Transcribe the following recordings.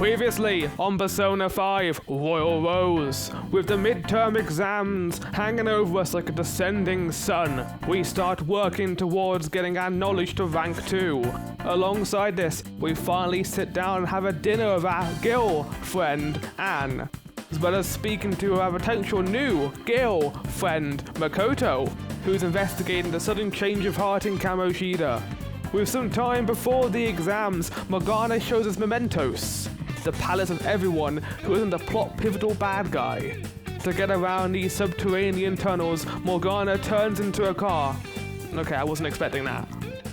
Previously on Persona 5 Royal Rose, with the midterm exams hanging over us like a descending sun, we start working towards getting our knowledge to rank 2. Alongside this, we finally sit down and have a dinner with our Gil friend Anne, as well as speaking to our potential new Gil friend Makoto, who's investigating the sudden change of heart in Kamoshida. With some time before the exams, Morgana shows us mementos, the palace of everyone who isn't a plot pivotal bad guy. To get around these subterranean tunnels, Morgana turns into a car. Okay, I wasn't expecting that.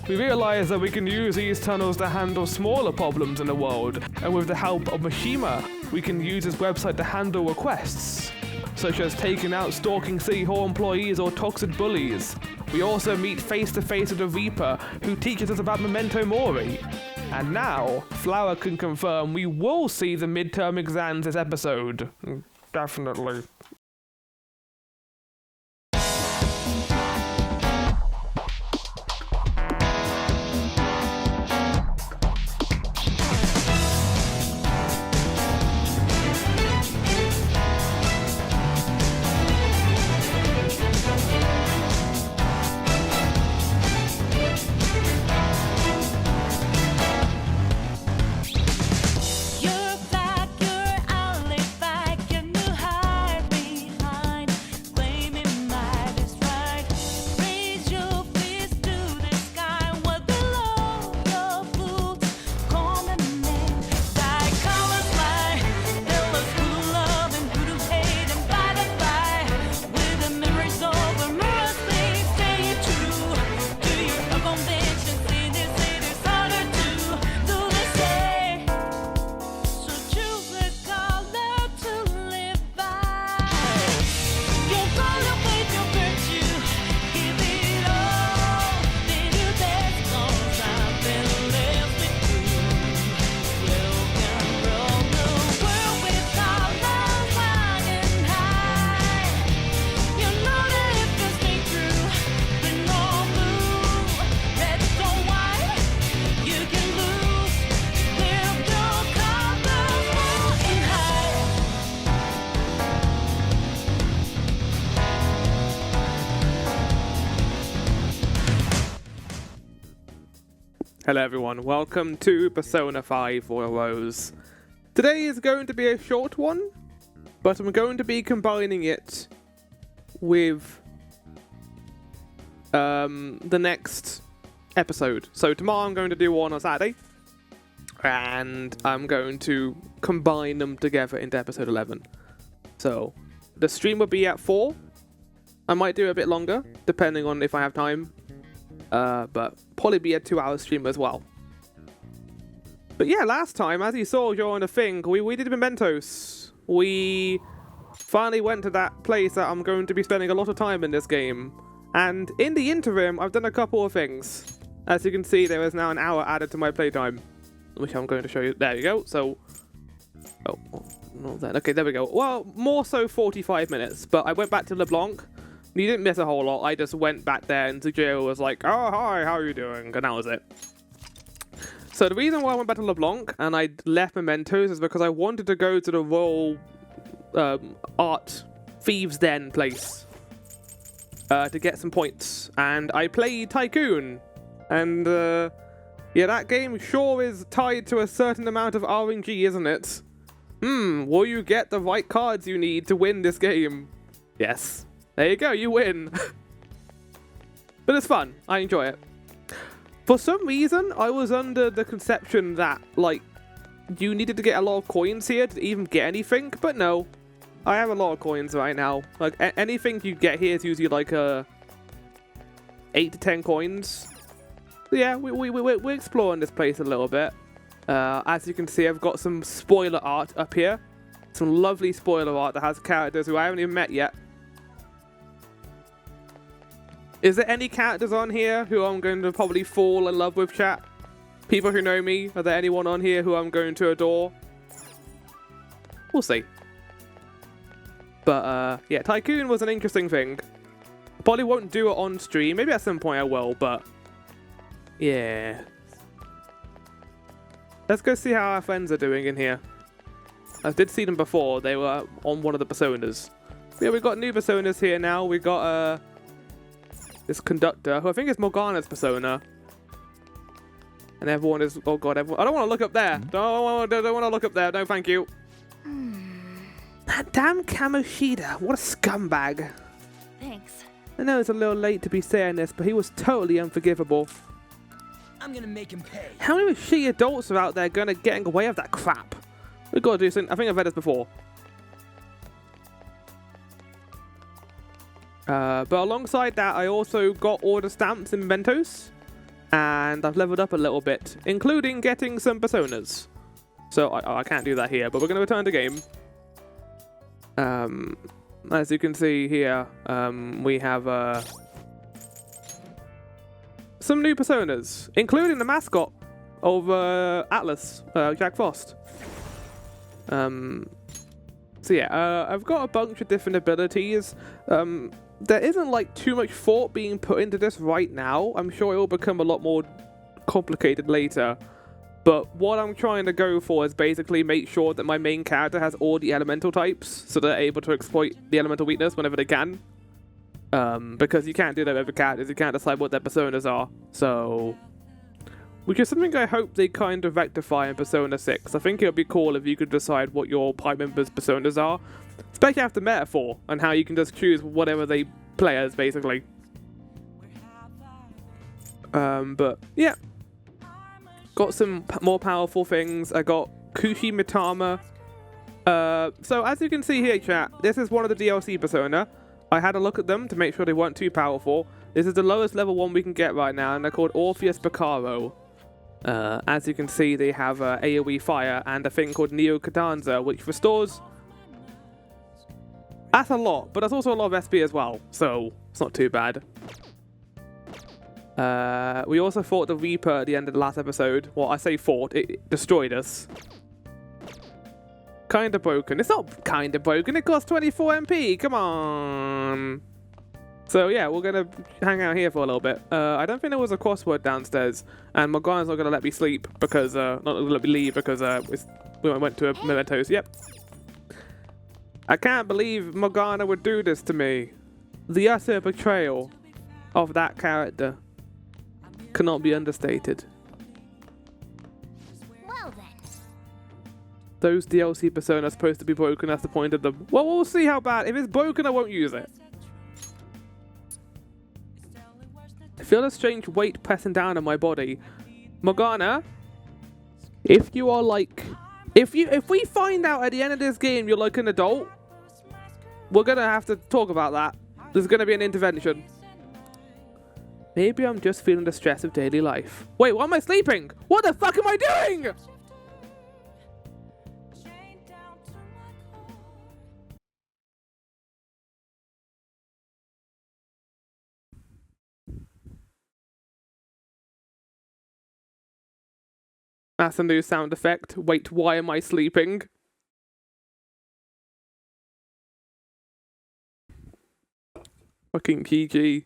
We realize that we can use these tunnels to handle smaller problems in the world, and with the help of Mishima, we can use his website to handle requests, such as taking out stalking City Hall employees or toxic bullies. We also meet face-to-face with the Reaper, who teaches us about Memento Mori. And now, Flower can confirm we will see the midterm exams this episode. Definitely. Hello everyone, welcome to Persona 5 Royal Rose. Today is going to be a short one, but I'm going to be combining it with the next episode. So tomorrow I'm going to do one on Saturday, and I'm going to combine them together into episode 11. So the stream will be at 4. I might do a bit longer, depending on if I have time. But probably be a 2-hour stream as well. But yeah, last time, as you saw during the thing, we did mementos. We finally went to that place that I'm going to be spending a lot of time in this game. And in the interim, I've done a couple of things. As you can see, there is now an hour added to my playtime, which I'm going to show you. There you go. So, oh, not that. Okay, there we go. Well, more so 45 minutes, but I went back to LeBlanc. You didn't miss a whole lot. I just went back there and Sujiro was like, oh, hi, how are you doing? And that was it. So the reason why I went back to LeBlanc and I left mementos is because I wanted to go to the Royal Art Thieves' Den place to get some points. And I played Tycoon. And yeah, that game sure is tied to a certain amount of RNG, isn't it? Will you get the right cards you need to win this game? Yes. There you go, you win. But it's fun. I enjoy it. For some reason, I was under the conception that, like, you needed to get a lot of coins here to even get anything, but no. I have a lot of coins right now. Like, anything you get here is usually like 8 to 10 coins. So yeah, we're exploring this place a little bit. As you can see, I've got some spoiler art up here. Some lovely spoiler art that has characters who I haven't even met yet. Is there any characters on here who I'm going to probably fall in love with, chat? People who know me, are there anyone on here who I'm going to adore? We'll see. But, yeah, Tycoon was an interesting thing. I probably won't do it on stream. Maybe at some point I will, but... yeah. Let's go see how our friends are doing in here. I did see them before. They were on one of the personas. Yeah, we've got new personas here now. We got this conductor, who I think is Morgana's persona. And everyone is... Oh god, everyone... I don't want to look up there. Don't want to look up there. No, thank you. That damn Kamoshida. What a scumbag. Thanks. I know it's a little late to be saying this, but he was totally unforgivable. I'm gonna make him pay. How many shitty adults are out there getting away with that crap? We've got to do something. I think I've read this before. But alongside that, I also got order stamps and mementos. And I've leveled up a little bit, including getting some personas. So I can't do that here, but we're going to return to game. As you can see here, we have some new personas, including the mascot of Atlas, Jack Frost. So yeah, I've got a bunch of different abilities. There isn't like too much thought being put into this right now. I'm sure it will become a lot more complicated later. But what I'm trying to go for is basically make sure that my main character has all the elemental types, so they're able to exploit the elemental weakness whenever they can. Because you can't do that with other characters, you can't decide what their personas are. So, which is something I hope they kind of rectify in Persona 6. I think it would be cool if you could decide what your party members' personas are. Especially after Metaphor, and how you can just choose whatever they play as, basically. But, yeah. Got some more powerful things. I got Kushi Mitama. So, as you can see here, chat, this is one of the DLC persona. I had a look at them to make sure they weren't too powerful. This is the lowest level one we can get right now, and they're called Orpheus Bacaro. As you can see, they have AoE Fire and a thing called Neo Cadanza, which restores... That's a lot, but that's also a lot of SP as well, so it's not too bad. We also fought the Reaper at the end of the last episode. Well, I say fought, it destroyed us. Kinda broken. It's not kinda broken, it costs 24 MP, come on! So yeah, we're gonna hang out here for a little bit. I don't think there was a crossword downstairs, and Morgana's not gonna let me sleep because, not gonna let me leave because we went to a mementos. Yep. I can't believe Morgana would do this to me. The utter betrayal of that character cannot be understated. Well then. Those DLC personas are supposed to be broken, that's the point of them. Well, we'll see how bad. If it's broken, I won't use it. I feel a strange weight pressing down on my body. Morgana, if you are like... If we find out at the end of this game you're like an adult, we're gonna have to talk about that. There's gonna be an intervention. Maybe I'm just feeling the stress of daily life. Wait, why am I sleeping? What the fuck am I doing? That's a new sound effect. Wait, why am I sleeping? Fucking PG.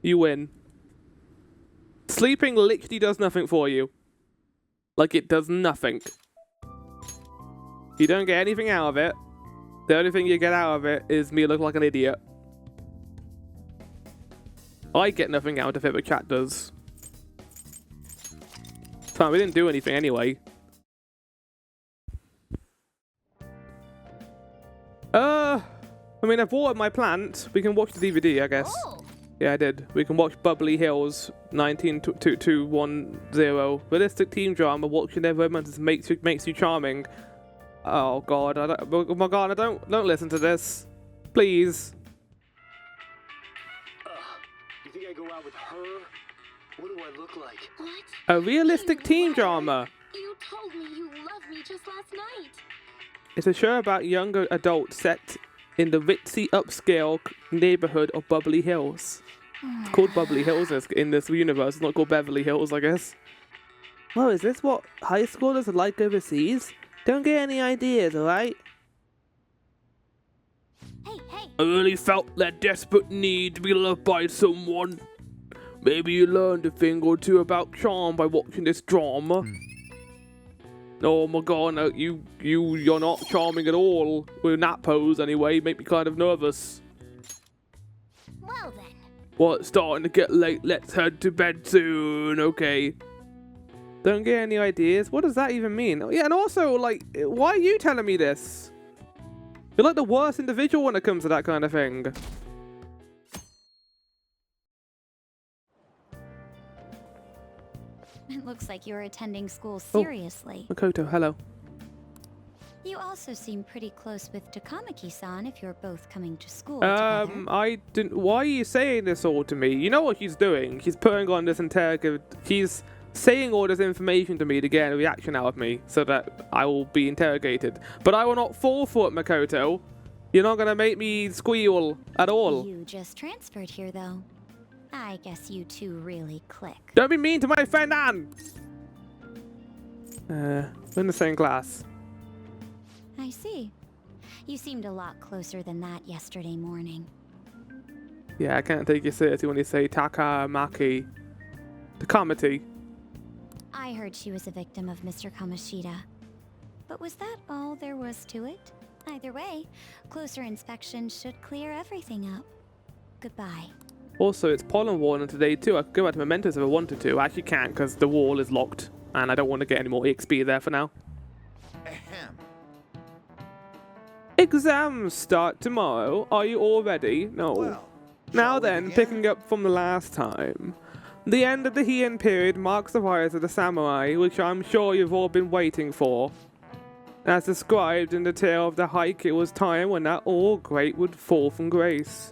You win. Sleeping literally does nothing for you. Like, it does nothing. You don't get anything out of it. The only thing you get out of it is me look like an idiot. I get nothing out of it, but chat does. Fine, we didn't do anything anyway. I mean, I've watered my plant. We can watch the DVD, I guess. Oh. Yeah, I did. We can watch Bubbly Hills 192210. Realistic teen drama. Watching their romance makes you charming. Oh God, Morgana, don't listen to this, please. You think I go out with her? What do I look like? What? A realistic teen drama. You told me you loved me just last night. It's a show about younger adults set in the ritzy upscale neighborhood of Bubbly Hills. It's called Bubbly Hills in this universe. It's not called Beverly Hills, I guess. Well, is this what high schoolers are like overseas? Don't get any ideas, alright? Hey. I really felt that desperate need to be loved by someone. Maybe you learned a thing or two about charm by watching this drama. Oh my god, no, you're not charming at all. With that pose anyway, make me kind of nervous. Well then. What, starting to get late, let's head to bed soon, okay. Don't get any ideas? What does that even mean? Oh, yeah, and also, like, why are you telling me this? You're like the worst individual when it comes to that kind of thing. It looks like you're attending school seriously. Makoto, hello. You also seem pretty close with Takamaki-san if you're both coming to school together. I didn't. Why are you saying this all to me? You know what she's doing? She's putting on this She's saying all this information to me to get a reaction out of me so that I will be interrogated. But I will not fall for it, Makoto. You're not gonna make me squeal at all. You just transferred here, though. I guess you two really click. Don't be mean to my friend Anne! We're in the same class. I see. You seemed a lot closer than that yesterday morning. Yeah, I can't take you seriously when you say Takamaki. Takamati. I heard she was a victim of Mr. Kamoshida. But was that all there was to it? Either way, closer inspection should clear everything up. Goodbye. Also, it's pollen warning today too. I could go back to Mementos if I wanted to. I actually can't because the wall is locked. And I don't want to get any more XP there for now. Ahem. Exams start tomorrow. Are you all ready? No. Well, Now shall we then, begin? picking up from the last time. The end of the Heian period marks the rise of the samurai, which I'm sure you've all been waiting for. As described in the tale of the hike, it was time when that all great would fall from grace.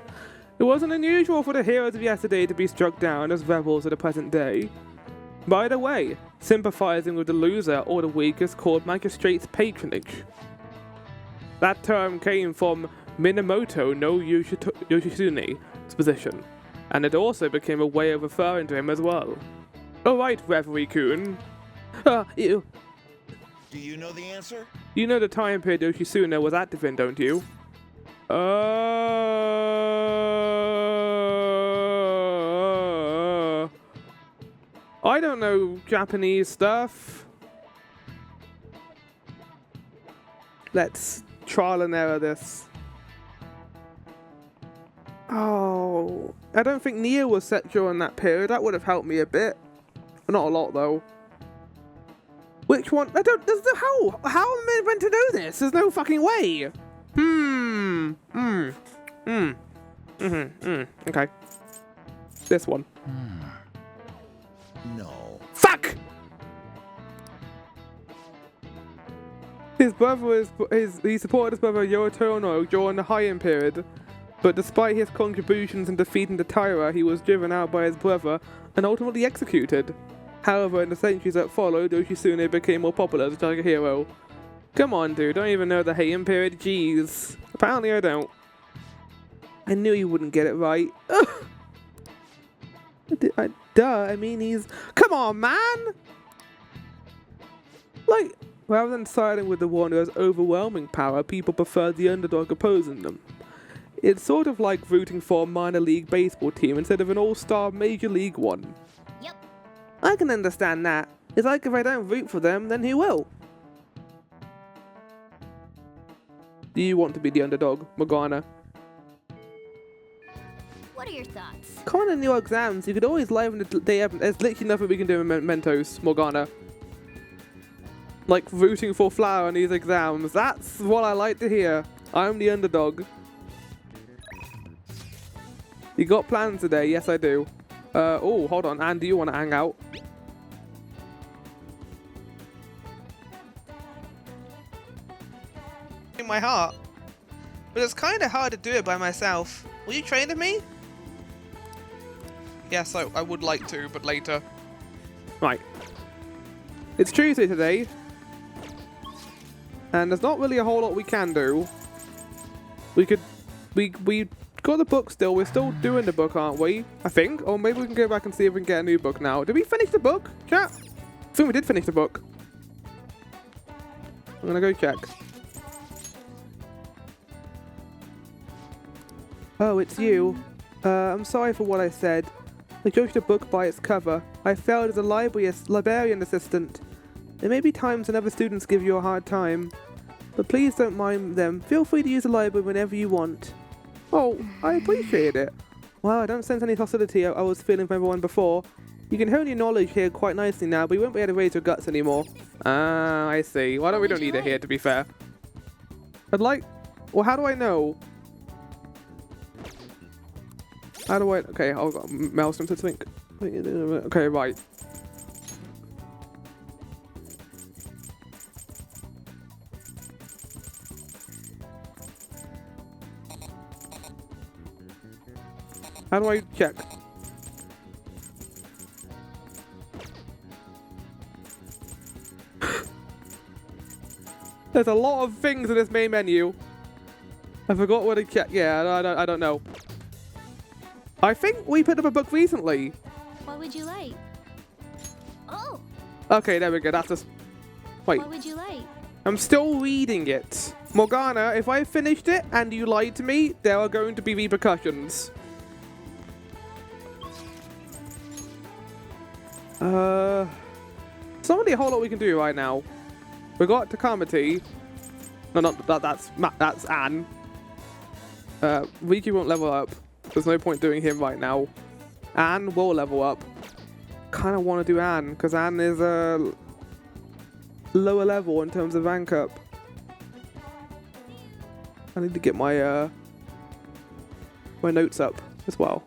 It wasn't unusual for the heroes of yesterday to be struck down as rebels of the present day. By the way, sympathizing with the loser or the weak is called magistrate's patronage. That term came from Minamoto no Yoshitsune's position, and it also became a way of referring to him as well. Alright, Reverie-kun. Ew. Do you know the answer? You know the time period Yoshitsune was active in, don't you? I don't know Japanese stuff. Let's trial and error this. Oh, I don't think Nia was set during that period. That would have helped me a bit. Not a lot, though. Which one? I don't. There's no how. How am I meant to know this? There's no fucking way. Okay. This one. No. Fuck! His brother he supported his brother Yoritono during the Heian period, but despite his contributions in defeating the Taira, he was driven out by his brother and ultimately executed. However, in the centuries that followed, Yoshitsune became more popular as a hero. Come on, dude, don't even know the Heian period? Jeez. Apparently I don't. I knew you wouldn't get it right. Duh, I mean he's... Come on, man! Like, rather than siding with the one who has overwhelming power, people prefer the underdog opposing them. It's sort of like rooting for a minor league baseball team instead of an all-star major league one. Yep. I can understand that. It's like if I don't root for them, then who will? Do you want to be the underdog, Morgana? What are your thoughts? Come on in your exams, you could always liven the day up. There's literally nothing we can do in Mentos, Morgana. Like rooting for Flower in these exams. That's what I like to hear. I'm the underdog. You got plans today? Yes, I do. Oh, hold on. Anne, do you want to hang out? In my heart. But it's kind of hard to do it by myself. Will you train with me? Yes, I would like to, but later. Right. It's Tuesday today. And there's not really a whole lot we can do. We got the book still. We're still doing the book, aren't we? I think. Or maybe we can go back and see if we can get a new book now. Did we finish the book, chat? I think we did finish the book. I'm gonna go check. Oh, it's you. I'm sorry for what I said. I judged a book by its cover. I failed as a librarian assistant. There may be times when other students give you a hard time, but please don't mind them. Feel free to use the library whenever you want. Oh, I appreciate it. Well, I don't sense any hostility I was feeling from everyone before. You can hone your knowledge here quite nicely now, but you won't be able to raise your guts anymore. Ah, I see. Why don't we don't need it here, to be fair? I'd like... Well, how do I know? How do I... Okay, I've got a mouse to think. Okay, right. How do I check? There's a lot of things in this main menu. I forgot what to check. Yeah, I don't know. I think we picked up a book recently. What would you like? Oh, Okay, there we go. That's just... Wait. What would you like? I'm still reading it. Morgana, if I finished it and you lied to me, there are going to be repercussions. There's not really a whole lot we can do right now. We got Takamati. No, not that. That's Anne. Riki won't level up. There's no point doing him right now. Anne will level up. Kind of want to do Anne because Anne is a lower level in terms of rank up. I need to get my my notes up as well.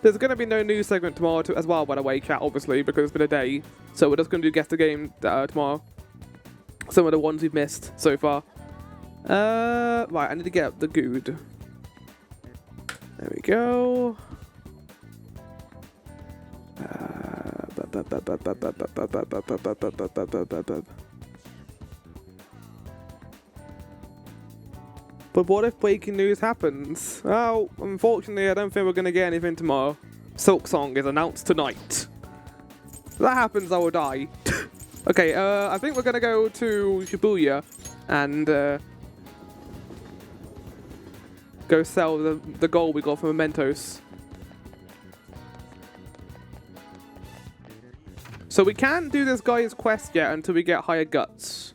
There's going to be no news segment tomorrow as well, by the way, chat, obviously, because it's been a day. So we're just going to do Guess the Game tomorrow. Some of the ones we've missed so far. Right, I need to get up the good. There we go. But what if breaking news happens? Oh, unfortunately, I don't think we're going to get anything tomorrow. Silk Song is announced tonight. If that happens, I will die. Okay, I think we're going to go to Shibuya and go sell the gold we got from Mementos. So we can't do this guy's quest yet until we get higher guts.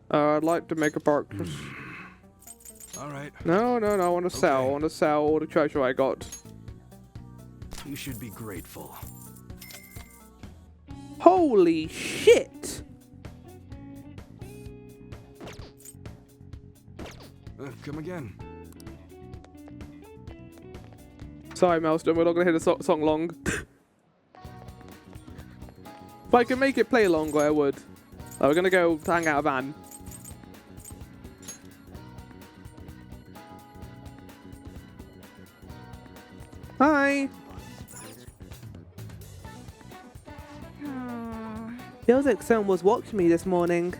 I'd like to make a purchase. All right. No, I want to sell. I want to sell all the treasure I got. You should be grateful. Holy shit! Come again. Sorry, Maelstrom, we're not going to hear the song long. If I can make it play longer, I would. Oh, we're going to go hang out of Anne. Hi! Feels like someone was watching me this morning.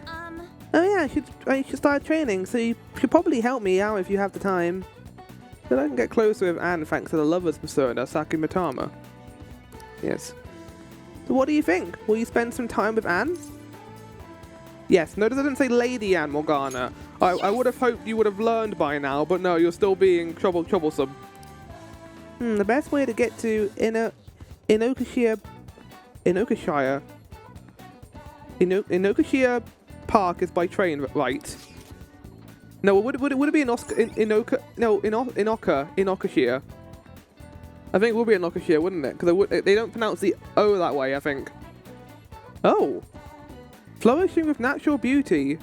Oh yeah, I should start training, so you should probably help me out if you have the time. Then I can get closer with Anne thanks to the lover's persona, Saki Mitama. Yes. So what do you think? Will you spend some time with Anne? Yes, notice I didn't say Lady Anne Morgana. I would have hoped you would have learned by now, but no, you're still being troublesome. The best way to get to Inokashira Park is by train, right? No, would it be in Inokashira? I think it would be Inokashira, wouldn't it? Because they don't pronounce the O that way, I think. Oh. Flourishing with natural beauty.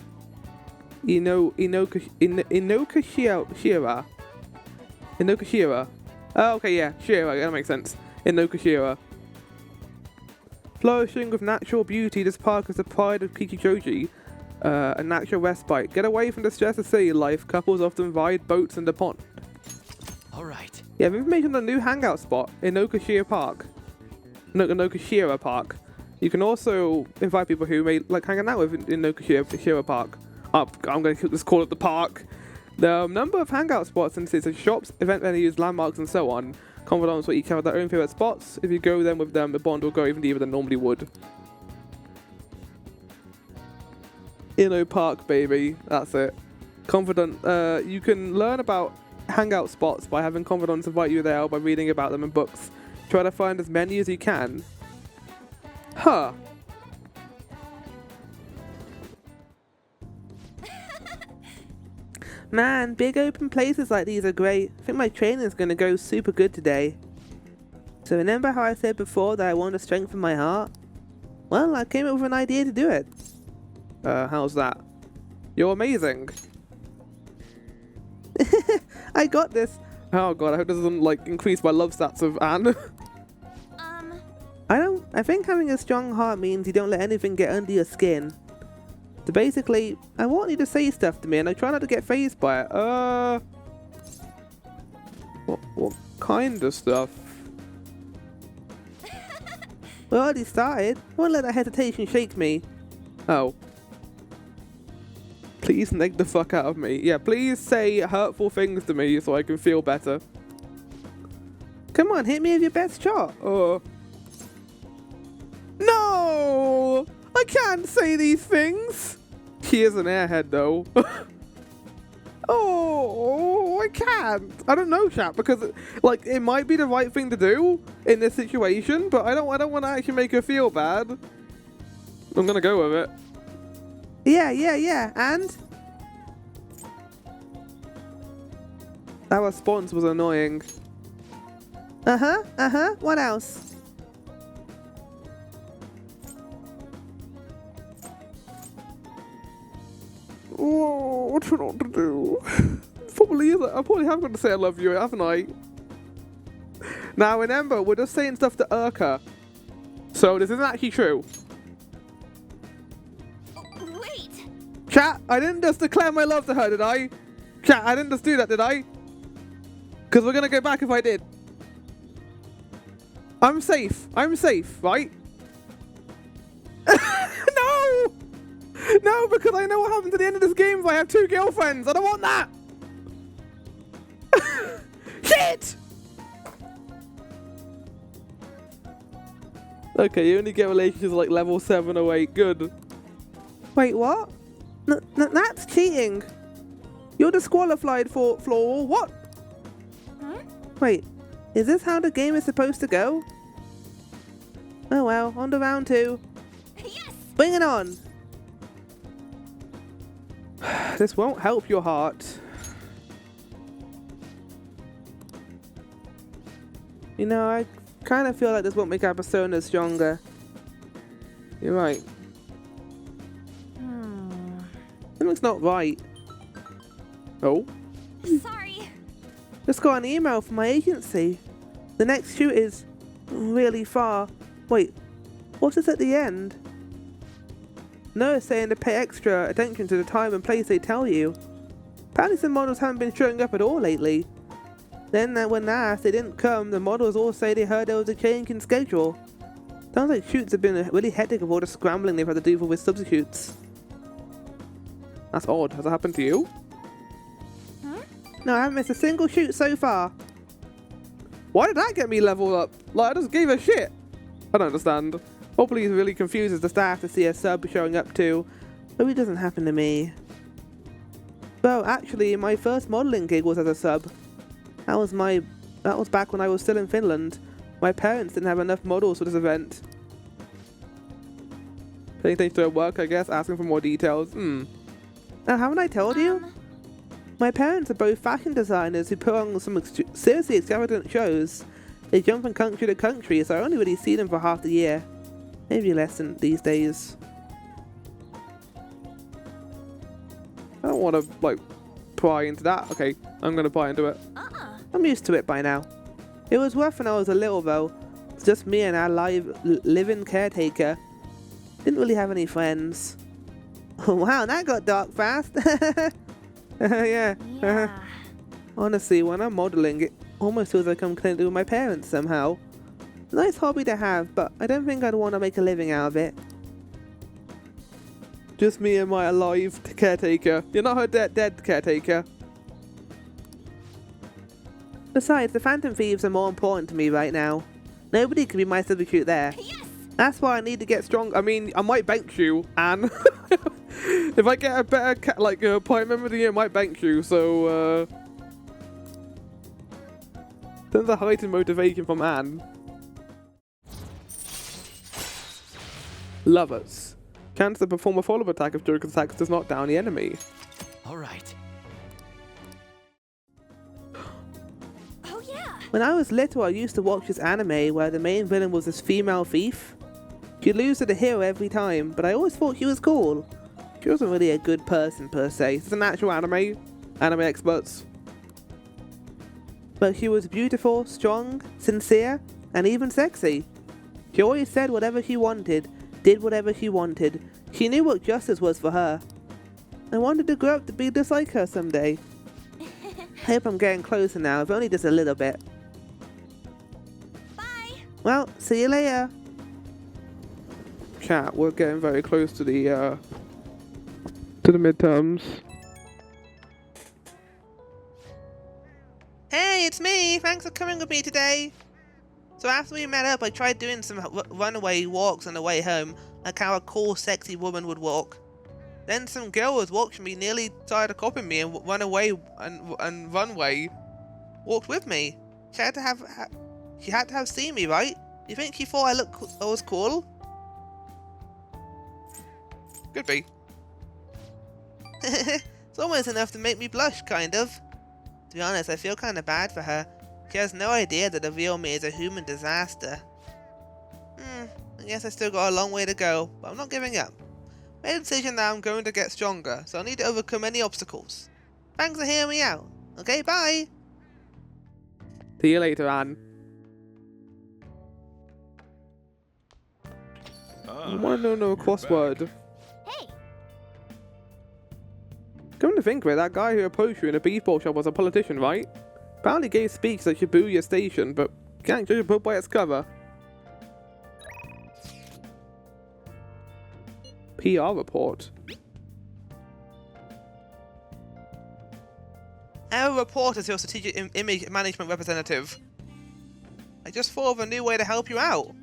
Inokashira. Oh, okay, yeah. Shira, that makes sense. Inokashira. Flourishing with natural beauty, this park is the pride of Kichijoji. A natural respite. Get away from the stress of city life. Couples often ride boats in the pond. All right. Yeah, we've made a new hangout spot in Inokashira Park. Inokashira Park. You can also invite people who may like hanging out with in Inokashira Park. I'm going to just call it the park. The number of hangout spots and cities, shops, event venues, landmarks, and so on. Confidants will each have their own favorite spots. If you go then with them, the bond will go even deeper than normally would. Inno Park, baby. That's it. Confidant. You can learn about hangout spots by having confidants invite you there or by reading about them in books. Try to find as many as you can. Huh. Man, big open places like these are great. I think my training's gonna go super good today. So remember how I said before that I want to strengthen my heart? Well, I came up with an idea to do it. How's that? You're amazing. I got this. Oh god, I hope this doesn't like increase my love stats of Anne. I think having a strong heart means you don't let anything get under your skin. So basically, I want you to say stuff to me and I try not to get fazed by it. What kind of stuff? We already started. I won't let that hesitation shake me. Oh. Please neg the fuck out of me. Yeah, please say hurtful things to me so I can feel better. Come on, hit me with your best shot. No! I can't say these things! He is an airhead though. Oh, I can't. I don't know, chat, because like it might be the right thing to do in this situation, but I don't want to actually make her feel bad. I'm gonna go with it. Yeah, and that response was annoying. What else? Oh, what do I want to do? I probably have got to say I love you, haven't I? Now remember, we're just saying stuff to irk her. So this isn't actually true. Wait! Chat, I didn't just declare my love to her, did I? Chat, I didn't just do that, did I? Because we're going to go back if I did. I'm safe, right? No! No, because I know what happens at the end of this game if I have 2 girlfriends. I don't want that! Shit! Okay, you only get relationships like level 7 or 8. Good. Wait, what? That's cheating. You're disqualified for floral. What? Huh? Wait, is this how the game is supposed to go? Oh well, on to round 2. Yes! Bring it on! This won't help your heart. You know, I kind of feel like this won't make our personas stronger. You're right. Something's not right. Oh? Sorry. Just got an email from my agency. The next shoot is really far. Wait, what's this at the end? No, it's saying to pay extra attention to the time and place they tell you. Apparently some models haven't been showing up at all lately. Then when asked they didn't come, the models all say they heard there was a change in schedule. Sounds like shoots have been really hectic with all the scrambling they've had to do for with substitutes. That's odd. Has that happened to you? Huh? No, I haven't missed a single shoot so far. Why did that get me leveled up? Like, I just gave a shit. I don't understand. Hopefully he really confuses the staff to see a sub showing up too. But it doesn't happen to me. Well, actually, my first modelling gig was as a sub. That was back when I was still in Finland. My parents didn't have enough models for this event. Paying attention to her work, I guess, asking for more details. Now, haven't I told you? My parents are both fashion designers who put on some seriously extravagant shows. They jump from country to country, so I only really see them for half the year. Maybe less than these days. I don't want to, like, pry into that. Okay, I'm going to pry into it. I'm used to it by now. It was rough when I was a little, though. It's just me and our live-in caretaker. Didn't really have any friends. Oh, wow, that got dark fast. Yeah. Honestly, when I'm modelling, it almost feels like I'm connected with my parents somehow. Nice hobby to have, but I don't think I'd want to make a living out of it. Just me and my alive caretaker. You're not her dead caretaker. Besides, the Phantom Thieves are more important to me right now. Nobody can be my substitute there. Yes! That's why I need to get strong. I mean, I might bench you, Anne. If I get a better point memory, it might bank you. So there's a heightened motivation from Anne. Lovers. Chance to perform a follow-up attack if Joker's attack does not down the enemy. All right. Oh yeah. When I was little, I used to watch this anime where the main villain was this female thief. She'd lose to the hero every time, but I always thought she was cool. She wasn't really a good person per se. It's an actual anime experts. But she was beautiful, strong, sincere, and even sexy. She always said whatever she wanted, did whatever she wanted. She knew what justice was for her. I wanted to grow up to be just like her someday. I hope I'm getting closer now, if only just a little bit. Bye. Well, see you later. Chat, we're getting very close to the midterms. Hey, it's me! Thanks for coming with me today! So after we met up, I tried doing some runaway walks on the way home, like how a cool, sexy woman would walk. Then some girl was watching me nearly tried to copy me and run away and runway. Walked with me. She had to have seen me, right? You think she thought I was cool? Could be. It's almost enough to make me blush, kind of. To be honest, I feel kind of bad for her. She has no idea that the real me is a human disaster. I guess I still got a long way to go, but I'm not giving up. Made a decision that I'm going to get stronger, so I need to overcome any obstacles. Thanks for hearing me out. Okay, bye! See you later, Anne. I want to know a crossword. Hey. Come to think of it, that guy who approached you in a beefball shop was a politician, right? Apparently gave speech that Shibuya Station, but can't judge a book by its cover. PR report. Our report is your strategic image management representative. I just thought of a new way to help you out.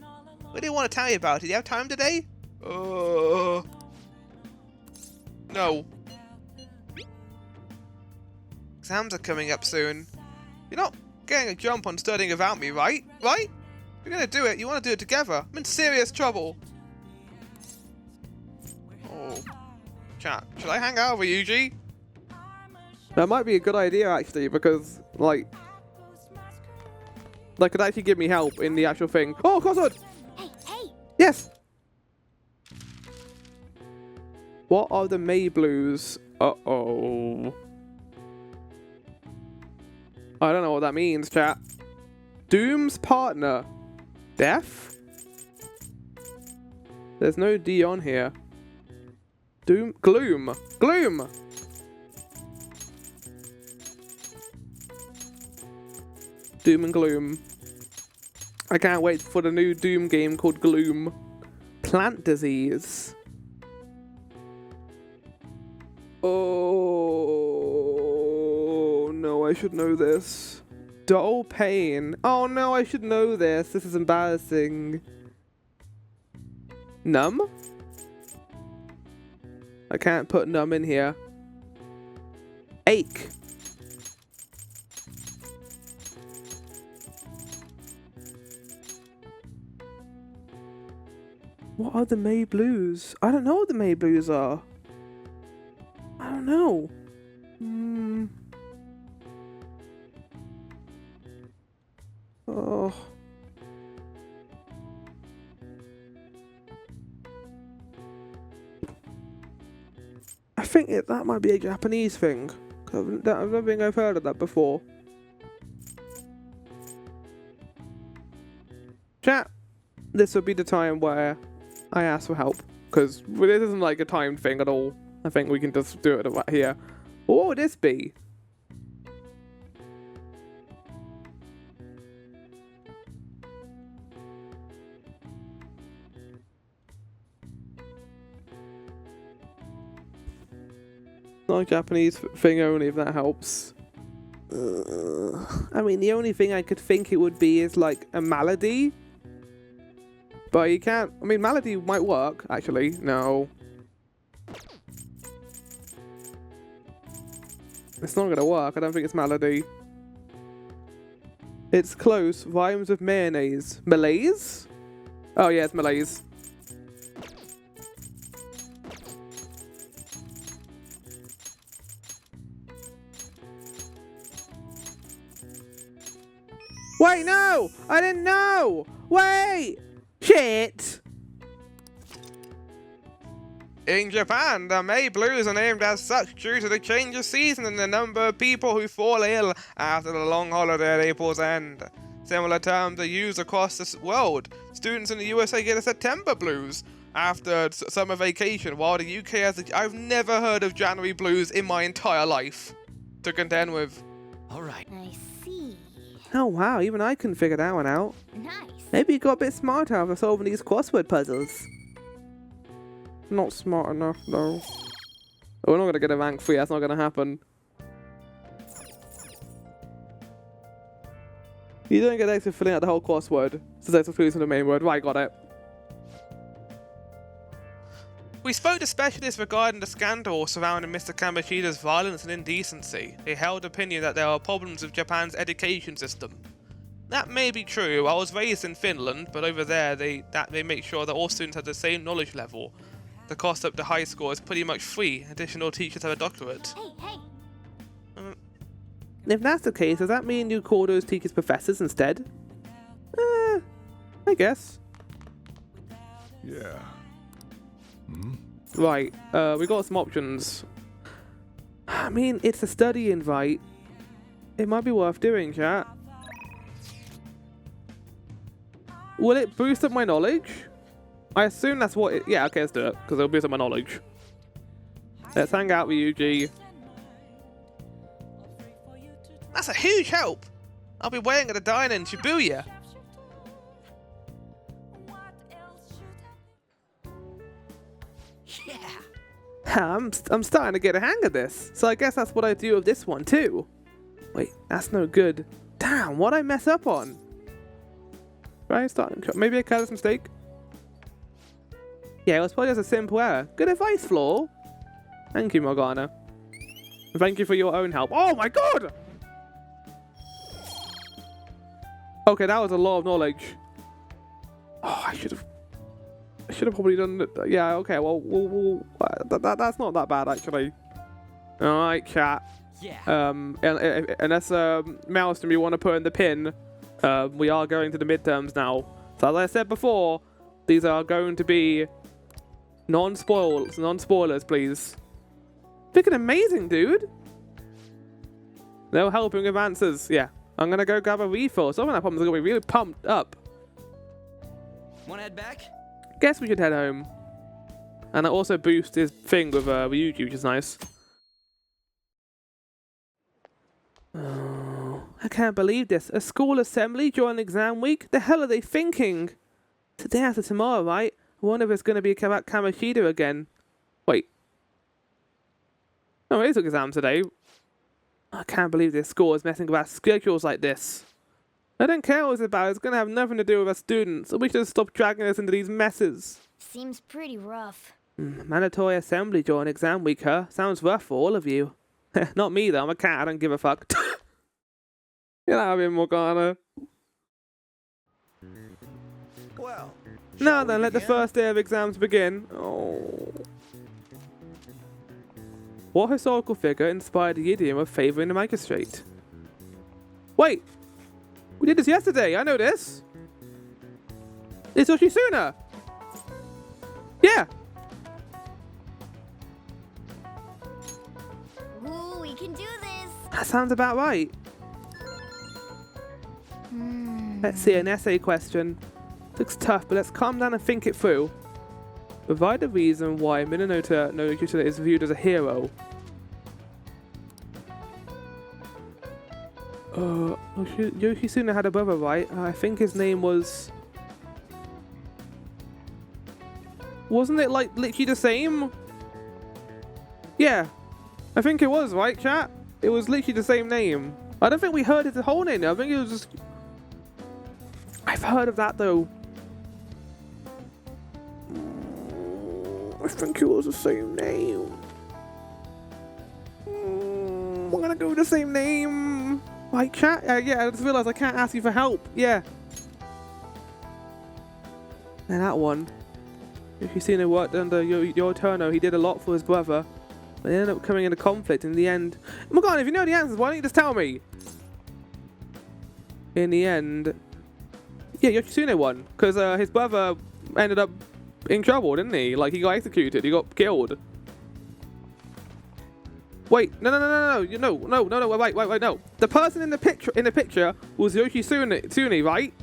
What do you want to tell you about it? Do you have time today? No. Exams are coming up soon. You're not getting a jump on studying without me, right? Right? If you're gonna do it, you want to do it together. I'm in serious trouble. Oh. Chat, should I hang out with Yuji? That might be a good idea, actually, because, like, that could actually give me help in the actual thing. Oh, crossword! Hey, hey. Yes! What are the May Blues? Uh-oh. I don't know what that means, chat. Doom's partner. Death? There's no D on here. Gloom. Gloom! Doom and Gloom. I can't wait for the new Doom game called Gloom. Plant disease. Oh no, I should know this. Dull pain. Oh no, I should know this. This is embarrassing. Numb? I can't put numb in here. Ache. What are the May Blues? I don't know what the May Blues are. I don't know. Oh. I think that might be a Japanese thing. I don't think I've heard of that before. Chat, this would be the time where I ask for help, because this isn't like a timed thing at all. I think we can just do it right here. What would this be? Not a Japanese thing only, if that helps. I mean, the only thing I could think it would be is like a malady. But you can't. I mean, malady might work, actually. No. It's not gonna work. I don't think it's melody. It's close. Rhymes with mayonnaise. Malaise? Oh yeah, it's malaise. Wait, no! I didn't know! Wait! Shit! In Japan, the May Blues are named as such due to the change of season and the number of people who fall ill after the long holiday at April's end. Similar terms are used across the world. Students in the USA get a September Blues after summer vacation, while the UK has I've never heard of January Blues in my entire life to contend with. All right. I see. Oh wow, even I couldn't figure that one out. Nice. Maybe you got a bit smarter after solving these crossword puzzles. Not smart enough, though. Oh, we're not gonna get a rank 3, that's not gonna happen. You don't get extra filling out the whole crossword, so that's exclusive to the main word. Right, got it. We spoke to specialists regarding the scandal surrounding Mr. Kamoshida's violence and indecency. They held opinion that there are problems with Japan's education system. That may be true. I was raised in Finland, but over there they make sure that all students have the same knowledge level. The cost up to high school is pretty much free. Additional teachers have a doctorate. Hey. If that's the case, does that mean you call those teachers professors instead? I guess. Yeah. Right, we got some options. I mean, it's a study invite. It might be worth doing, chat. Will it boost up my knowledge? I assume that's what it... Yeah, okay, let's do it, because it'll boost up my knowledge. Let's hang out with Yuji. That's a huge help. I'll be waiting at the diner in Shibuya. Yeah. I'm starting to get a hang of this, so I guess that's what I do with this one too. Wait, that's no good. Damn, what'd I mess up on? Right, starting. Maybe a careless mistake. Yeah, it was probably just a simple error. Good advice, Flaw. Thank you, Morgana. Thank you for your own help. Oh my god! Okay, that was a lot of knowledge. Oh, I should have probably done it. Yeah, okay, well, that's not that bad, actually. Alright, chat. Yeah. Unless Maelstrom you want to put in the pin, we are going to the midterms now. So as I said before, these are going to be non-spoilers, please. Freaking amazing, dude. No helping with answers. Yeah, I'm gonna go grab a refill. Some of that problem's gonna be really pumped up. Wanna head back? Guess we should head home. And I also boost his thing with Ryuji, which is nice. Oh, I can't believe this. A school assembly during exam week? The hell are they thinking? Today after tomorrow, right? I wonder if it's going to be about Kamoshida again. Wait. No, it is an exam today. I can't believe this school is messing with our schedules like this. I don't care what it's about. It's going to have nothing to do with our students. So we should stop dragging us into these messes. Seems pretty rough. Mandatory assembly during exam week, huh? Sounds rough for all of you. Not me, though. I'm a cat. I don't give a fuck. Get out of here, Morgana. Well. Now shall then, we let the begin? first day of exams begin. Oh. What historical figure inspired the idiom of favouring the magistrate? Wait! We did this yesterday, I know this! It's Yoshitsuna! Yeah! Ooh, we can do this. That sounds about right. Let's see, an essay question. Looks tough, but let's calm down and think it through. Provide a reason why Minamoto no Yoshitsuna is viewed as a hero. Yoshitsuna had a brother, right? I think his name was... Wasn't it like literally the same? Yeah. I think it was, right, chat? It was literally the same name. I don't think we heard his whole name though. I think it was just... I've heard of that though. I think it was the same name. we're gonna go with the same name. Right, chat? Yeah, I just realised I can't ask you for help. Yeah. And that one. If you've seen it worked under Yoritomo, he did a lot for his brother. But they ended up coming into conflict in the end. Oh my god, if you know the answers, why don't you just tell me? In the end... Yeah, Yoshitsune won. Because his brother ended up in trouble, didn't he? Like, he got executed. He got killed. Wait, no, wait, no. The person in the picture was Yoshitsune, right?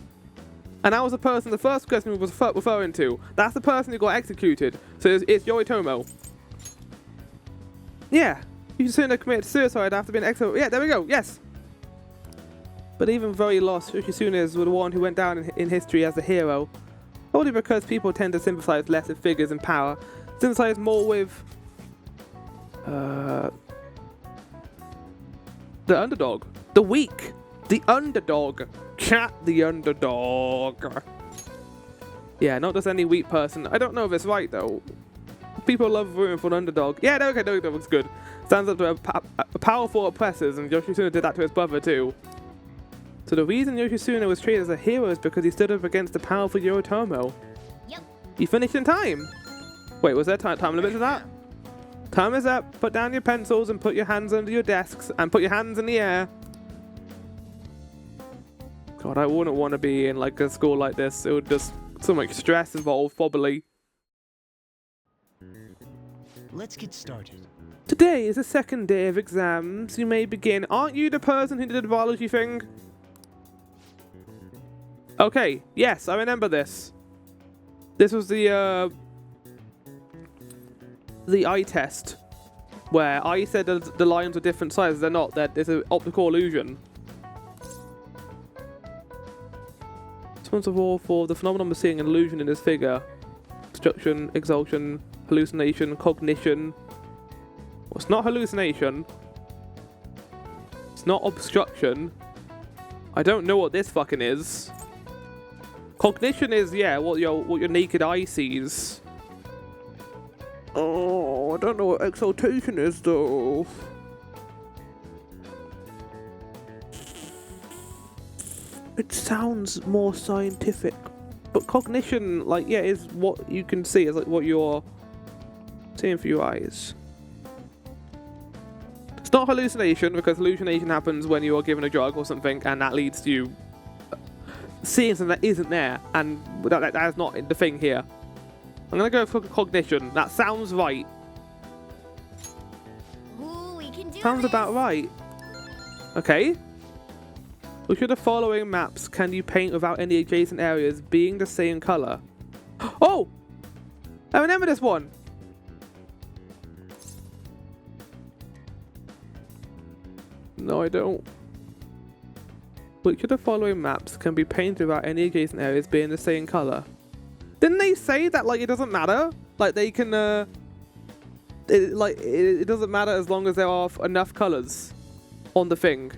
And that was the person the first person was referring to. That's the person who got executed. So it's Yoritomo. Yeah. Yoshitsune committed suicide after being executed. Yeah, there we go. Yes. But even though he lost, Yoshitsune is the one who went down in history as a hero. Only because people tend to sympathize less with figures in power. Sympathize more with... the underdog. The weak. The underdog. Chat the underdog. Yeah, not just any weak person. I don't know if it's right though. People love rooting for an underdog. Yeah, okay, no, that looks good. Stands up to a powerful oppressors, and Yoshitsune did that to his brother too. So the reason Yoshitsune was treated as a hero is because he stood up against the powerful Yoritomo. Yep. He finished in time. Wait, was there time limit to that? Time is up. Put down your pencils and put your hands under your desks and put your hands in the air. God, I wouldn't want to be in like a school like this. It would just so much stress involved, probably. Let's get started. Today is the second day of exams. You may begin. Aren't you the person who did the biology thing? Okay, yes, I remember this. This was the eye test, where I said that the lines were different sizes. They're not. It's an optical illusion. Responsible for the phenomenon of seeing an illusion in this figure. Obstruction, exaltation, hallucination, cognition. Well, it's not hallucination. It's not obstruction. I don't know what this fucking is. Cognition is, yeah, what your naked eye sees. Oh, I don't know what exaltation is though. It sounds more scientific. But cognition, like, yeah, is what you can see. It's like what you're seeing through your eyes. It's not hallucination, because hallucination happens when you are given a drug or something, and that leads to you seeing something that isn't there, and that is not the thing here. I'm gonna go for cognition. That sounds right. Ooh, we can do Sounds this. about right. Okay. Which of the following maps can you paint without any adjacent areas being the same color? Oh! I remember this one. No, I don't. Which of the following maps can be painted without any adjacent areas being the same color? Didn't they say that, like, it doesn't matter? Like, they can, it doesn't matter as long as there are enough colors on the thing.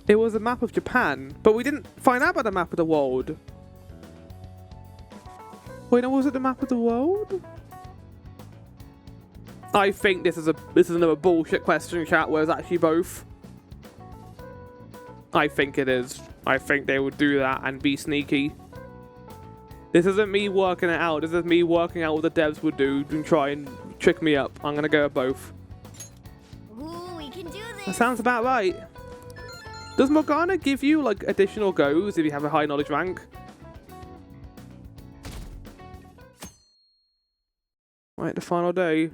It was a map of Japan, but we didn't find out about the map of the world. Wait, no, was it the map of the world? I think this is another bullshit question, chat, where it's actually both. I think it is. I think they would do that and be sneaky. This isn't me working it out. This is me working out what the devs would do and try and trick me up. I'm gonna go with both. Ooh, we can do That this. sounds about right. Does Morgana give you, like, additional goes if you have a high knowledge rank? Right, the final day.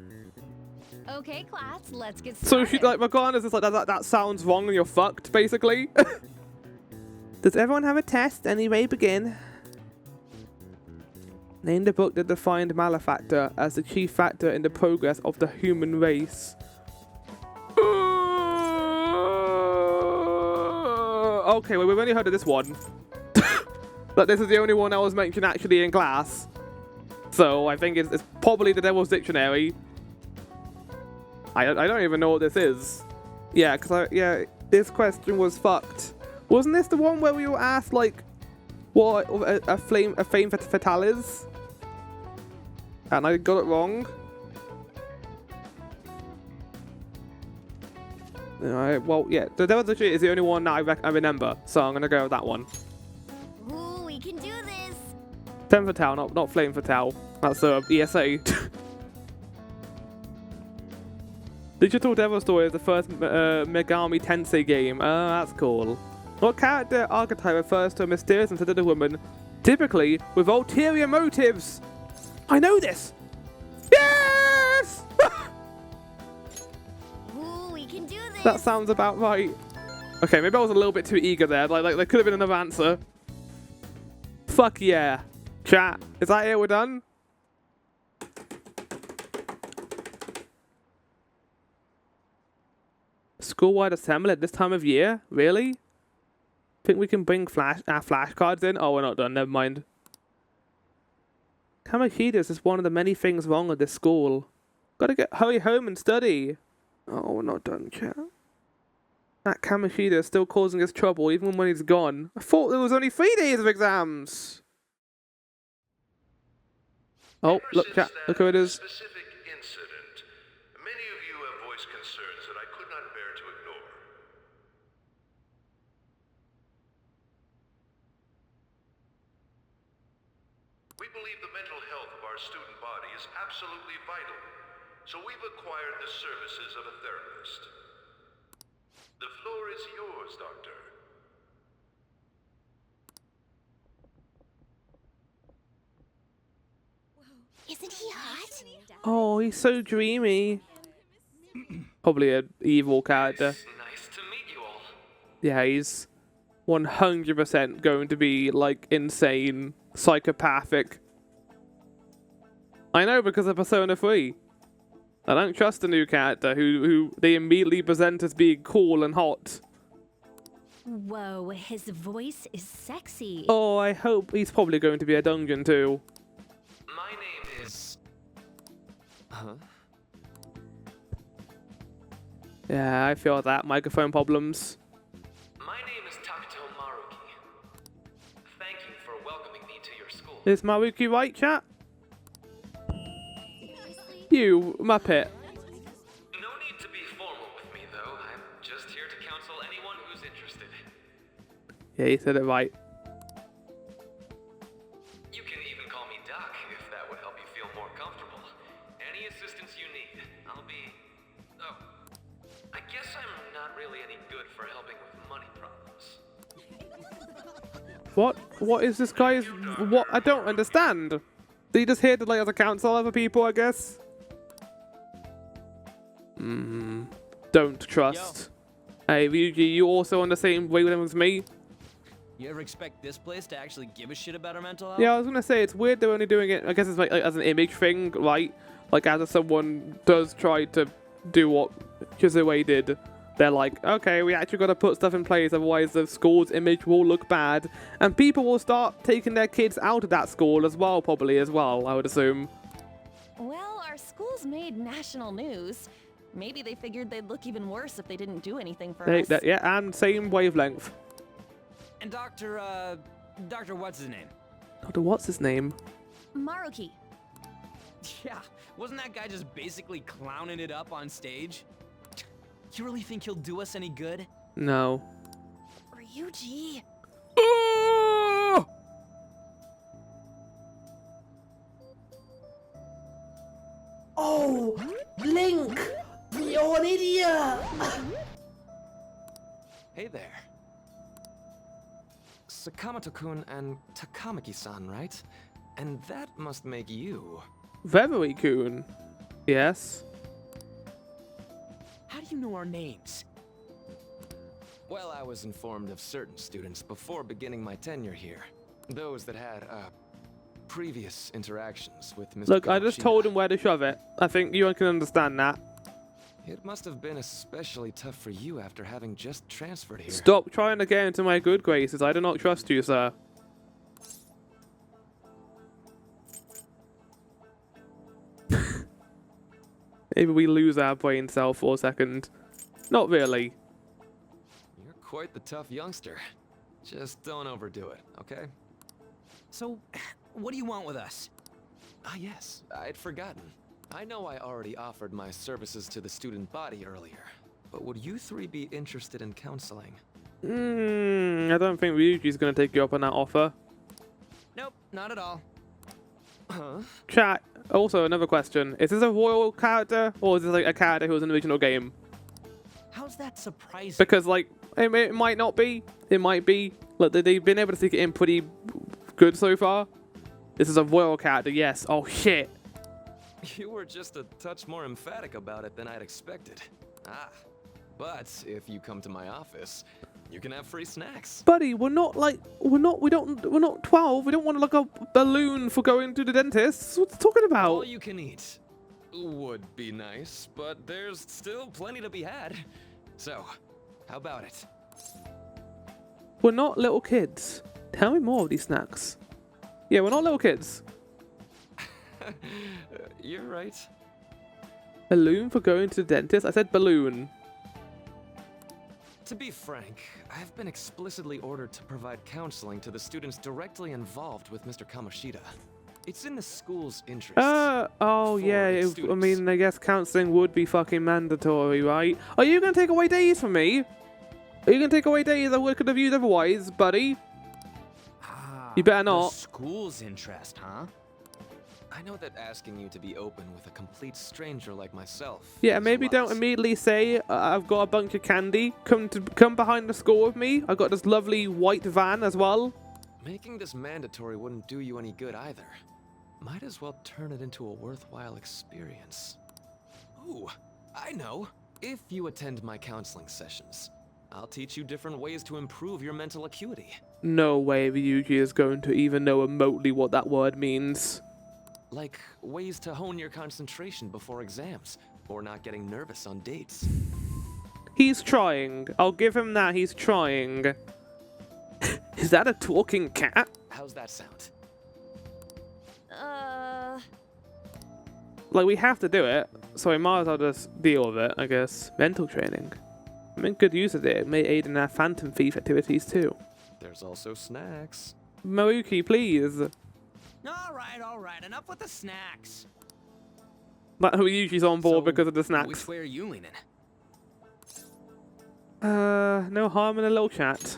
Okay, class, let's get So started. she, like, Morgana's just like, that sounds wrong and you're fucked, basically. Does everyone have a test? Anyway, begin. Name the book that defined malefactor as the chief factor in the progress of the human race. Okay, well, we've only heard of this one. But this is the only one that was mentioned actually in class. So I think it's probably the Devil's Dictionary. I don't even know what this is. Yeah, because this question was fucked. Wasn't this the one where we were asked, like, what a fame fatale is? And I got it wrong. Alright, well, yeah, the Devil's Retreat is the only one that I remember, so I'm gonna go with that one. Ooh, we can do this. Femme Fatale, not Flame Fatale. That's ESA. Digital Devil Story is the first Megami Tensei game. That's cool. What character archetype refers to a mysterious and seductive woman, typically with ulterior motives? I know this! Yes! Ooh, we can do this. That sounds about right. Okay, maybe I was a little bit too eager there. Like there could have been another answer. Fuck yeah. Chat, is that it? We're done? School-wide assembly at this time of year? Really? Think we can bring our flashcards in? Oh, we're not done. Never mind. Kamoshida's is one of the many things wrong with this school. Gotta hurry home and study. Oh, we're not done, chat. That Kamoshida is still causing us trouble even when he's gone. I thought there was only 3 days of exams. Oh, look, chat. Look who it is. Specific incident. Many of you have voiced concerns that I could not bear to ignore. We believe the mental health of our student body is absolutely vital, so we've acquired the services of a therapist. The floor is yours, Doctor. Isn't he hot? Oh, he's so dreamy. Probably an evil character. Nice to meet you all. Yeah, he's 100% going to be, like, insane, psychopathic. I know, because of Persona 3. I don't trust a new character who they immediately present as being cool and hot. Whoa, his voice is sexy. Oh, I hope he's probably going to be a dungeon too. My name is... Huh? Yeah, I feel that. Microphone problems. My name is Takuto Maruki. Thank you for welcoming me to your school. Is Maruki right, chat? You, Muppet. No need to be formal with me, though. I'm just here to counsel anyone who's interested. Yeah, you said it right. You can even call me Doc, if that would help you feel more comfortable. Any assistance you need, I'll be... Oh, I guess I'm not really any good for helping with money problems. What is this guy's... What? I don't understand. Did he just here to, like, as a counsel other people, I guess? Don't trust. Hey, Ryuji, you also on the same wavelength as me? You ever expect this place to actually give a shit about our mental health? Yeah, I was gonna say, it's weird they're only doing it, I guess it's like as an image thing, right? Like, as if someone does try to do what Chizue did, they're like, okay, we actually gotta put stuff in place, otherwise the school's image will look bad, and people will start taking their kids out of that school as well, probably as well, I would assume. Well, our school's made national news. Maybe they figured they'd look even worse if they didn't do anything for us. Yeah, and same wavelength. And Dr. what's his name? Doctor, what's his name? Maruki. Yeah, wasn't that guy just basically clowning it up on stage? You really think he'll do us any good? No. Ryuji. Oh, Link! You're an idiot! Hey there. Sakamoto-kun and Takamaki-san, right? And that must make you... Vevery-kun. Yes. How do you know our names? Well, I was informed of certain students before beginning my tenure here. Those that had, previous interactions with Mr. Look, I just Kamoshida. told him where to shove it. I think you can understand that. It must have been especially tough for you after having just transferred here. Stop trying to get into my good graces. I do not trust you, sir. Maybe we lose our brain cell for a second. Not really. You're quite the tough youngster. Just don't overdo it, okay? So, what do you want with us? Ah, yes, I'd forgotten. I know I already offered my services to the student body earlier, but would you three be interested in counseling? I don't think Ryuji's going to take you up on that offer. Nope, not at all. Huh? Chat, also another question. Is this a royal character, or is this like a character who was in the original game? How's that surprising? Because, like, it might not be. It might be. Look, they've been able to sneak it in pretty good so far. This is a royal character, yes. Oh, shit. You were just a touch more emphatic about it than I'd expected. Ah, but if you come to my office, you can have free snacks. Buddy, we're not 12. We don't want like a balloon for going to the dentist. What's he talking about? All you can eat would be nice, but there's still plenty to be had. So, how about it? We're not little kids. Tell me more of these snacks. Yeah, we're not little kids. You're right. Balloon for going to the dentist? I said balloon. To be frank, I've been explicitly ordered to provide counseling to the students directly involved with Mr. Kamoshida. It's in the school's interest. Oh yeah, I mean, I guess counseling would be fucking mandatory, right? Are you gonna take away days from me? Are you gonna take away days I could have used otherwise, buddy? You better not. The school's interest, huh? I know that asking you to be open with a complete stranger like myself. Yeah, maybe don't immediately say I've got a bunch of candy. Come behind the school with me. I've got this lovely white van as well. Making this mandatory wouldn't do you any good either. Might as well turn it into a worthwhile experience. Ooh, I know. If you attend my counseling sessions, I'll teach you different ways to improve your mental acuity. No way Ryuji is going to even know remotely what that word means. Like ways to hone your concentration before exams, or not getting nervous on dates. He's trying. I'll give him that. He's trying. Is that a talking cat? How's that sound? Like, we have to do it, so I might as well just deal with it, I guess. Mental training. I make good use of it. It may aid in our Phantom Thief activities too. There's also snacks. Maruki, please. All right, enough with the snacks. But Ryuji's on board because of the snacks. Which way are you leaning? No harm in a little chat.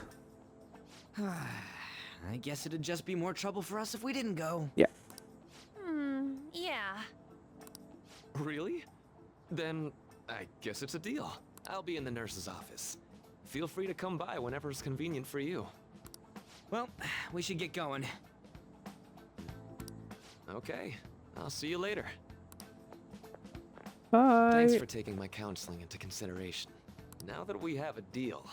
I guess it'd just be more trouble for us if we didn't go. Yeah. Yeah. Really? Then I guess it's a deal. I'll be in the nurse's office. Feel free to come by whenever it's convenient for you. Well, we should get going. Okay, I'll see you later. Bye. Thanks for taking my counseling into consideration. Now that we have a deal,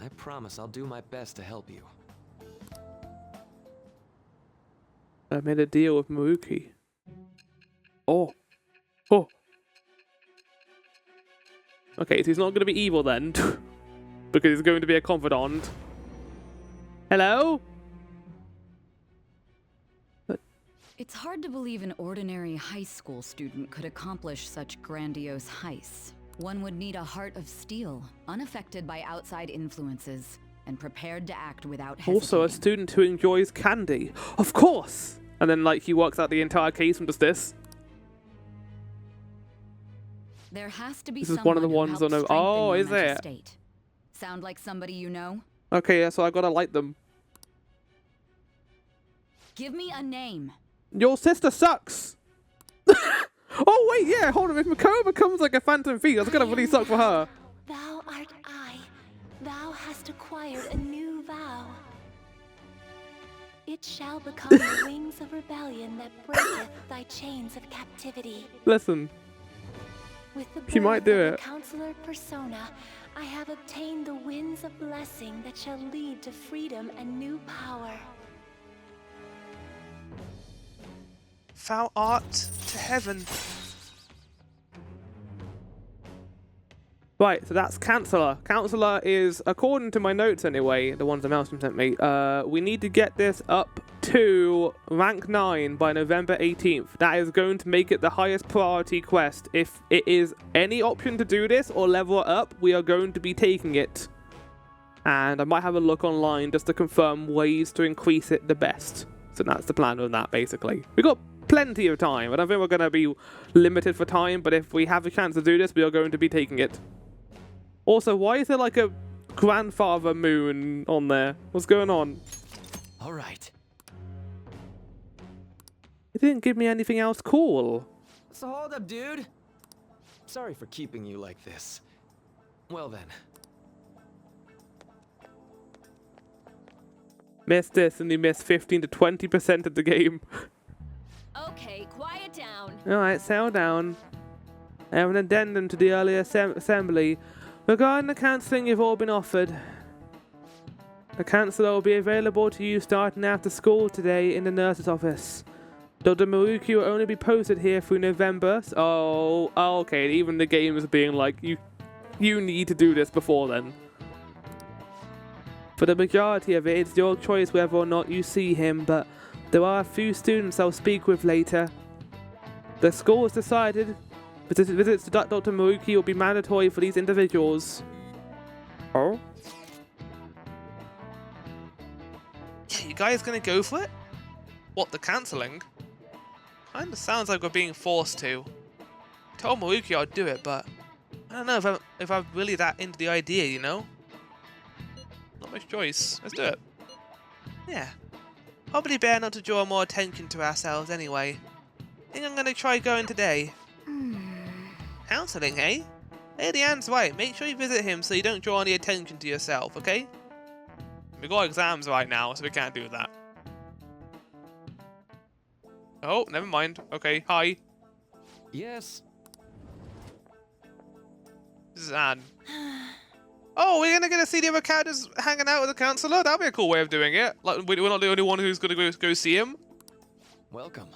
I promise I'll do my best to help you. I made a deal with Maruki. Oh. Okay, so he's not going to be evil then. Because he's going to be a confidant. Hello? It's hard to believe an ordinary high school student could accomplish such grandiose heists. One would need a heart of steel, unaffected by outside influences, and prepared to act without hesitating. Also a student who enjoys candy. Of course! And then, like, he works out the entire case from just this. There has to be This is one of the ones on... Oh, is it? State. Sound like somebody you know? Okay, yeah, so I gotta like them. Give me a name. Your sister sucks! Oh, wait, yeah, hold on. If Mako becomes like a Phantom Thief, that's gonna really suck for her. Thou art I. Thou hast acquired a new vow. It shall become the wings of rebellion that breaketh thy chains of captivity. Listen. With the She might do birth of it. the Counselor Persona, I have obtained the winds of blessing that shall lead to freedom and new power. Thou art to heaven. Right, so that's Counselor. Counselor is, according to my notes anyway, the ones the Maelstrom sent me, we need to get this up to rank 9 by November 18th. That is going to make it the highest priority quest. If it is any option to do this or level it up, we are going to be taking it. And I might have a look online just to confirm ways to increase it the best. So that's the plan on that, basically. We've got plenty of time. I don't think we're going to be limited for time, but if we have a chance to do this, we are going to be taking it. Also, why is there like a grandfather moon on there? What's going on? All right. You didn't give me anything else cool. So hold up, dude. Sorry for keeping you like this. Well then. Missed this and you missed 15 to 20% of the game. Okay, quiet down. Alright, settle down. I have an addendum to the earlier assembly. Regarding the counselling you've all been offered. The counsellor will be available to you starting after school today in the nurse's office. Dr. Maruki will only be posted here through November. Oh, okay. Even the game is being like, you need to do this before then. For the majority of it, it's your choice whether or not you see him, but there are a few students I'll speak with later. The school has decided visits to Dr. Maruki will be mandatory for these individuals. Oh? Yeah, you guys gonna go for it? What, the cancelling? Kinda sounds like we're being forced to. I told Maruki I'd do it, but I don't know if I'm really that into the idea, you know? Not much choice. Let's do it. Yeah. Probably better not to draw more attention to ourselves anyway. Think I'm gonna try going today. Counselling, eh? Lady Anne's right. Make sure you visit him so you don't draw any attention to yourself, okay? We got exams right now, so we can't do that. Oh, never mind. Okay, hi. Yes. This is Anne. Oh, we're gonna get to see the other characters hanging out with the counselor? That'd be a cool way of doing it. Like, we're not the only one who's gonna go see him. Welcome.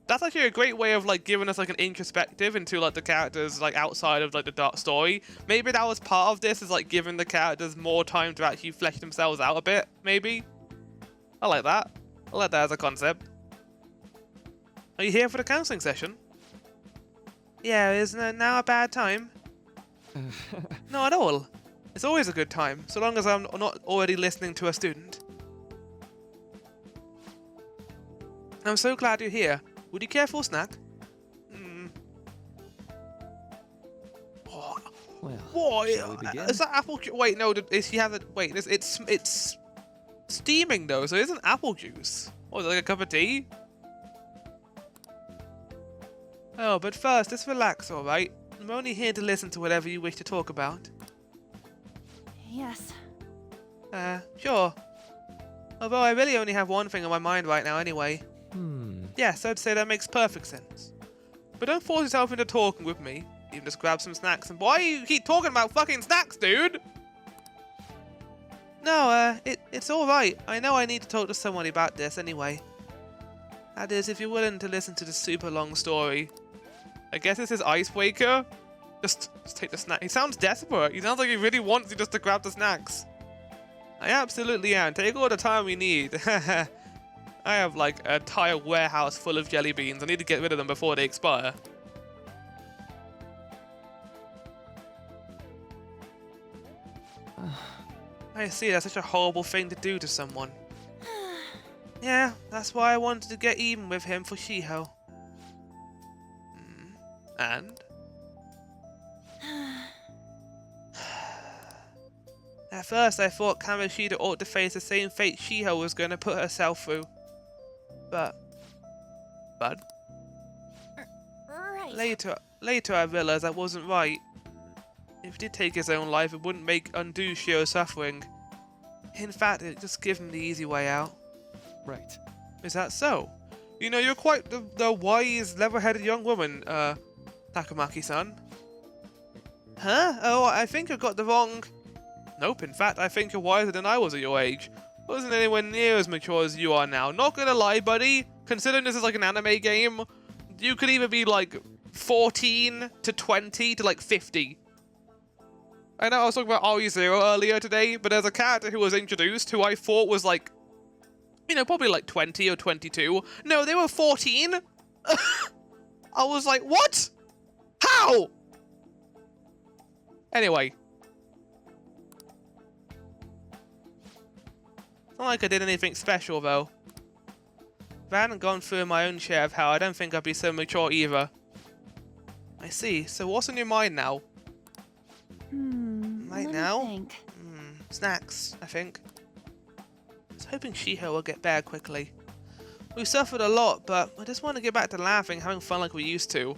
That's actually a great way of like giving us like an introspective into like the characters like outside of like the dark story. Maybe that was part of this, is like giving the characters more time to actually flesh themselves out a bit, maybe. I like that. I like that as a concept. Are you here for the counselling session? Yeah, isn't it now a bad time? Not at all. It's always a good time, so long as I'm not already listening to a student. I'm so glad you're here. Would you care for a snack? Oh, well, shall we begin? Is that apple juice? Wait, no, is he has a wait, it's steaming though, so it isn't apple juice. What, is it like a cup of tea? Oh, but first, just relax, alright? I'm only here to listen to whatever you wish to talk about. Yes. Sure. Although I really only have one thing on my mind right now anyway. Yes, I'd say that makes perfect sense. But don't force yourself into talking with me. Even just grab some snacks and why you keep talking about fucking snacks, dude? No, it's alright. I know I need to talk to someone about this anyway. That is, if you're willing to listen to the super long story. I guess this is icebreaker. Just take the snack. He sounds desperate. He sounds like he really wants you just to grab the snacks. I absolutely am. Take all the time we need. I have like an entire warehouse full of jelly beans. I need to get rid of them before they expire. I see, that's such a horrible thing to do to someone. Yeah, that's why I wanted to get even with him for Shiho. And? At first I thought Kamoshida ought to face the same fate Shiho was going to put herself through. But Right. later I realized I wasn't right. If he did take his own life, it wouldn't undo Shiho's suffering. In fact, it just give him the easy way out. Right. Is that so? You know, you're quite the wise, level-headed young woman, Takamaki-san. Huh? Oh, I think I got the wrong... Nope, in fact, I think you're wiser than I was at your age. Wasn't anywhere near as mature as you are now. Not gonna lie, buddy. Considering this is like an anime game, you could either be like 14 to 20 to like 50. I know I was talking about RE0 earlier today, but there's a character who was introduced who I thought was like, you know, probably like 20 or 22. No, they were 14. I was like, what? How? Anyway. It's not like I did anything special, though. If I hadn't gone through my own share of hell, I don't think I'd be so mature either. I see. So what's on your mind now? Right let me now? think. Snacks, I think. I was hoping Shiho will get better quickly. We suffered a lot, but I just want to get back to laughing, having fun like we used to.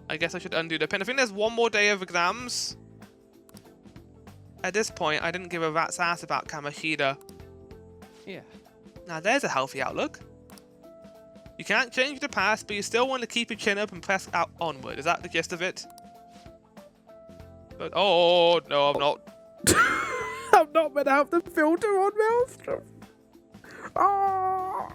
I guess I should undo the pin. I think there's one more day of exams. At this point, I didn't give a rat's ass about Kamoshida. Yeah. Now there's a healthy outlook. You can't change the past, but you still want to keep your chin up and press out onward. Is that the gist of it? But oh no, I'm not. I'm not gonna have the filter on Maelstrom. Oh.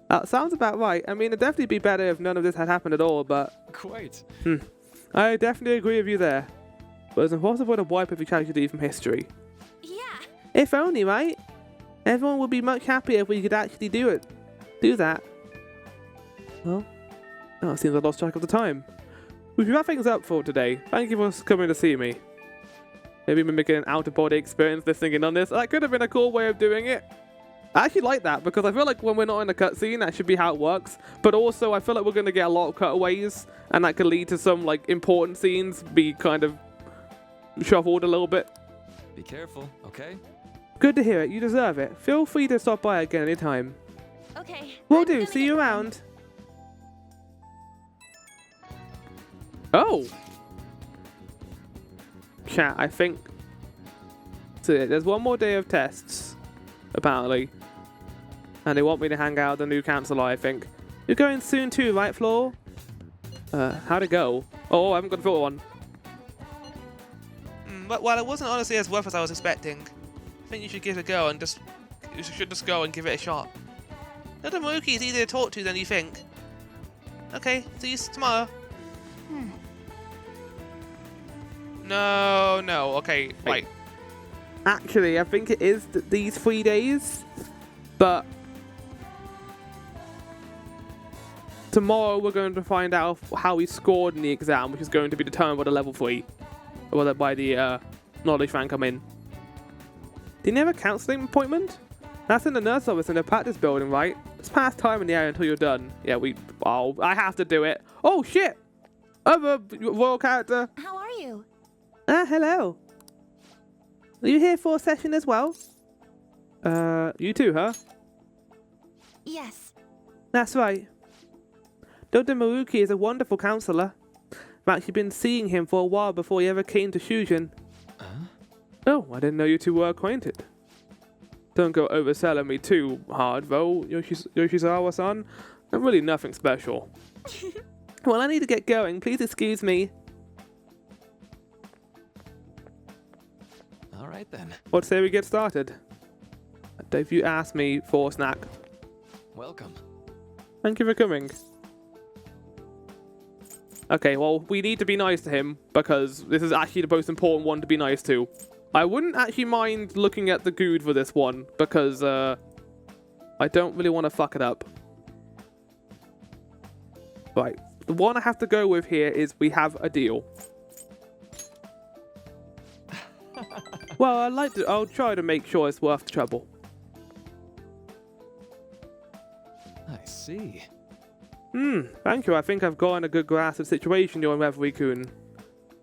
That sounds about right. I mean, it'd definitely be better if none of this had happened at all, but... Quite. I definitely agree with you there. But it's impossible to wipe every tragedy from history. Yeah. If only, right? Everyone would be much happier if we could actually do it. Do that. Well, it seems I lost track of the time. We should wrap things up for today. Thank you for coming to see me. Maybe mimicking an out-of-body experience listening in on this. That could have been a cool way of doing it. I actually like that, because I feel like when we're not in a cutscene, that should be how it works. But also, I feel like we're going to get a lot of cutaways, and that could lead to some, like, important scenes be kind of shuffled a little bit. Be careful, okay? Good to hear it. You deserve it. Feel free to stop by again anytime. Okay. Will do. See you around. Oh! Chat, I think... So there's one more day of tests, apparently. And they want me to hang out with the new counselor, I think. You're going soon too, right, Floor? How'd it go? Oh, I haven't got the filter one. Well, it wasn't honestly as rough as I was expecting. I think you should give it a go and you should just go and give it a shot. Little Maruki is easier to talk to than you think. Okay, see you tomorrow. No, okay, wait. Actually, I think it is these 3 days, but tomorrow we're going to find out how he scored in the exam, which is going to be determined by the level 3, or by the knowledge rank I'm in. Didn't you have a counselling appointment? That's in the nurse office in the practice building, right? It's past time in the area until you're done. Yeah, I have to do it. Oh shit! Other royal character. How are you? Hello. Are you here for a session as well? You too, huh? Yes. That's right. Dr. Maruki is a wonderful counselor. I've actually been seeing him for a while before he ever came to Shujin. Oh, I didn't know you two were acquainted. Don't go overselling me too hard, though, Yoshizawa-san. I'm really nothing special. Well, I need to get going. Please excuse me. All right, then. What say we get started? If you ask me for a snack. Welcome. Thank you for coming. Okay, well, we need to be nice to him, because this is actually the most important one to be nice to. I wouldn't actually mind looking at the good for this one, because I don't really want to fuck it up. Right, the one I have to go with here is we have a deal. Well, I'll try to make sure it's worth the trouble. I see. Thank you. I think I've gotten a good grasp of the situation you're in, Reverie-kun.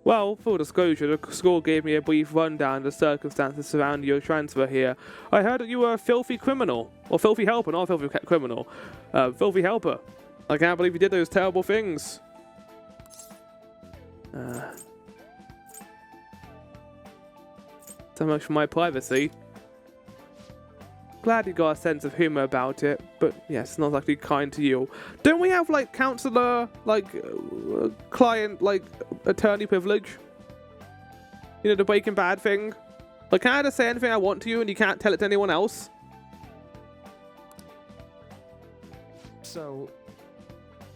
Well, full disclosure, the school gave me a brief rundown of the circumstances surrounding your transfer here. I heard that you were a filthy criminal. Or filthy helper, not a filthy criminal. Filthy helper. I can't believe you did those terrible things. So much for my privacy. Glad you got a sense of humor about it, but yes, not exactly kind to you. Don't we have, like, counselor, like, client, like, attorney privilege? You know, the Breaking Bad thing? Like, can I just say anything I want to you and you can't tell it to anyone else? So...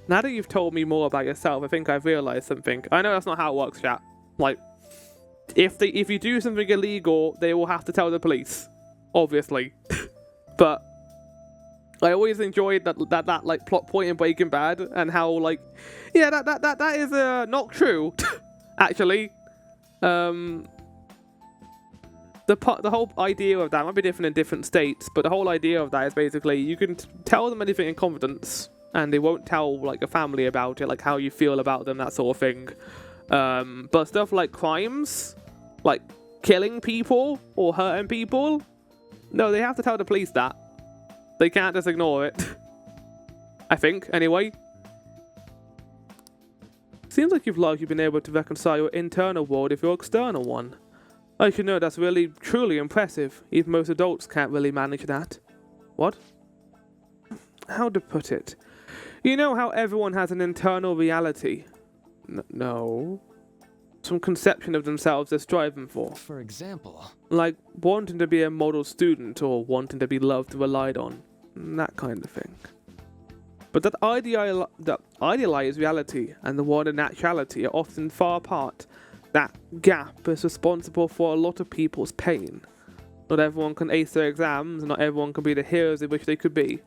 Now that you've told me more about yourself, I think I've realized something. I know that's not how it works, chat. Like, if you do something illegal, they will have to tell the police. Obviously. But I always enjoyed that like plot point in Breaking Bad and how like yeah that is not true actually. The whole idea of that might be different in different states, but the whole idea of that is basically you can tell them anything in confidence and they won't tell like a family about it, like how you feel about them, that sort of thing. But stuff like crimes, like killing people or hurting people, no, they have to tell the police that. They can't just ignore it. I think, anyway. Seems like you've largely been able to reconcile your internal world with your external one. I should know that's really, truly impressive. Even most adults can't really manage that. What? How to put it? You know how everyone has an internal reality? No. Some conception of themselves they're striving for. For example? Like wanting to be a model student or wanting to be loved or relied on. That kind of thing. But that idealized reality and the one in actuality are often far apart. That gap is responsible for a lot of people's pain. Not everyone can ace their exams, and not everyone can be the heroes they wish they could be.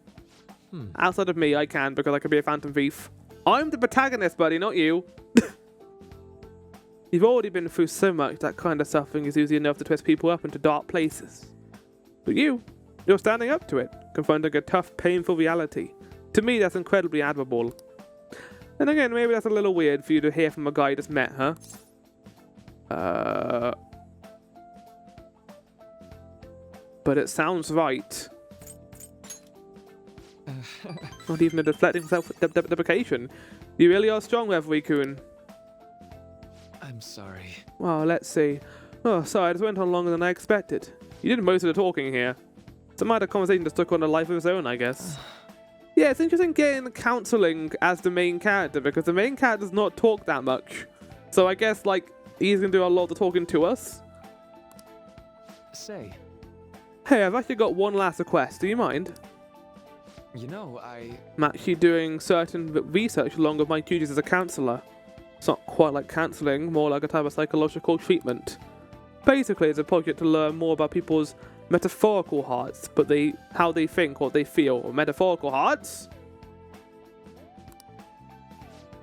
Outside of me, I can, because I can be a phantom thief. I'm the protagonist, buddy, not you. You've already been through so much, that kind of suffering is usually enough to twist people up into dark places. But you're standing up to it, confronting a tough, painful reality. To me, that's incredibly admirable. And again, maybe that's a little weird for you to hear from a guy you just met, huh? But it sounds right. Not even a deflecting self-deprecation. You really are strong, Reverie-kun. I'm sorry. Well, let's see. Oh, sorry, this went on longer than I expected. You did most of the talking here. Some other conversation just took on a life of its own, I guess. Yeah, it's interesting getting counseling as the main character, because the main character does not talk that much. So I guess, like, he's gonna do a lot of the talking to us. Say. Hey, I've actually got one last request. Do you mind? You know, I'm actually doing certain research along with my duties as a counselor. It's not quite like counseling, more like a type of psychological treatment. Basically, it's a project to learn more about people's metaphorical hearts, but how they think, what they feel. Or metaphorical hearts?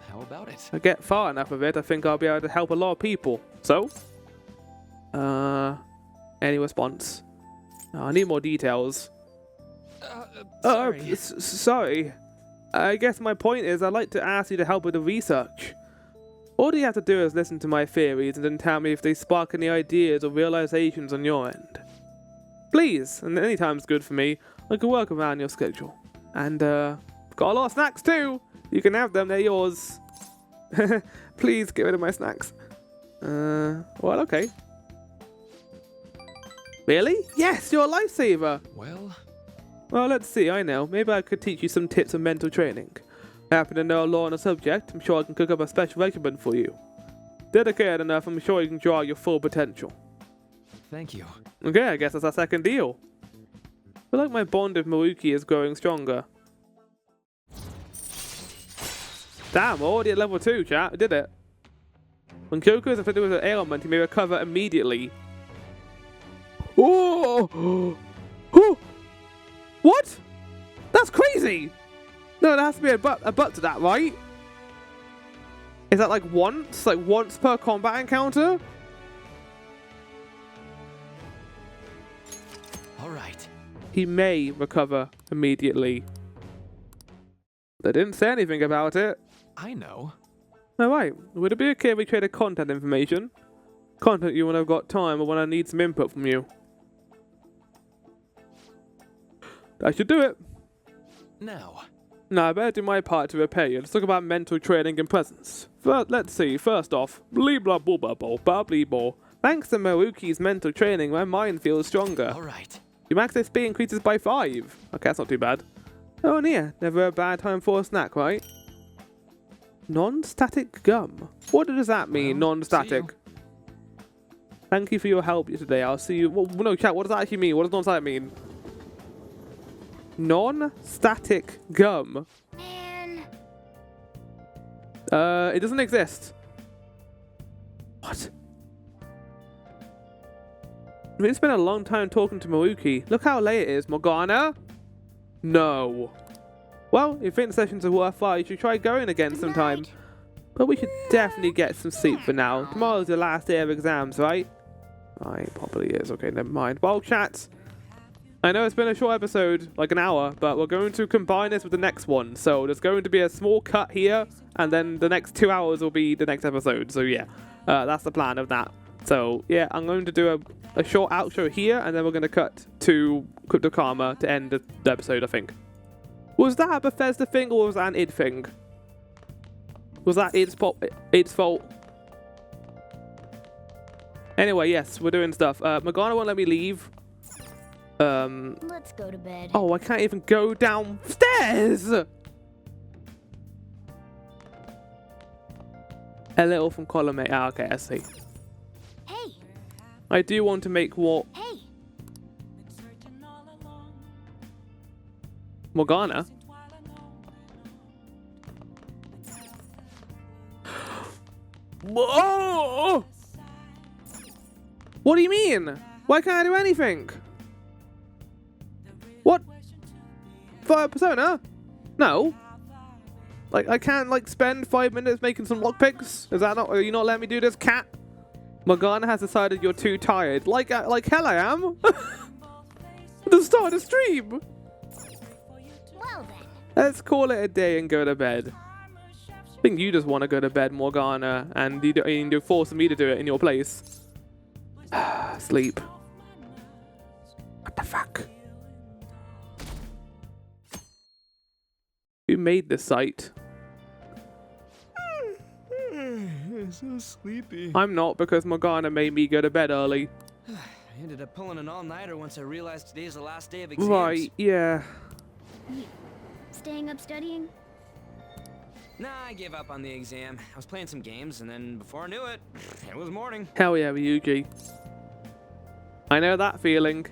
How about it? If I get far enough of it, I think I'll be able to help a lot of people. So? Any response? I need more details. Sorry. Sorry. I guess my point is I'd like to ask you to help with the research. All you have to do is listen to my theories and then tell me if they spark any ideas or realizations on your end. Please, and any time's good for me. I can work around your schedule. And, got a lot of snacks too! You can have them, they're yours. Please get rid of my snacks. Well, okay. Really? Yes, you're a lifesaver! Well, let's see, I know. Maybe I could teach you some tips on mental training. I happen to know a lot on the subject. I'm sure I can cook up a special regimen for you. Dedicated enough, I'm sure you can draw your full potential. Thank you. Okay, I guess that's our second deal. I feel like my bond with Maruki is growing stronger. Damn, we're already at level 2, chat. I did it. When Kyoko is afflicted with an ailment, he may recover immediately. Oh! Oh! What? That's crazy! No, there has to be a butt to that, right? Is that like once? Like once per combat encounter? Alright. He may recover immediately. They didn't say anything about it. I know. Alright, would it be okay if we traded content information? Contact you when I've got time or when I need some input from you. I should do it. Now. Now, I better do my part to repay you. Let's talk about mental training and presence. Let's see. First off, blee blah blah blah blah blah blah. Thanks to Maruki's mental training, my mind feels stronger. Alright. Your max SP increases by 5. Okay, that's not too bad. Oh, Nia, never a bad time for a snack, right? Non-static gum. What does that mean, non-static? Thank you for your help today. I'll see you. Well, no, chat, what does that actually mean? What does non-static mean? Non-static gum. Man. It doesn't exist. What? We spent a long time talking to Maruki. Look how late it is, Morgana. No. Well, if you think the sessions are worthwhile, you should try going again sometime. But we should definitely get some sleep for now. Tomorrow's the last day of exams, right? Right, probably is. Okay, never mind. Well, chat. I know it's been a short episode, like an hour, but we're going to combine this with the next one. So there's going to be a small cut here, and then the next 2 hours will be the next episode. So yeah, that's the plan of that. So yeah, I'm going to do a short outro here, and then we're going to cut to Crypto Karma to end the episode, I think. Was that a Bethesda thing, or was that an id thing? Was that its fault? Anyway, yes, we're doing stuff. Morgana won't let me leave. Let's go to bed. Oh, I can't even go downstairs! A little from column 8. Ah, okay, I see. Hey! I do want to make what? Hey! Morgana? Whoa! What do you mean? Why can't I do anything? What? Fire Persona? No. Like, I can't, like, spend 5 minutes making some lockpicks? Is that not... Are you not letting me do this, cat? Morgana has decided you're too tired. Like hell I am. At the start of the stream. Well then. Let's call it a day and go to bed. I think you just want to go to bed, Morgana, and you're forcing me to do it in your place. Sleep. What the fuck? Who made this site? I'm so sleepy. I'm not, because Morgana made me go to bed early. I ended up pulling an all-nighter once I realized today's the last day of exams. Right, yeah. Staying up studying? Nah, I gave up on the exam. I was playing some games, and then before I knew it, it was morning. Hell yeah, Ryuji. I know that feeling.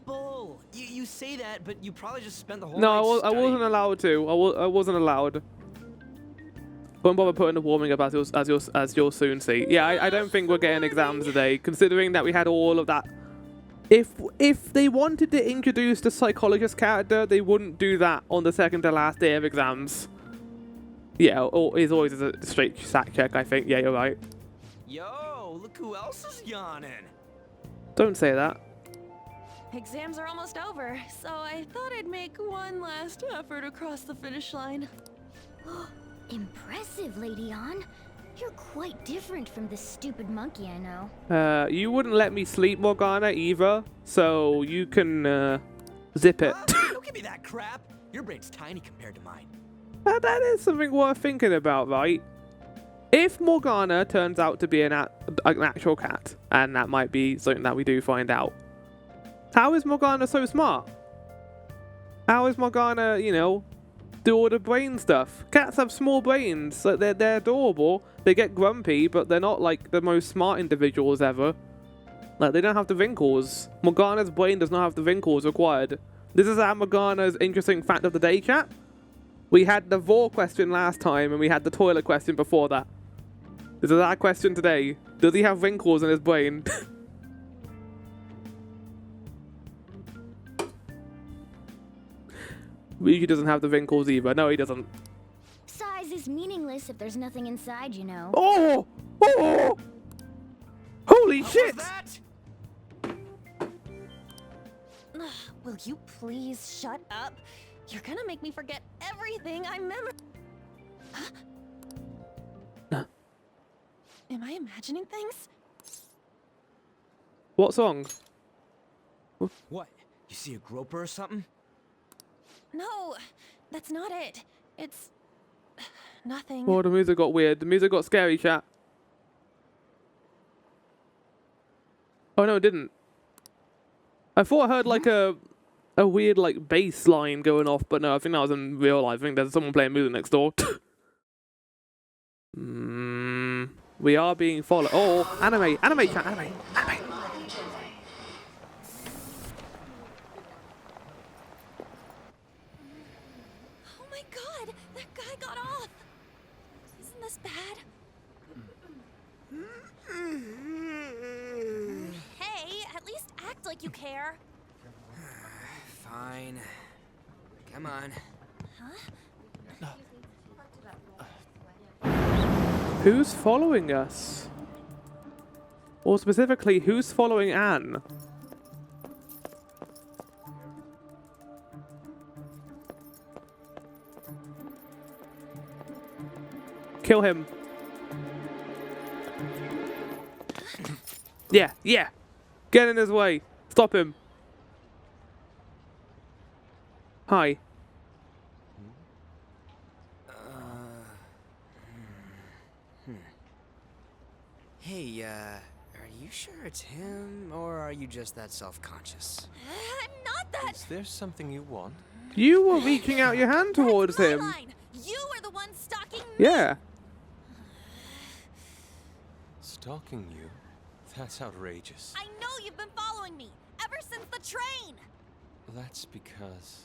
Bull! You say that, but you probably just spent the whole No, night I wasn't allowed to. I wasn't allowed. Won't bother putting the warming up as you'll soon see. Yeah, I don't think we're getting exams today, considering that we had all of that. If they wanted to introduce the psychologist character, they wouldn't do that on the second to last day of exams. Yeah, it's always a straight sack check, I think. Yeah, you're right. Yo, look who else is yawning. Don't say that. Exams are almost over, so I thought I'd make one last effort across the finish line. Impressive, Lady Ann. You're quite different from this stupid monkey I know. You wouldn't let me sleep, Morgana, either, so you can zip it. Don't give me that crap. Your brain's tiny compared to mine. That is something worth thinking about, right? If Morgana turns out to be an actual cat, and that might be something that we do find out, how is Morgana so smart? How is Morgana, you know, do all the brain stuff? Cats have small brains, so they're adorable. They get grumpy, but they're not like the most smart individuals ever. Like, they don't have the wrinkles. Morgana's brain does not have the wrinkles required. This is our Morgana's interesting fact of the day, chat. We had the vor question last time, and we had the toilet question before that. This is our question today. Does he have wrinkles in his brain? Ryuji doesn't have the wrinkles either. No, he doesn't. Size is meaningless if there's nothing inside, you know. Oh! Oh! Holy shit! Will you please shut up? You're gonna make me forget everything I remember. Huh? No. Am I imagining things? What song? What? You see a groper or something? No, that's not it. It's nothing. Oh, the music got weird. The music got scary, chat. Oh no, it didn't. I thought I heard like a weird like bass line going off, but no, I think that was in real life. I think there's someone playing music next door. We are being followed. Oh, anime chat, anime. Oh my god, that guy got off. Isn't this bad? Hey, at least act like you care. Fine. Come on. Huh? Who's following us? Or specifically, who's following Anne? Kill him. Yeah, yeah. Get in his way. Stop him. Hi. Hey, are you sure it's him, or are you just that self-conscious? I'm not that. Is there something you want? You were reaching out your hand towards him. Line. You were the one stalking me. Yeah. Stalking you? That's outrageous. I know you've been following me ever since the train. That's because...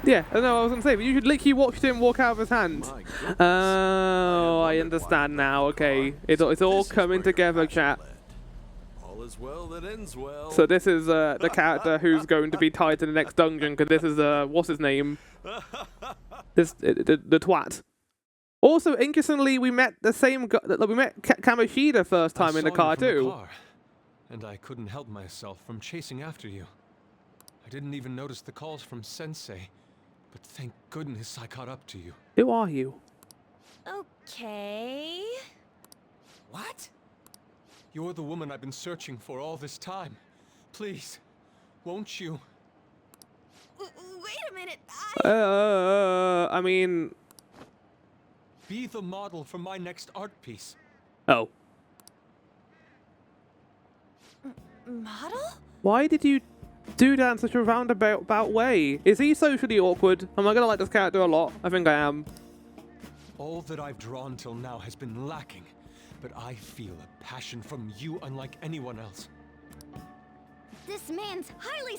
Yeah, I know what I was gonna say, but you should literally watch him walk out of his hand. Oh, I understand now. Okay, it's all coming together, chat. All is well that ends well. So this is the character who's going to be tied to the next dungeon, because this is what's his name? The twat. Also, interestingly, we met the same guy. We met Kamoshida first time in the car too. And I couldn't help myself from chasing after you. I didn't even notice the calls from Sensei, but thank goodness I caught up to you. Who are you? Okay. What? You're the woman I've been searching for all this time. Please, won't you? Wait a minute. I mean... Be the model for my next art piece. Oh. Model? Why did you do that in such a roundabout way? Is he socially awkward? Am I gonna like this character a lot? I think I am. All that I've drawn till now has been lacking, but I feel a passion from you unlike anyone else. This man's highly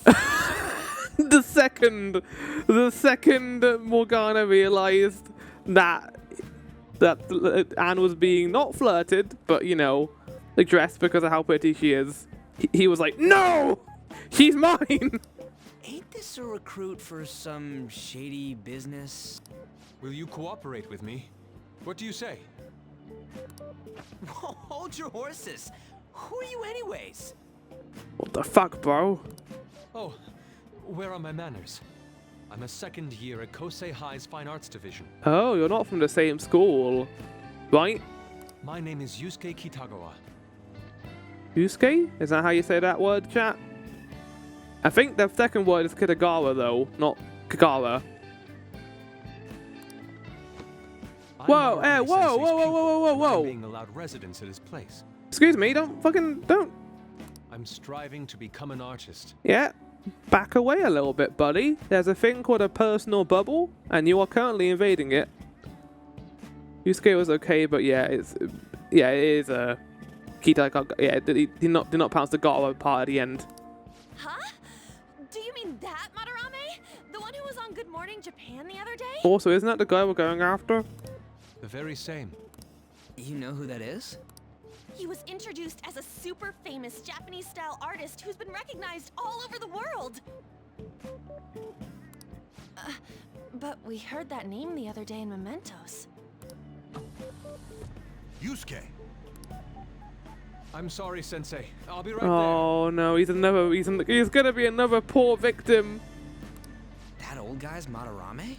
the second Morgana realized that Anne was being not flirted, but you know, addressed because of how pretty she is, he was like, "No, she's mine." Ain't this a recruit for some shady business? Will you cooperate with me? What do you say? Hold your horses. Who are you anyways? What the fuck, bro? Oh, where are my manners? I'm a second year at Kosei High's Fine Arts Division. Oh, you're not from the same school, right? My name is Yusuke Kitagawa. Yusuke? Is that how you say that word, chat? I think the second word is Kitagawa, though, not Kagara. Whoa, whoa, whoa, whoa, whoa, whoa, whoa, whoa! Being allowed residence at his place. Excuse me, don't. I'm striving to become an artist. Yeah, back away a little bit, buddy. There's a thing called a personal bubble, and you are currently invading it. Yusuke was okay, but yeah, it is a Kitagawa. Yeah, did not pounce the Gara part at the end. Huh? Do you mean that Madarame? The one who was on Good Morning Japan the other day? Also, isn't that the guy we're going after? The very same. You know who that is? He was introduced as a super famous Japanese-style artist who's been recognized all over the world. But we heard that name the other day in Mementos. Yusuke. I'm sorry, Sensei. I'll be right there. Oh no, he's gonna be another poor victim. That old guy's Madarame?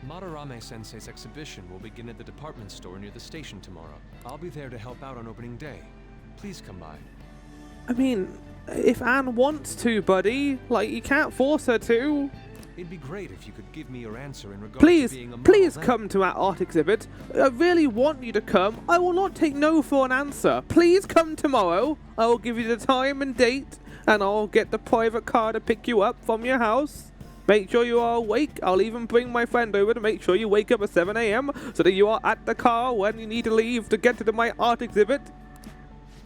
Madarame Sensei's exhibition will begin at the department store near the station tomorrow. I'll be there to help out on opening day. Please come by. I mean, if Anne wants to, buddy, like, you can't force her to. It'd be great if you could give me your answer in regards to being a model. Please come to our art exhibit. I really want you to come. I will not take no for an answer. Please come tomorrow. I will give you the time and date, and I'll get the private car to pick you up from your house. Make sure you are awake. I'll even bring my friend over to make sure you wake up at 7 AM so that you are at the car when you need to leave to get to my art exhibit.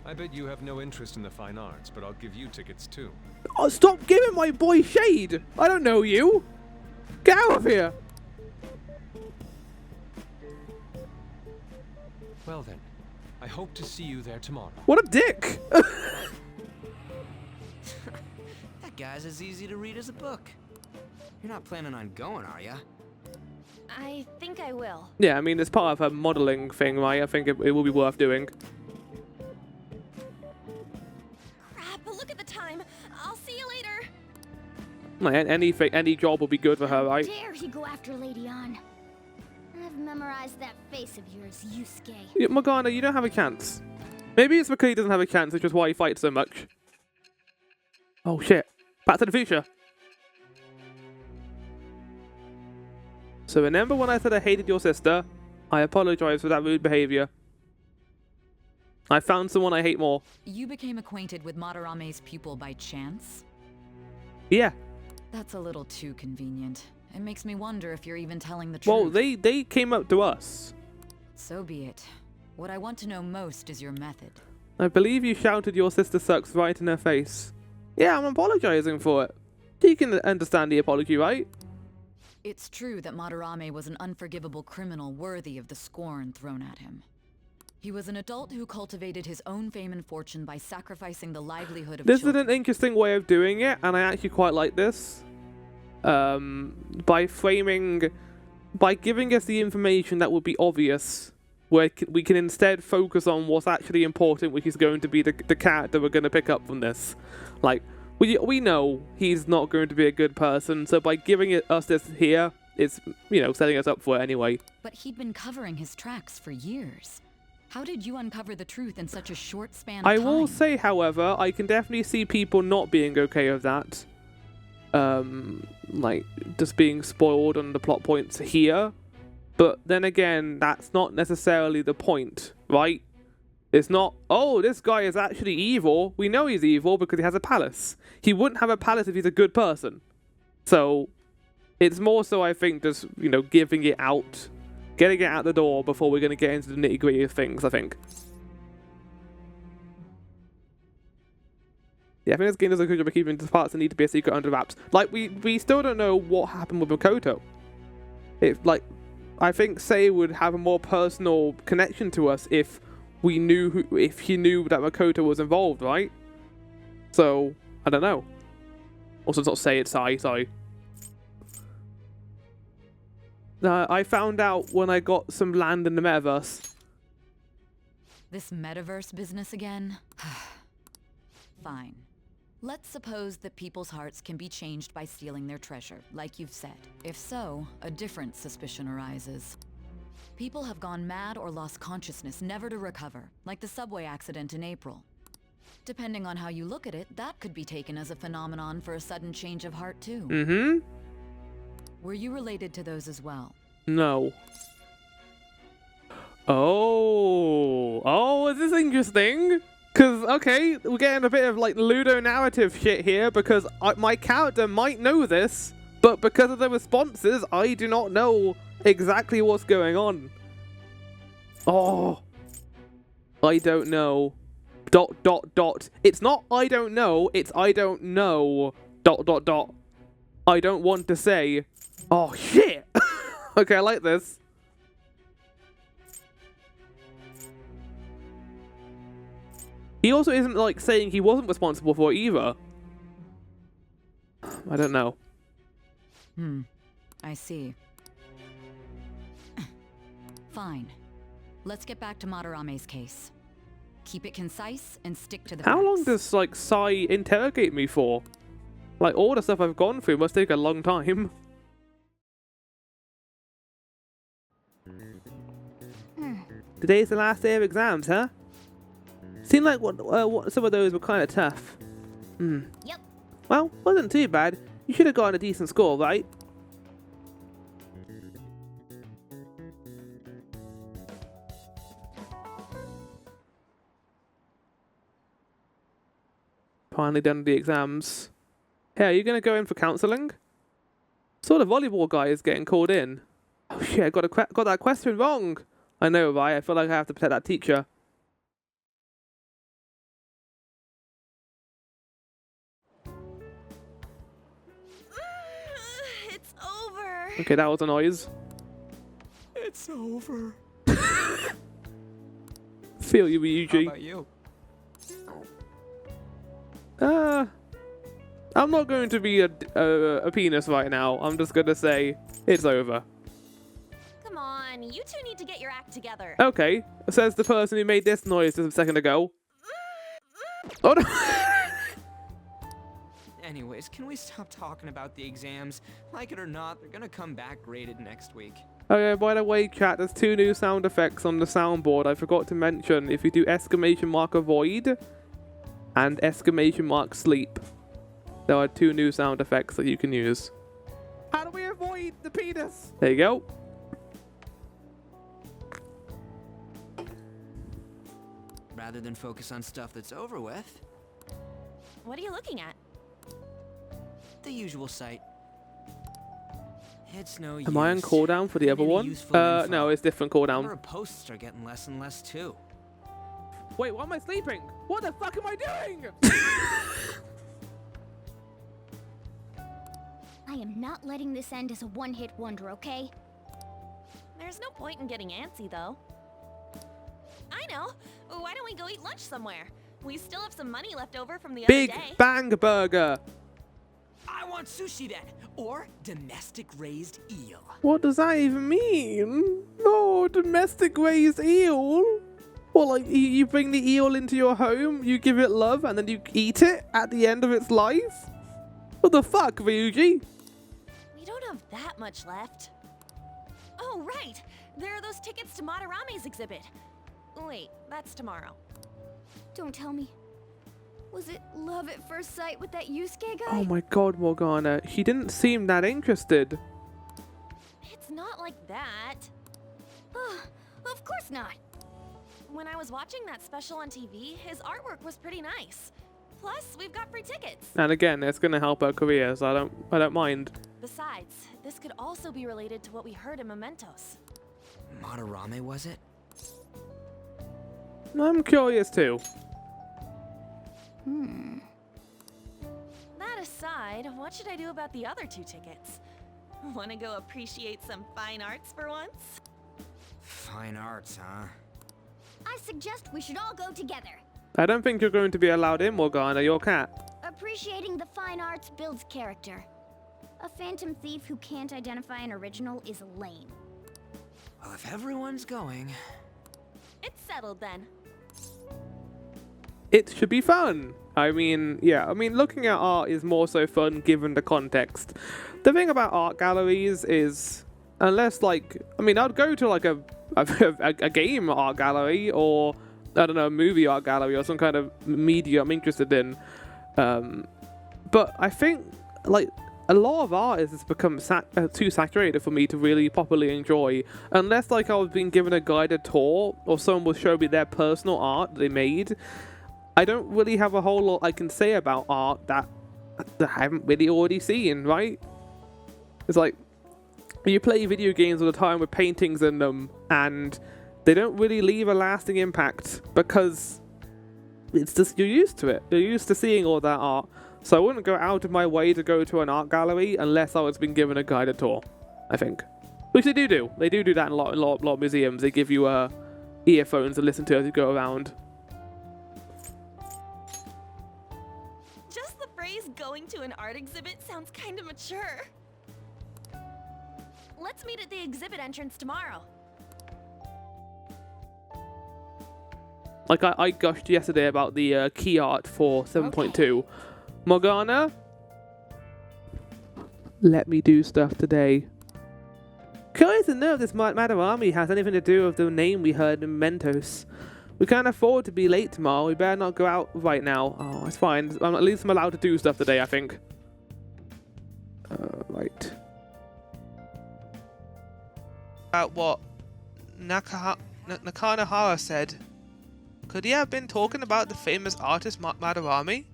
I bet you have no interest in the fine arts, but I'll give you tickets too. Oh, stop giving my boy shade. I don't know you. Get out of here. Well then, I hope to see you there tomorrow. What a dick. That guy's as easy to read as a book. You're not planning on going, are ya? I think I will. Yeah, I mean, it's part of her modeling thing, right? I think it will be worth doing. Crap, look at the time. I'll see you later. Like, any job will be good for her, right? Dare he go after Lady Ann? I've memorized that face of yours, Yusuke. Yeah, Morgana, you don't have a chance. Maybe it's because he doesn't have a chance, which is why he fights so much. Oh shit. Back to the future. So remember when I said I hated your sister? I apologize for that rude behavior. I found someone I hate more. You became acquainted with Madarame's pupil by chance? Yeah. That's a little too convenient. It makes me wonder if you're even telling the truth. Well, they came up to us. So be it. What I want to know most is your method. I believe you shouted your sister sucks right in her face. Yeah, I'm apologizing for it. You can understand the apology, right? It's true that Madarame was an unforgivable criminal worthy of the scorn thrown at him. He was an adult who cultivated his own fame and fortune by sacrificing the livelihood of children. This is an interesting way of doing it, and I actually quite like this. By giving us the information that would be obvious, where we can instead focus on what's actually important, which is going to be the character we're going to pick up from this. Like, we know he's not going to be a good person, so by giving us this here, it's, you know, setting us up for it anyway. But he'd been covering his tracks for years. How did you uncover the truth in such a short span of time? I will say, however, I can definitely see people not being okay with that. Like, just being spoiled on the plot points here. But then again, that's not necessarily the point, right? It's not, oh, this guy is actually evil. We know he's evil because he has a palace. He wouldn't have a palace if he's a good person. So, it's more so, I think, just, you know, giving it out. Getting it out the door before we're going to get into the nitty-gritty of things, I think. Yeah, I think this game does a good job of keeping the parts that need to be a secret under wraps. Like, we still don't know what happened with Makoto. I think Sei would have a more personal connection to us if we knew if he knew that Makoto was involved, right? So, I don't know. Also, it's not Sei, it's Sai, sorry. I found out when I got some land in the metaverse. This metaverse business again? Fine. Let's suppose that people's hearts can be changed by stealing their treasure, like you've said. If so, a different suspicion arises. People have gone mad or lost consciousness, never to recover, like the subway accident in April. Depending on how you look at it, that could be taken as a phenomenon for a sudden change of heart too. Mm-hmm. Were you related to those as well? No. Oh, is this interesting? Because, okay, we're getting a bit of, like, Ludo narrative shit here, because my character might know this, but because of the responses, I do not know exactly what's going on. Oh. I don't know. ... It's not I don't know, it's I don't know. ... I don't want to say. Oh, shit! Okay, I like this. He also isn't, like, saying he wasn't responsible for it either. I don't know. I see. Fine. Let's get back to Madarame's case. Keep it concise and stick to the facts. How long does, like, Sai interrogate me for? Like, all the stuff I've gone through must take a long time. Today's the last day of exams, huh? Seemed like what some of those were kind of tough. Yep. Well, wasn't too bad. You should have gotten a decent score, right? Finally done the exams. Hey, are you going to go in for counselling? Saw the volleyball guy is getting called in. Oh shit, I got that question wrong. I know, right? I feel like I have to protect that teacher. It's over. Okay, that was a noise. It's over. Feel you, Ryuji. How about you? I'm not going to be a penis right now. I'm just going to say it's over. Come on, you two need to get your act together. Okay, says the person who made this noise just a second ago. Oh no! Anyways, can we stop talking about the exams? Like it or not, they're gonna come back graded next week. Oh yeah, by the way, chat, there's 2 new sound effects on the soundboard. I forgot to mention, if you do exclamation mark avoid and exclamation mark sleep, there are 2 new sound effects that you can use. How do we avoid the penis? There you go. Rather than focus on stuff that's over with. What are you looking at? The usual sight. It's no use. Am I on cooldown for the other one? No, it's different cooldown. Number of posts are getting less and less too. Wait, why am I sleeping? What the fuck am I doing? I am not letting this end as a one-hit wonder, okay? There's no point in getting antsy, though. I know. Why don't we go eat lunch somewhere? We still have some money left over from the other day. Big Bang Burger. I want sushi then, or domestic raised eel. What does that even mean? No, domestic raised eel? Well, like, you bring the eel into your home, you give it love, and then you eat it at the end of its life? What the fuck, Ryuji? We don't have that much left. Oh, right. There are those tickets to Madarame's exhibit. Wait, that's tomorrow. Don't tell me. Was it love at first sight with that Yusuke guy? Oh my god, Morgana. She didn't seem that interested. It's not like that. Of course not. When I was watching that special on TV, his artwork was pretty nice. Plus, we've got free tickets. And again, it's gonna help her career, so I don't mind. Besides, this could also be related to what we heard in Mementos. Madarame, was it? I'm curious too. That aside, what should I do about the other 2 tickets? Want to go appreciate some fine arts for once? Fine arts, huh? I suggest we should all go together. I don't think you're going to be allowed in, Morgana, your cat. Appreciating the fine arts builds character. A phantom thief who can't identify an original is lame. Well, if everyone's going... It's settled then. It should be fun. I mean, yeah, looking at art is more so fun given the context. The thing about art galleries is, unless like, I'd go to like a game art gallery or, I don't know, a movie art gallery or some kind of media I'm interested in. But I think, like, a lot of art has become too saturated for me to really properly enjoy. Unless, like, I was being given a guided tour or someone will show me their personal art they made, I don't really have a whole lot I can say about art that I haven't really already seen, right? It's like, you play video games all the time with paintings in them, and they don't really leave a lasting impact because it's just, you're used to it. You're used to seeing all that art. So I wouldn't go out of my way to go to an art gallery unless I was being given a guided tour, I think. Which they do. They do that in a lot of museums. They give you earphones to listen to as you go around. Just the phrase going to an art exhibit sounds kind of mature. Let's meet at the exhibit entrance tomorrow. Like I gushed yesterday about the key art for 7.2. Okay. Morgana, let me do stuff today. Curious to know if this Madarame has anything to do with the name we heard in Mementos. We can't afford to be late tomorrow. We better not go out right now. Oh, it's fine. At least I'm allowed to do stuff today, I think. Right. About what Nakanahara said. Could he have been talking about the famous artist Madarame?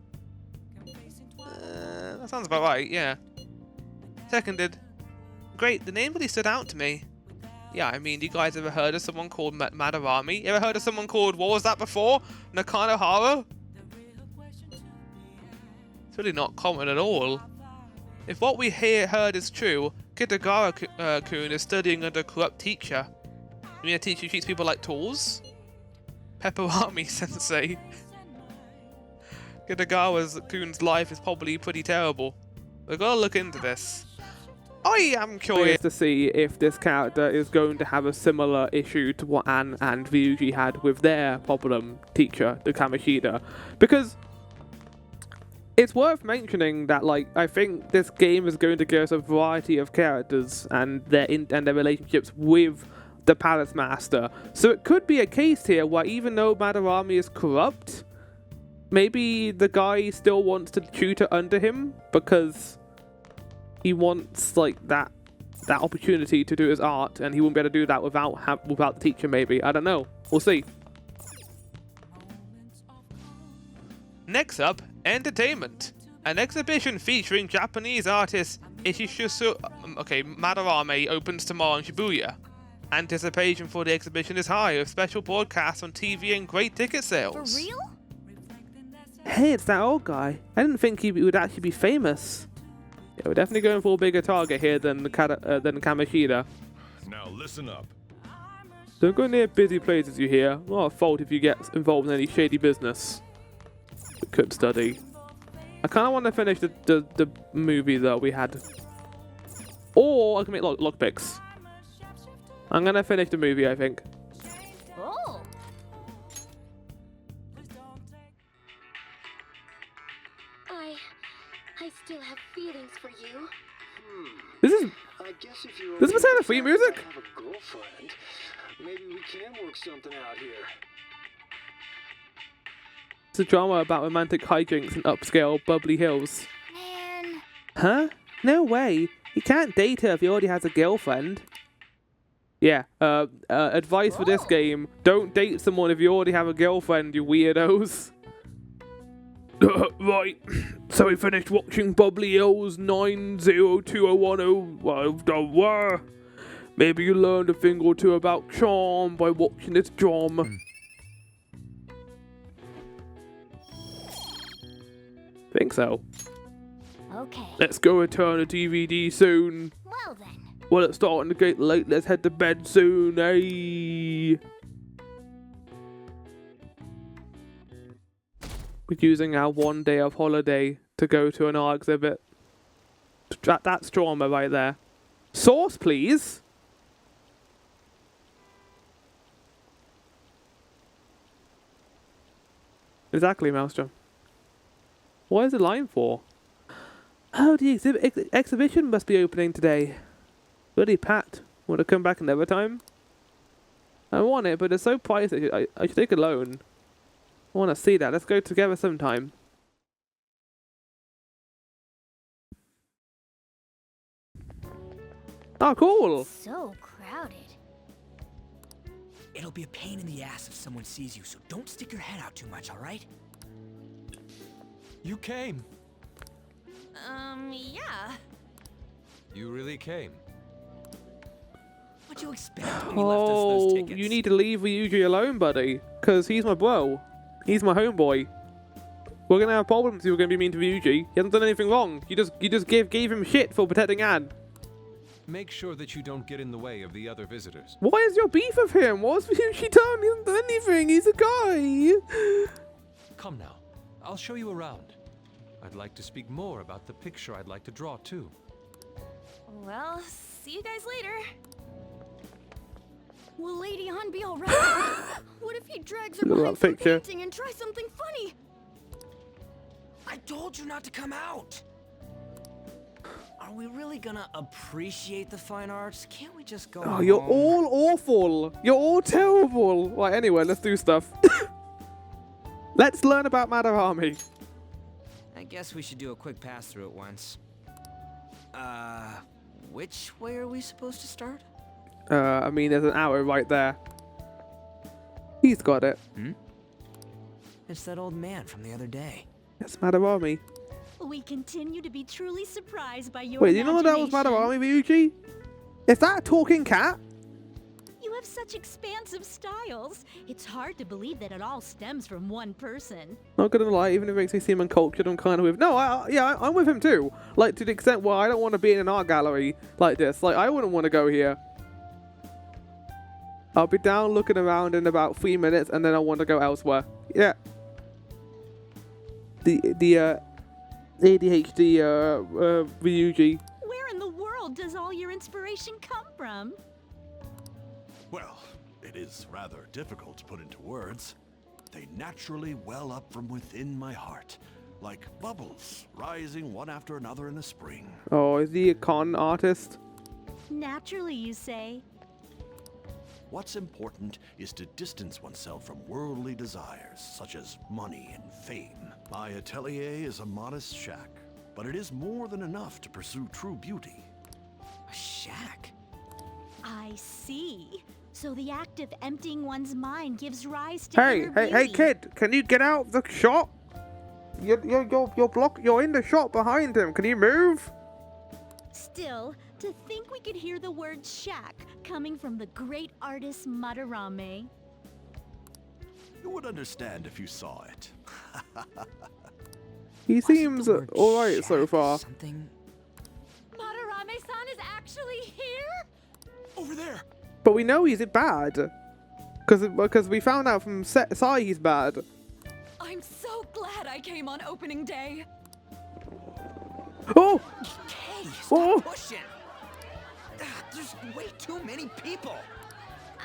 That sounds about right, yeah. Seconded. Great, the name really stood out to me. Yeah, you guys ever heard of someone called Madarame? You ever heard of someone called, what was that before? Nakanahara? It's really not common at all. If what we heard is true, Kitagawa-kun is studying under a corrupt teacher. You mean a teacher who treats people like tools? Pepperami-sensei. Kitagawa-kun's life is probably pretty terrible. We've got to look into this. I am curious to see if this character is going to have a similar issue to what Anne and Ryuji had with their problem teacher, the Kamoshida. Because It's worth mentioning that, like, I think this game is going to give us a variety of characters and their relationships with the Palace Master. So it could be a case here where even though Madarame is corrupt, maybe the guy still wants to tutor under him because he wants, like, that opportunity to do his art, and he wouldn't be able to do that without the teacher. Maybe, I don't know. We'll see. Next up, entertainment. An exhibition featuring Japanese artist Madarame opens tomorrow in Shibuya. Anticipation for the exhibition is high, with special broadcasts on TV and great ticket sales. For real? Hey, it's that old guy. I didn't think he would actually be famous. Yeah, we're definitely going for a bigger target here than Kamoshida. Now listen up. Don't go near busy places, you hear. Not a fault if you get involved in any shady business. We could study. I kind of want to finish the movie though we had. Or I can make lockpicks. I'm going to finish the movie, I think. Oh. I still have feelings for you. This is Persona 3 music? Have a girlfriend. Maybe we can work something out here. It's a drama about romantic hijinks in upscale bubbly hills. Man. Huh? No way. You can't date her if he already has a girlfriend. Yeah, advice for this game. Don't date someone if you already have a girlfriend, you weirdos. Right, so we finished watching Bubbly Hills 902010. Maybe you learned a thing or two about charm by watching this drama. Think so. Okay. Let's go return a DVD soon. Well then. Well, it's starting to get late. Let's head to bed soon, eh? We're using our 1 day of holiday to go to an art exhibit. That's drama right there. Sauce, please. Exactly, Maelstrom. What is the line for? Oh, the exhibition must be opening today. Really, Pat? Want to come back another time? I want it, but it's so pricey. I should take a loan. I want to see that. Let's go together sometime. Oh, cool. So crowded. It'll be a pain in the ass if someone sees you, so don't stick your head out too much, alright? You came. Yeah. You really came. What'd you expect when you left us those tickets? You need to leave Ryuji alone, buddy. Because he's my bro. He's my homeboy. We're going to have problems if we're going to be mean to Ryuji. He hasn't done anything wrong. You just gave him shit for protecting Anne. Make sure that you don't get in the way of the other visitors. Why is your beef of him? What's Ryuji done? He hasn't done anything. He's a guy. Come now. I'll show you around. I'd like to speak more about the picture I'd like to draw, too. Well, see you guys later. Will Lady Han be alright? What if he drags her Look at behind that some picture. painting and tries something funny? I told you not to come out! Are we really gonna appreciate the fine arts? Can't we just go Oh, home? you're all awful. You're all terrible. Right, anyway, let's do stuff. Let's learn about Madarame. I guess we should do a quick pass through it once. Which way are we supposed to start? I mean, there's an arrow right there. He's got it. It's that old man from the other day. That's Madarame. We continue to be truly surprised by your Wait, you know that was Madarame, Ryuji? Is that a talking cat? You have such expansive styles. It's hard to believe that it all stems from one person. Not gonna lie, even if it makes me seem uncultured, I'm kind of with. No, I'm with him too. Like, to the extent where I don't want to be in an art gallery like this. Like, I wouldn't want to go here. I'll be down looking around in about 3 minutes, and then I want to go elsewhere. Yeah. The ADHD Ryuji. Where in the world does all your inspiration come from? Well, it is rather difficult to put into words. They naturally well up from within my heart, like bubbles rising one after another in the spring. Oh, is he a con artist? Naturally, you say. What's important is to distance oneself from worldly desires, such as money and fame. My atelier is a modest shack, but it is more than enough to pursue true beauty. A shack? I see. So the act of emptying one's mind gives rise to Hey, inner hey, beauty. kid! Can you get out of the shop? You're in the shop behind him. Can you move? Still, to think we could hear the word shack coming from the great artist Madarame. You would understand if you saw it. He seems alright so far. Madarame-san is actually here? Over there! But we know he's bad. Because we found out from Sai he's bad. I'm so glad I came on opening day. Oh! Hey, stop pushing! There's way too many people!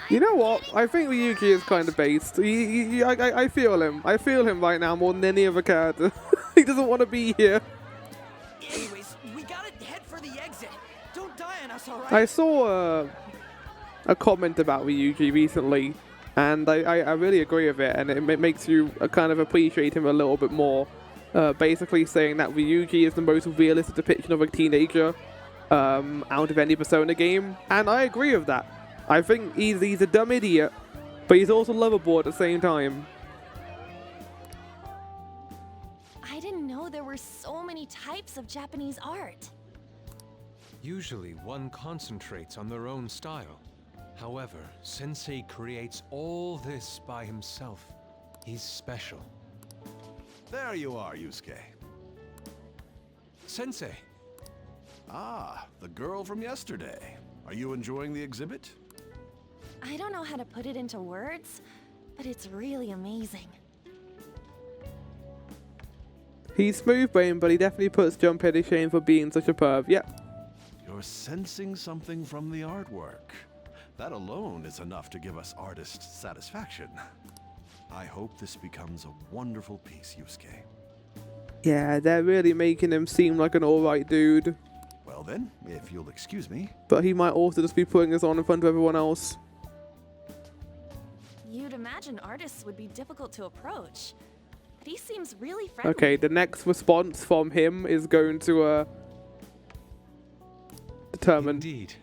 You know what? I think Ryuji is kind of based. I feel him. I feel him right now more than any other character. He doesn't want to be here. Anyways, we gotta head for the exit. Don't die on us, alright? I saw a comment about Ryuji recently, and I really agree with it, and it makes you kind of appreciate him a little bit more. Basically saying that Ryuji is the most realistic depiction of a teenager out of any Persona game, and I agree with that. I think he's a dumb idiot, but he's also lovable at the same time. I didn't know there were so many types of Japanese art. Usually one concentrates on their own style. However, Sensei creates all this by himself. He's special. There you are, Yusuke. Sensei! Ah, the girl from yesterday. Are you enjoying the exhibit? I don't know how to put it into words, but it's really amazing. He's smooth-brained, but he definitely puts Junpei to shame for being such a perv. Yep. You're sensing something from the artwork. That alone is enough to give us artist satisfaction. I hope this becomes a wonderful piece, Yusuke. Yeah, they're really making him seem like an alright dude. Well then, if you'll excuse me. But he might also just be putting us on in front of everyone else. You'd imagine artists would be difficult to approach. But he seems really friendly. Okay, the next response from him is going to determine. Indeed.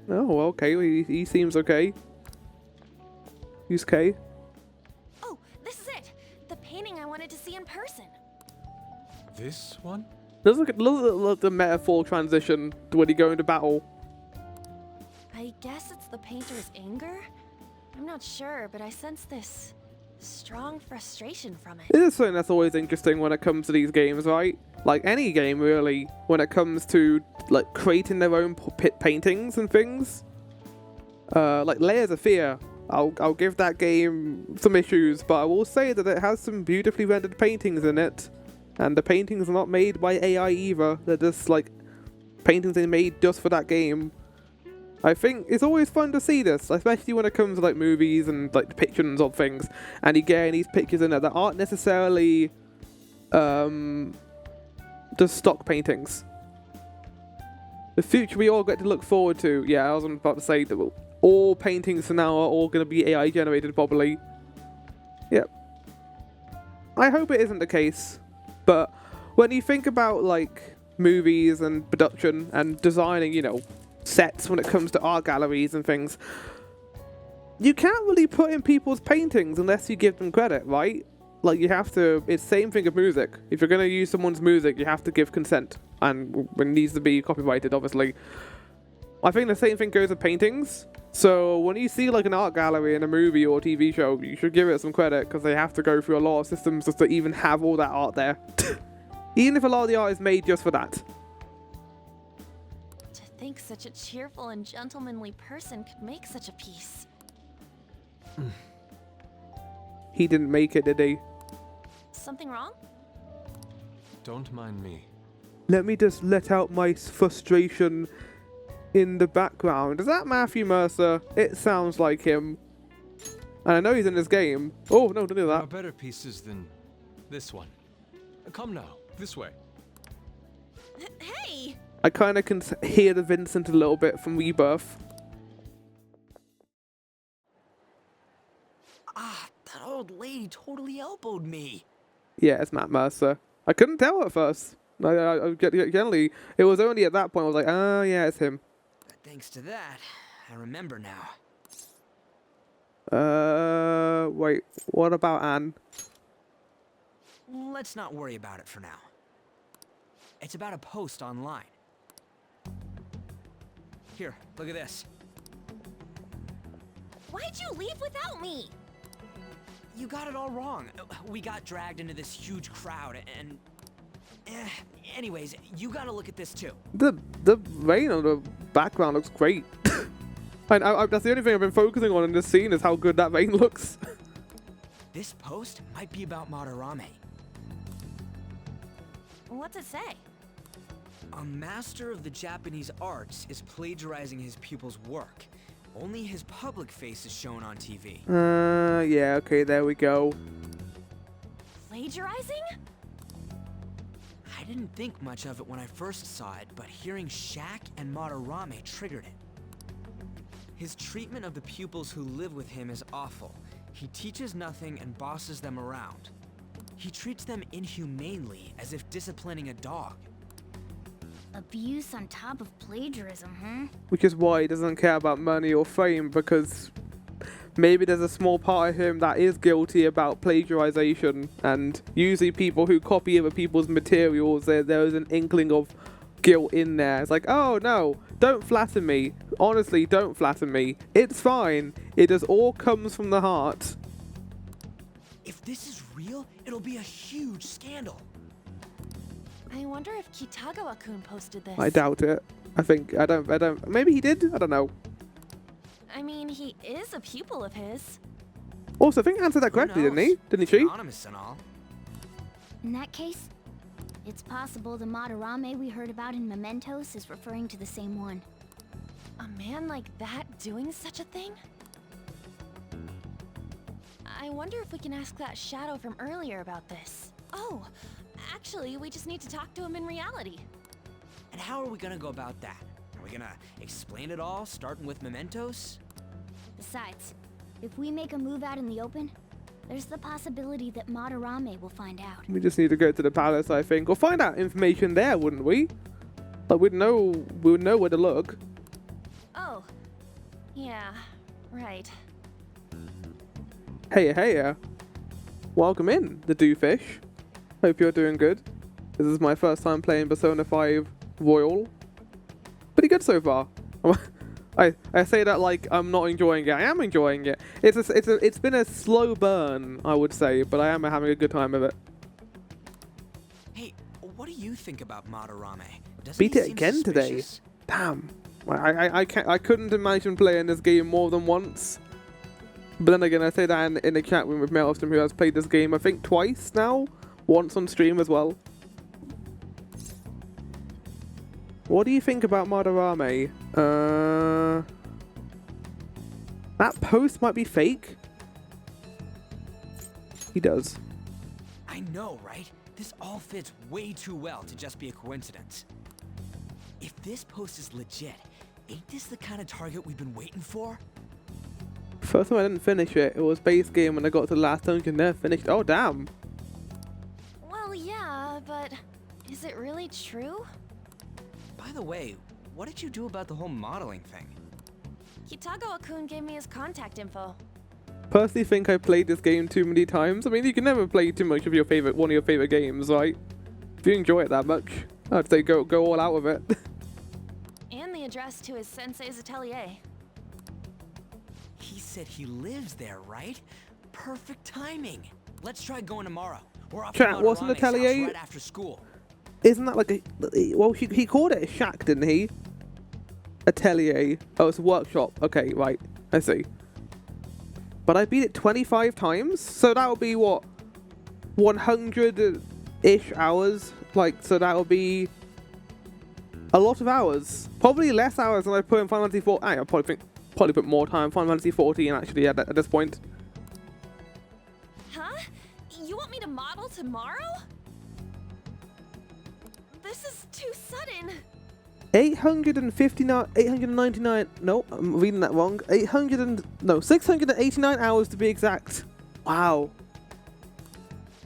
Oh, okay. He seems okay. Yusuke. Oh, this is it! The painting I wanted to see in person. This one? Look at the metaphor transition to when he go into battle. I guess it's the painter's anger? I'm not sure, but I sense this strong frustration from it. This is something that's always interesting when it comes to these games, right? Like any game, really, when it comes to like creating their own paintings and things. Like Layers of Fear, I'll give that game some issues, but I will say that it has some beautifully rendered paintings in it, and the paintings are not made by AI either. They're just like paintings they made just for that game. I think it's always fun to see this, especially when it comes to like movies and like depictions of things, and you get these pictures in there that aren't necessarily just stock paintings. The future we all get to look forward to. Yeah, I was about to say that all paintings for now are all going to be AI generated probably. Yep. I hope it isn't the case, but when you think about like movies and production and designing, you know, sets when it comes to art galleries and things, you can't really put in people's paintings unless you give them credit, right? Like you have to, it's the same thing with music. If you're going to use someone's music, you have to give consent, and it needs to be copyrighted, obviously. I think the same thing goes with paintings. So when you see like an art gallery in a movie or TV show, you should give it some credit because they have to go through a lot of systems just to even have all that art there. Even if a lot of the art is made just for that. To think such a cheerful and gentlemanly person could make such a piece. He didn't make it, did he? Something wrong? Don't mind me. Let me just let out my frustration in the background. Is that Matthew Mercer? It sounds like him. And I know he's in this game. Oh, no, don't do There are that. better pieces than this one. Come now, this way. Hey! I kind of can hear the Vincent a little bit from Rebirth. Ah, that old lady totally elbowed me. Yeah, it's Matt Mercer. I couldn't tell at first. Generally, it was only at that point I was like, oh yeah, it's him. Thanks to that, I remember now. Wait, what about Anne? Let's not worry about it for now. It's about a post online. Here, look at this. Why'd you leave without me? You got it all wrong. We got dragged into this huge crowd and... anyways, you gotta look at this too. The rain on the background looks great. That's the only thing I've been focusing on in this scene is how good that rain looks. This post might be about Madarame. What's it say? A master of the Japanese arts is plagiarizing his pupil's work. Only his public face is shown on TV. Yeah, okay, there we go. Plagiarizing? I didn't think much of it when I first saw it, but hearing Shaq and Madarame triggered it. His treatment of the pupils who live with him is awful. He teaches nothing and bosses them around. He treats them inhumanely, as if disciplining a dog. Abuse on top of plagiarism, huh? Which is why he doesn't care about money or fame, because maybe there's a small part of him that is guilty about plagiarization, and usually people who copy other people's materials, there's an inkling of guilt in there. It's like, oh no, don't flatter me. Honestly, don't flatter me. It's fine. It just all comes from the heart. If this is real, it'll be a huge scandal. I wonder if Kitagawa-kun posted this. I doubt it. I don't, maybe he did? I don't know. I mean, he is a pupil of his. Also, I think he answered that correctly, didn't he? Didn't she? Anonymous and all. In that case, it's possible the Madarame we heard about in Mementos is referring to the same one. A man like that doing such a thing? I wonder if we can ask that shadow from earlier about this. Oh, actually, we just need to talk to him in reality. And how are we gonna go about that? Are we gonna explain it all, starting with Mementos? Besides, if we make a move out in the open, there's the possibility that Madarame will find out. We just need to go to the palace, I think, or find out information there, wouldn't we? Like we would know where to look. Oh, yeah, right. Hey, welcome in, the Doofish. Hope you're doing good. This is my first time playing Persona 5 Royal. Pretty good so far. I say that like I'm not enjoying it. I am enjoying it. It's been a slow burn, I would say, but I am having a good time with it. Hey, what do you think about Madarame? Beat it again today. Damn. I couldn't imagine playing this game more than once. But then again, I say that in the chat room with Maelstrom, who has played this game, I think twice now. Once on stream as well. What do you think about Madarame? That post might be fake. He does. I know, right? This all fits way too well to just be a coincidence. If this post is legit, ain't this the kind of target we've been waiting for? First time I didn't finish it. It was base game when I got to the last dungeon there. Finished. Oh, damn. Well, yeah, but is it really true? By the way, what did you do about the whole modeling thing? Kitagawa-kun gave me his contact info. Personally think I played this game too many times. I mean, you can never play too much of one of your favorite games, right? If you enjoy it that much, I'd say go all out with it. And the address to his sensei's atelier. He said he lives there, right? Perfect timing. Let's try going tomorrow. We're off Chat, what's an atelier? Right after school. Isn't that like a... Well, he called it a shack, didn't he? Atelier. Oh, it's a workshop. Okay, right. I see. But I beat it 25 times? So that would be, what? 100-ish hours? Like, so that would be... a lot of hours. Probably less hours than I put in Final Fantasy 4. I probably put more time in Final Fantasy 14 actually at this point. Huh? You want me to model tomorrow? This is too sudden. 899, no, I'm reading that wrong. 689 hours to be exact. Wow.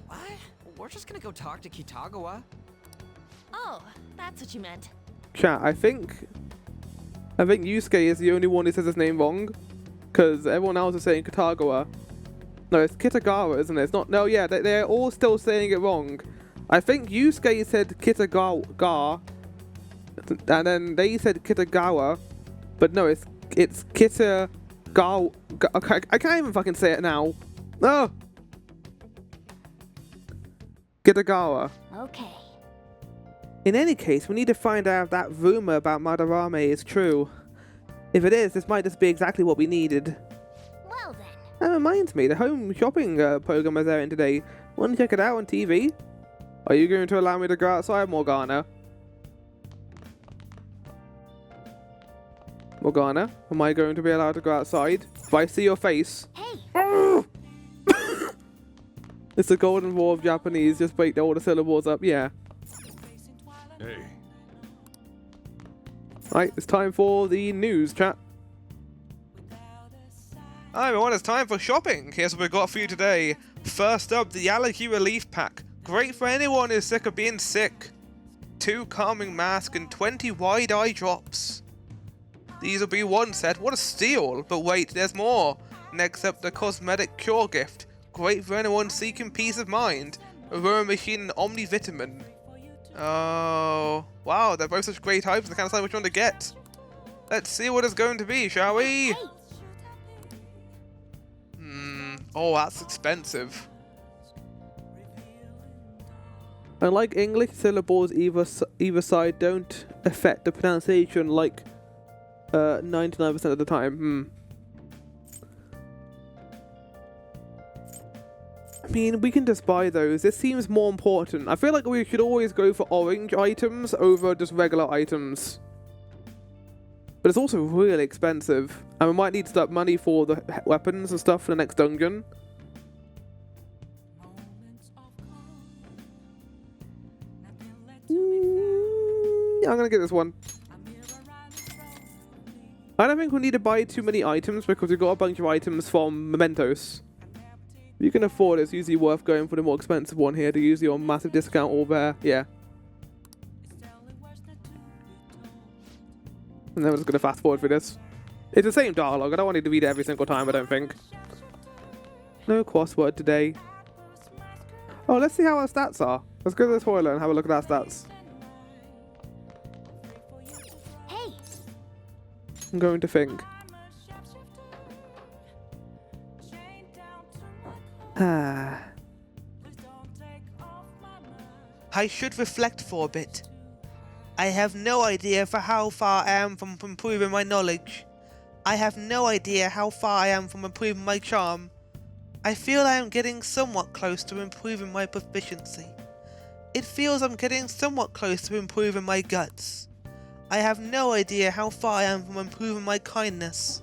What? We're just gonna go talk to Kitagawa. Oh, that's what you meant. Chat, I think Yusuke is the only one who says his name wrong. Because everyone else is saying Kitagawa. No, it's Kitagawa, isn't it? It's not. No, yeah, they're all still saying it wrong. I think Yusuke said Kitagawa, and then they said Kitagawa, but no, it's Kitagawa. I can't even fucking say it now. Oh! Kitagawa. Okay. In any case, we need to find out if that rumor about Madarame is true. If it is, this might just be exactly what we needed. Well then. That reminds me, the home shopping program is airing today. Want to check it out on TV? Are you going to allow me to go outside, Morgana? Morgana, am I going to be allowed to go outside? If I see your face... Hey! It's the golden rule of Japanese, just break all the syllables up, yeah. Hey. Right, it's time for the news, chat. Hi everyone, it's time for shopping. Here's what we've got for you today. First up, the allergy relief pack. Great for anyone who's sick of being sick. 2 calming masks and 20 wide eye drops. These will be one set. What a steal! But wait, there's more. Next up, the cosmetic cure gift. Great for anyone seeking peace of mind. Aroma machine and omnivitamin. Oh, wow, they're both such great items. I can't decide which one to get. Let's see what it's going to be, shall we? Oh, that's expensive. Unlike English, syllables either side don't affect the pronunciation like 99% of the time. I mean, we can just buy those. This seems more important. I feel like we should always go for orange items over just regular items. But it's also really expensive. And we might need to start money for the weapons and stuff for the next dungeon. Yeah, I'm gonna get this one. I don't think we need to buy too many items because we've got a bunch of items from Mementos. If you can afford it, it's usually worth going for the more expensive one here to use your massive discount over there. Yeah. And then we're just going to fast forward for this. It's the same dialogue. I don't want you to read it every single time, I don't think. No crossword today. Oh, let's see how our stats are. Let's go to the toilet and have a look at our stats. Hey. I'm going to think. I should reflect for a bit. I have no idea for how far I am from improving my knowledge. I have no idea how far I am from improving my charm. I feel I am getting somewhat close to improving my proficiency. It feels I'm getting somewhat close to improving my guts. I have no idea how far I am from improving my kindness.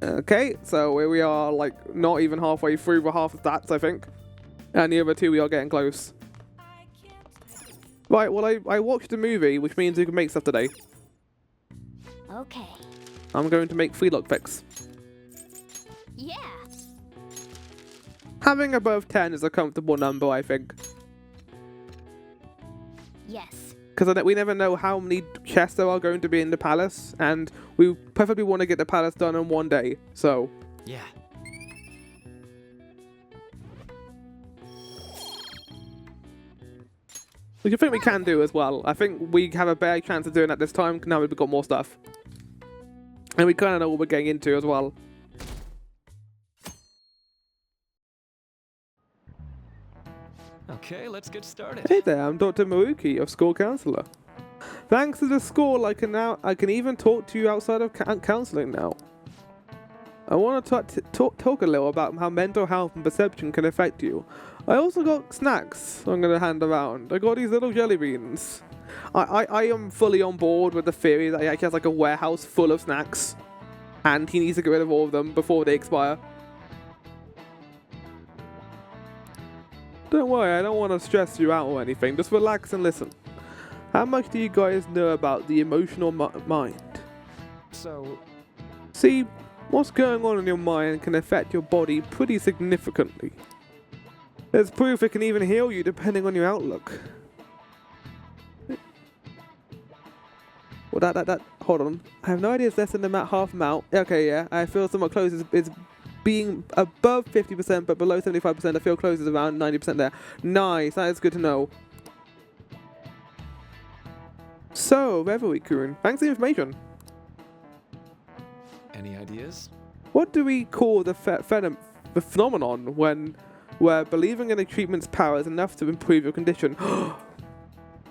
Okay, so here we are, like, not even halfway through the half of stats, I think. And the other two, we are getting close. Right, well, I watched the movie, which means we can make stuff today. Okay. I'm going to make 3 lockpicks. Yeah. Having above 10 is a comfortable number, I think. Yes. Because we never know how many chests there are going to be in the palace, and we preferably want to get the palace done in one day, so... Yeah. Which I think we can do as well. I think we have a better chance of doing that this time, now we've got more stuff. And we kind of know what we're getting into as well. Okay, let's get started. Hey there, I'm Dr. Maruki, your school counselor. Thanks to the school, I can even talk to you outside of counseling now. I want to talk a little about how mental health and perception can affect you. I also got snacks I'm going to hand around. I got these little jelly beans. I am fully on board with the theory that he actually has like a warehouse full of snacks. And he needs to get rid of all of them before they expire. Don't worry, I don't want to stress you out or anything. Just relax and listen. How much do you guys know about the emotional mind? So... See, what's going on in your mind can affect your body pretty significantly. There's proof it can even heal you depending on your outlook. Well, hold on. I have no idea it's less than about half amount. Okay, yeah, I feel somewhat close. It's being above 50%, but below 75%. I feel close is around 90% there. Nice, that is good to know. So, Reverie-kun, thanks for the information. Any ideas? What do we call the phenomenon where believing in a treatment's power is enough to improve your condition?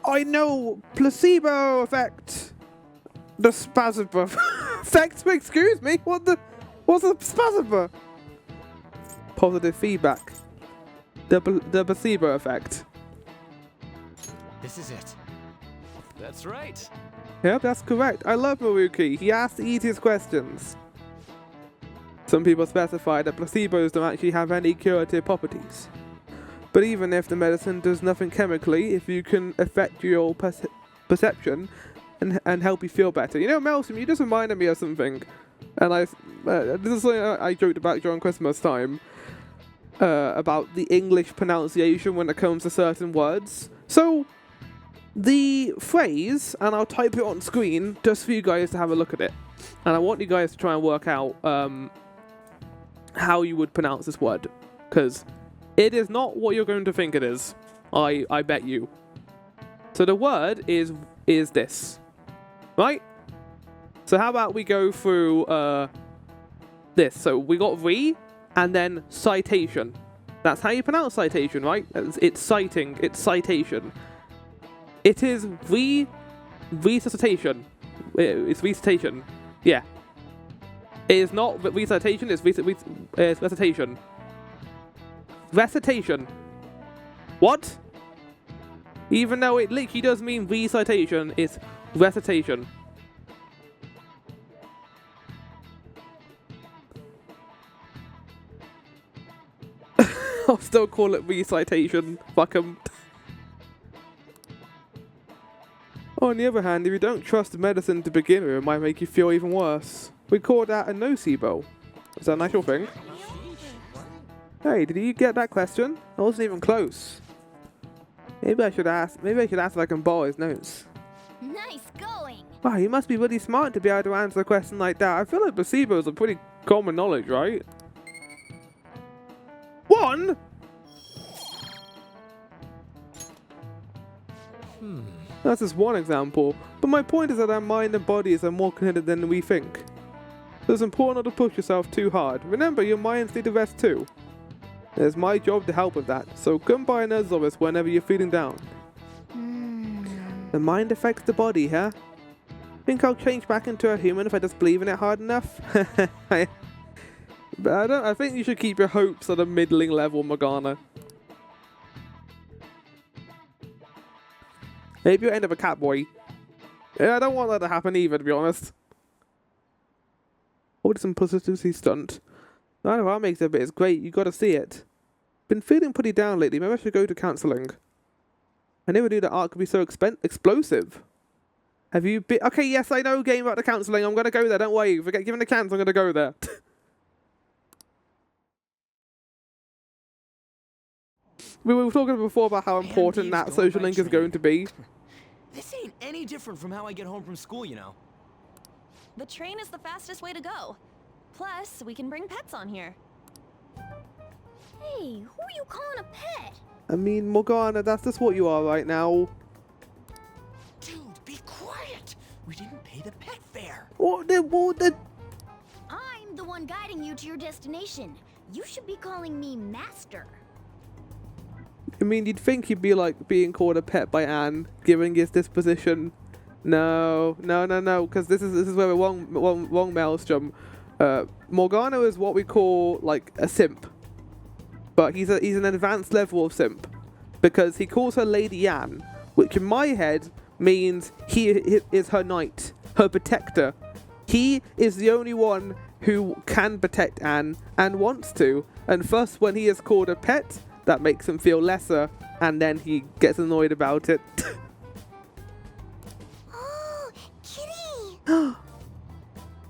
I know! Placebo effect! The spasm effect? Excuse me? What's the spasm? Positive feedback. The placebo effect. This is it. That's right. Yep, that's correct. I love Maruki. He asks the easiest questions. Some people specify that placebos don't actually have any curative properties. But even if the medicine does nothing chemically, if you can affect your perception and help you feel better. You know, Melson, you just reminded me of something. And this is something I joked about during Christmas time. About the English pronunciation when it comes to certain words. So, the phrase, and I'll type it on screen just for you guys to have a look at it. And I want you guys to try and work out how you would pronounce this word. Because it is not what you're going to think it is. I bet you. So the word is this. Right? So how about we go through this. So we got re and then citation. That's how you pronounce citation, right? It's citing. It's citation. It is recitation. It's recitation. Yeah. It is not recitation, it's recitation. Recitation. What? Even though it literally does mean recitation, it's recitation. I'll still call it recitation. Fuck 'em. On the other hand, if you don't trust the medicine to begin with, it might make you feel even worse. We call that a nocebo. Is that an actual thing? Hey, did you get that question? I wasn't even close. Maybe I should ask if I can borrow his notes. Nice going. Wow, you must be really smart to be able to answer a question like that. I feel like placebos are pretty common knowledge, right? One? That's just one example, but my point is that our mind and bodies are more connected than we think. So it's important not to push yourself too hard. Remember, your minds need to rest too. It's my job to help with that, so come by another office whenever you're feeling down. The mind affects the body, huh? Think I'll change back into a human if I just believe in it hard enough? But I think you should keep your hopes at a middling level, Morgana. Maybe you'll end up a cat boy. Yeah, I don't want that to happen either, to be honest. Oh, some publicity stunt. I know our exhibit is great, you gotta see it. Been feeling pretty down lately, maybe I should go to counselling. I never knew that art could be so explosive. Have you been... Okay, yes, I know game about the counselling, I'm gonna go there, don't worry. Forget giving the chance, I'm gonna go there. We were talking before about how important that social link is going to be. This ain't any different from how I get home from school, you know. The train is the fastest way to go. Plus, we can bring pets on here. Hey, who are you calling a pet? I mean, Morgana, that's just what you are right now. Dude, be quiet! We didn't pay the pet fare. What? I'm the one guiding you to your destination. You should be calling me Master. I mean, you'd think he'd be like being called a pet by Anne, given his disposition. No, because this is where we're wrong Maelstrom. Morgana is what we call like a simp, but he's an advanced level of simp, because he calls her Lady Anne, which in my head means he is her knight, her protector. He is the only one who can protect Anne and wants to, and thus when he is called a pet, that makes him feel lesser, and then he gets annoyed about it. Oh, kitty!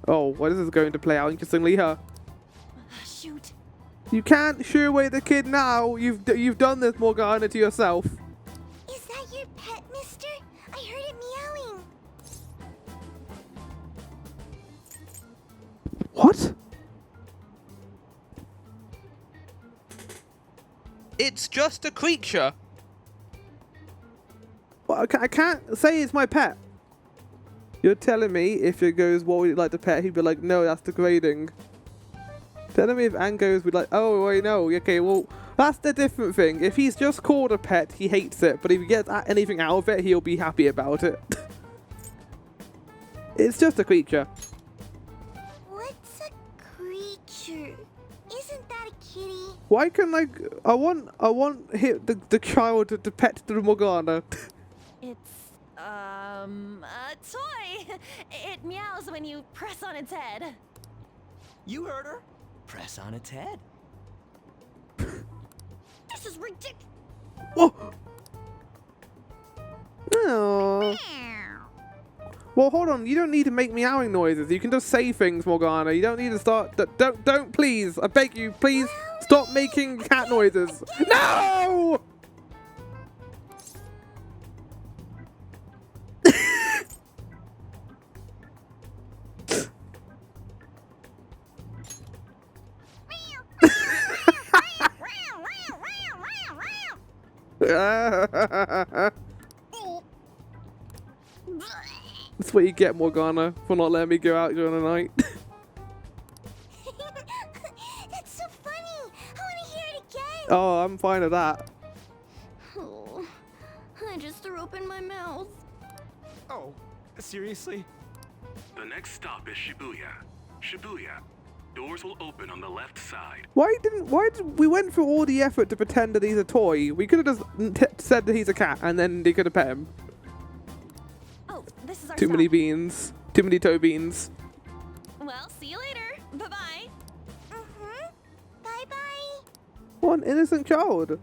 Oh, what is this going to play out interestingly, huh? Shoot. You can't shoo away the kid now. You've done this, Morgana, to yourself. Is that your pet, mister? I heard it meowing. What? It's just a creature. Well, I can't say it's my pet. You're telling me if it goes, what would you like to pet? He'd be like, no, that's degrading. Telling me if Anne goes, we'd like, oh, wait, no. Okay, well, that's the different thing. If he's just called a pet, he hates it. But if he gets anything out of it, he'll be happy about it. It's just a creature. What's a creature? Isn't that a kitty? Why can I want the child to pet the Morgana? It's, a toy. It meows when you press on its head. You heard her. Press on its head. This is ridiculous. Oh. Oh. Well, hold on. You don't need to make meowing noises. You can just say things, Morgana. You don't need to start. Don't, please. I beg you, please stop making cat noises. No! That's what you get, Morgana, for not letting me go out during the night. That's so funny. I want to hear it again. Oh, I'm fine with that. Oh, I just threw open my mouth. Oh, seriously? The next stop is Shibuya. Shibuya. Doors will open on the left side. Why did we went through all the effort to pretend that he's a toy? We could have just said that he's a cat, and then they could have pet him. Oh, this is our Too stop. many beans. Too many toe beans. Well, see you later. Bye-bye. Bye-bye. What an innocent child.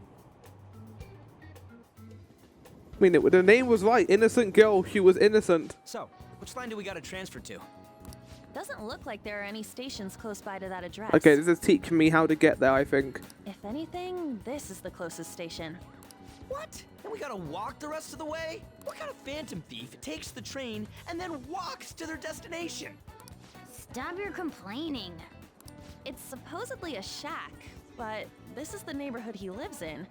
I mean, the name was right. Innocent girl. She was innocent. So, which line do we gotta transfer to? Doesn't look like there are any stations close by to that address. Okay, this is teaching me how to get there, I think. If anything, this is the closest station. What? And we gotta walk the rest of the way? What kind of phantom thief takes the train and then walks to their destination? Stop your complaining. It's supposedly a shack, but this is the neighborhood he lives in,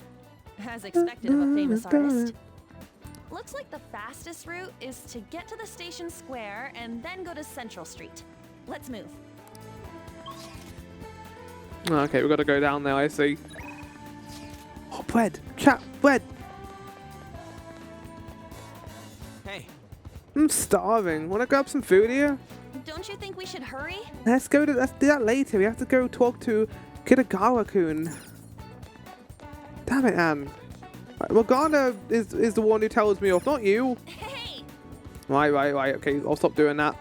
as expected of a famous artist. Looks like the fastest route is to get to the station square and then go to Central Street. Let's move. Okay, we've got to go down there, I see. Oh, bread. Chat, bread. Hey. I'm starving. Want to grab some food here? Don't you think we should hurry? Let's do that later. We have to go talk to Kitagawa-kun. Damn it, Anne. Morgana is the one who tells me off, not you. Hey! Right. Okay, I'll stop doing that.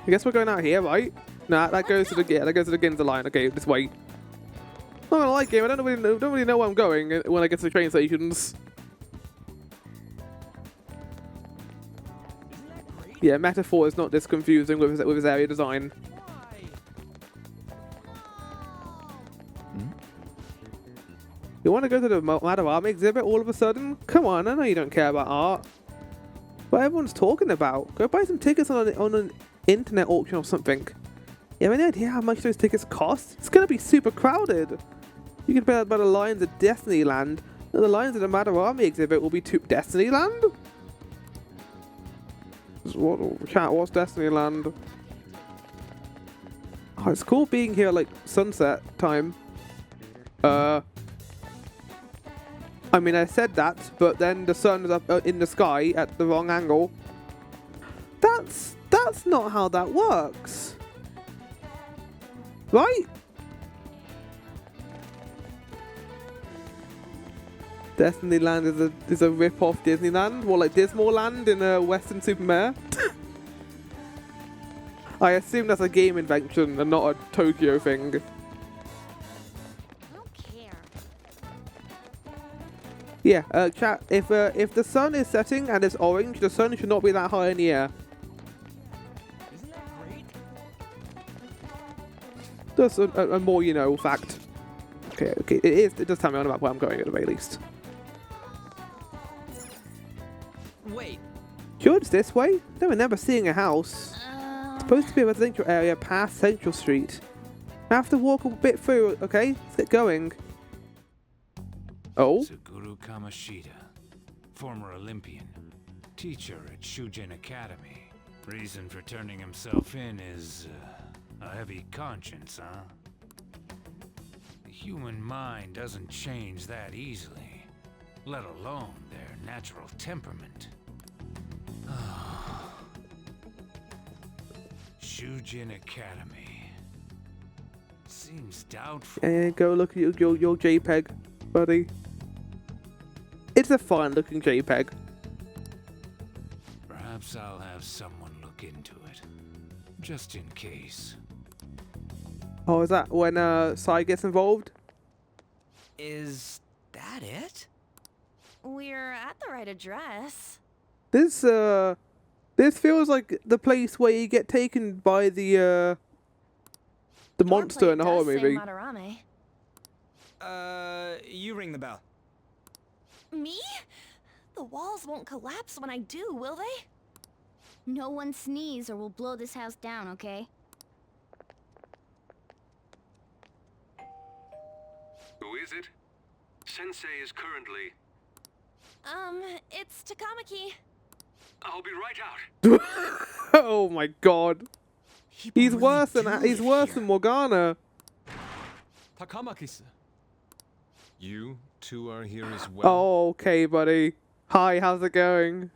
I guess we're going out here, right? Nah, that goes to the Ginza line. Okay, this way. Not gonna lie, game. I don't really know where I'm going when I get to the train stations. Yeah, Metaphor is not this confusing with his area design. You want to go to the Madarame exhibit all of a sudden? Come on, I know you don't care about art. What everyone's talking about. Go buy some tickets on an internet auction or something. You have any idea how much those tickets cost? It's going to be super crowded. You can pay by the lines at Destinyland, and the lines at the Madarame exhibit will be to Destinyland? What's Destinyland? Oh, it's cool being here like sunset time. I mean, I said that, but then the sun is up in the sky at the wrong angle. That's not how that works. Right? Destinyland is a rip-off Disneyland, more like Disneyland in a Western Supermare. I assume that's a game invention and not a Tokyo thing. Yeah, chat, if the sun is setting and it's orange, the sun should not be that high in the air. Isn't that great? That's a more you know fact. Okay, it does tell me on about where I'm going at the very least. Wait. Sure, it's this way? I remember seeing a house. It's supposed to be a residential area past Central Street. I have to walk a bit through, okay? Let's get going. Oh? Guru Kamashita, former Olympian, teacher at Shujin Academy. Reason for turning himself in is a heavy conscience, huh? The human mind doesn't change that easily, let alone their natural temperament. Shujin Academy. Seems doubtful. And go look at your JPEG, buddy. It's a fine looking JPEG. Perhaps I'll have someone look into it, just in case. Oh, is that when Sai gets involved? Is that it? We're at the right address. This feels like the place where you get taken by the monster in the horror movie. Madarame. You ring the bell. Me? The walls won't collapse when I do, will they? No one sneeze or we'll blow this house down, okay? Who is it? Sensei is currently... It's Takamaki. I'll be right out. Oh my god. He's worse than Morgana. Takamaki-san. You two are here as well. Oh, okay, buddy. Hi, how's it going?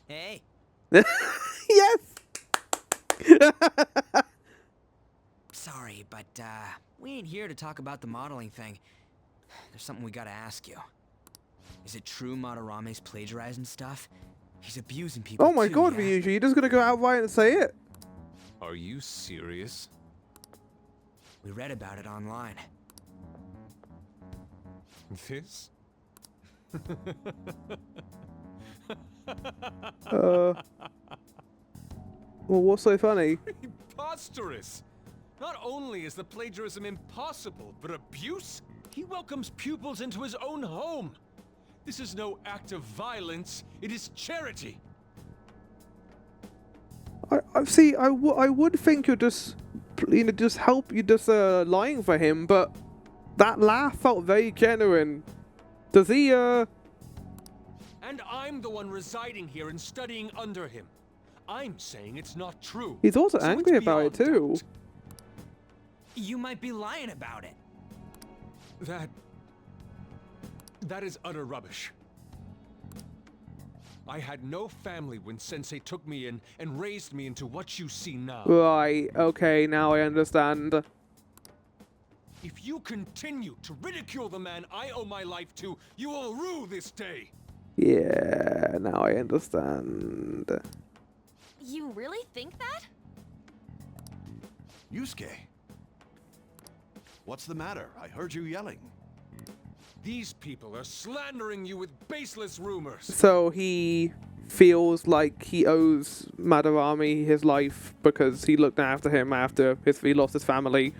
Hey. Yes! Sorry, but we ain't here to talk about the modeling thing. There's something we gotta ask you. Is it true Madarame's plagiarizing stuff? He's abusing people. Oh my too, god, yeah? Ryuji, you're just gonna go outright and say it? Are you serious? We read about it online. This? Well, what's so funny? Preposterous! Not only is the plagiarism impossible, but abuse? He welcomes pupils into his own home. This is no act of violence, it is charity. I would think you're just, lying for him, but that laugh felt very genuine. Does he, And I'm the one residing here and studying under him. I'm saying it's not true. He's also So angry it's about it beyond too. doubt. You might be lying about it. That is utter rubbish. I had no family when Sensei took me in and raised me into what you see now. Right, okay, now I understand. If you continue to ridicule the man I owe my life to, you will rue this day. Yeah, now I understand. You really think that? Yusuke. What's the matter? I heard you yelling. These people are slandering you with baseless rumors. So he feels like he owes Madarame his life because he looked after him after he lost his family,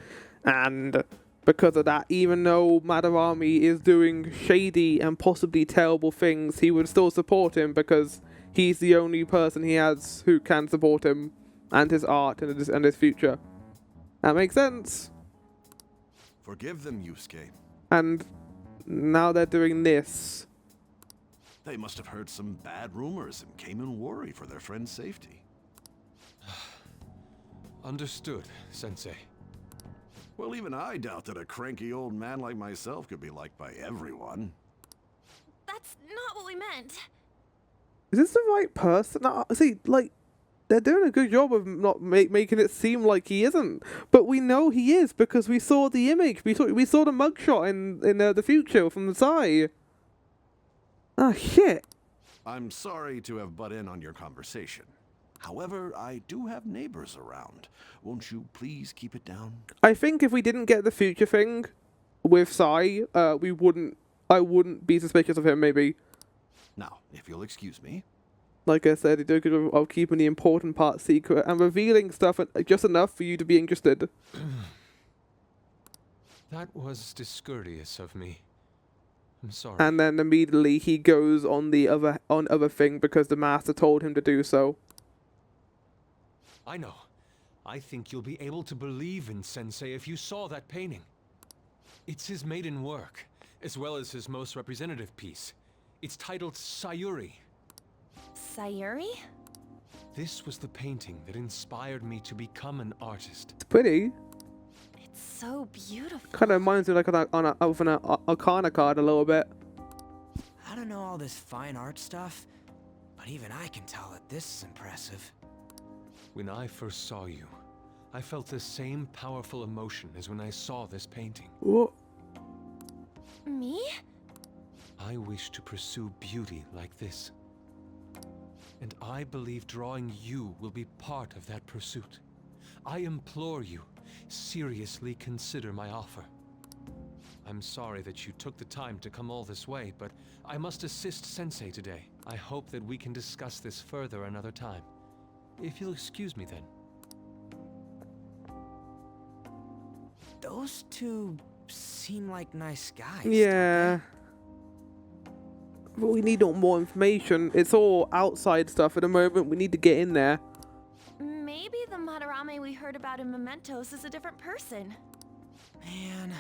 and because of that, even though Madarame is doing shady and possibly terrible things, he would still support him because he's the only person he has who can support him and his art and his future. That makes sense. Forgive them, Yusuke. And now they're doing this. They must have heard some bad rumors and came in worried for their friend's safety. Understood, Sensei. Well, even I doubt that a cranky old man like myself could be liked by everyone. That's not what we meant. Is this the right person? No, see, like, they're doing a good job of not making it seem like he isn't, but we know he is because we saw the image. We saw the mugshot in the future from the side. Ah, shit. I'm sorry to have butt in on your conversation. However, I do have neighbors around. Won't you please keep it down? I think if we didn't get the future thing with Sai, I wouldn't be suspicious of him, maybe. Now, if you'll excuse me. Like I said, he did good of keeping the important part secret and revealing stuff just enough for you to be interested. That was discourteous of me. I'm sorry. And then immediately he goes on the other thing because the master told him to do so. I know. I think you'll be able to believe in Sensei if you saw that painting. It's his maiden work, as well as his most representative piece. It's titled Sayuri. Sayuri? This was the painting that inspired me to become an artist. It's pretty. It's so beautiful. Kind of reminds me like of an Arcana card a little bit. I don't know all this fine art stuff, but even I can tell that this is impressive. When I first saw you, I felt the same powerful emotion as when I saw this painting. What? Me? I wish to pursue beauty like this. And I believe drawing you will be part of that pursuit. I implore you, seriously consider my offer. I'm sorry that you took the time to come all this way, but I must assist Sensei today. I hope that we can discuss this further another time. If you'll excuse me then. Those two seem like nice guys. Yeah. But we need more information. It's all outside stuff at the moment. We need to get in there. Maybe the Madarame we heard about in Mementos is a different person. Man,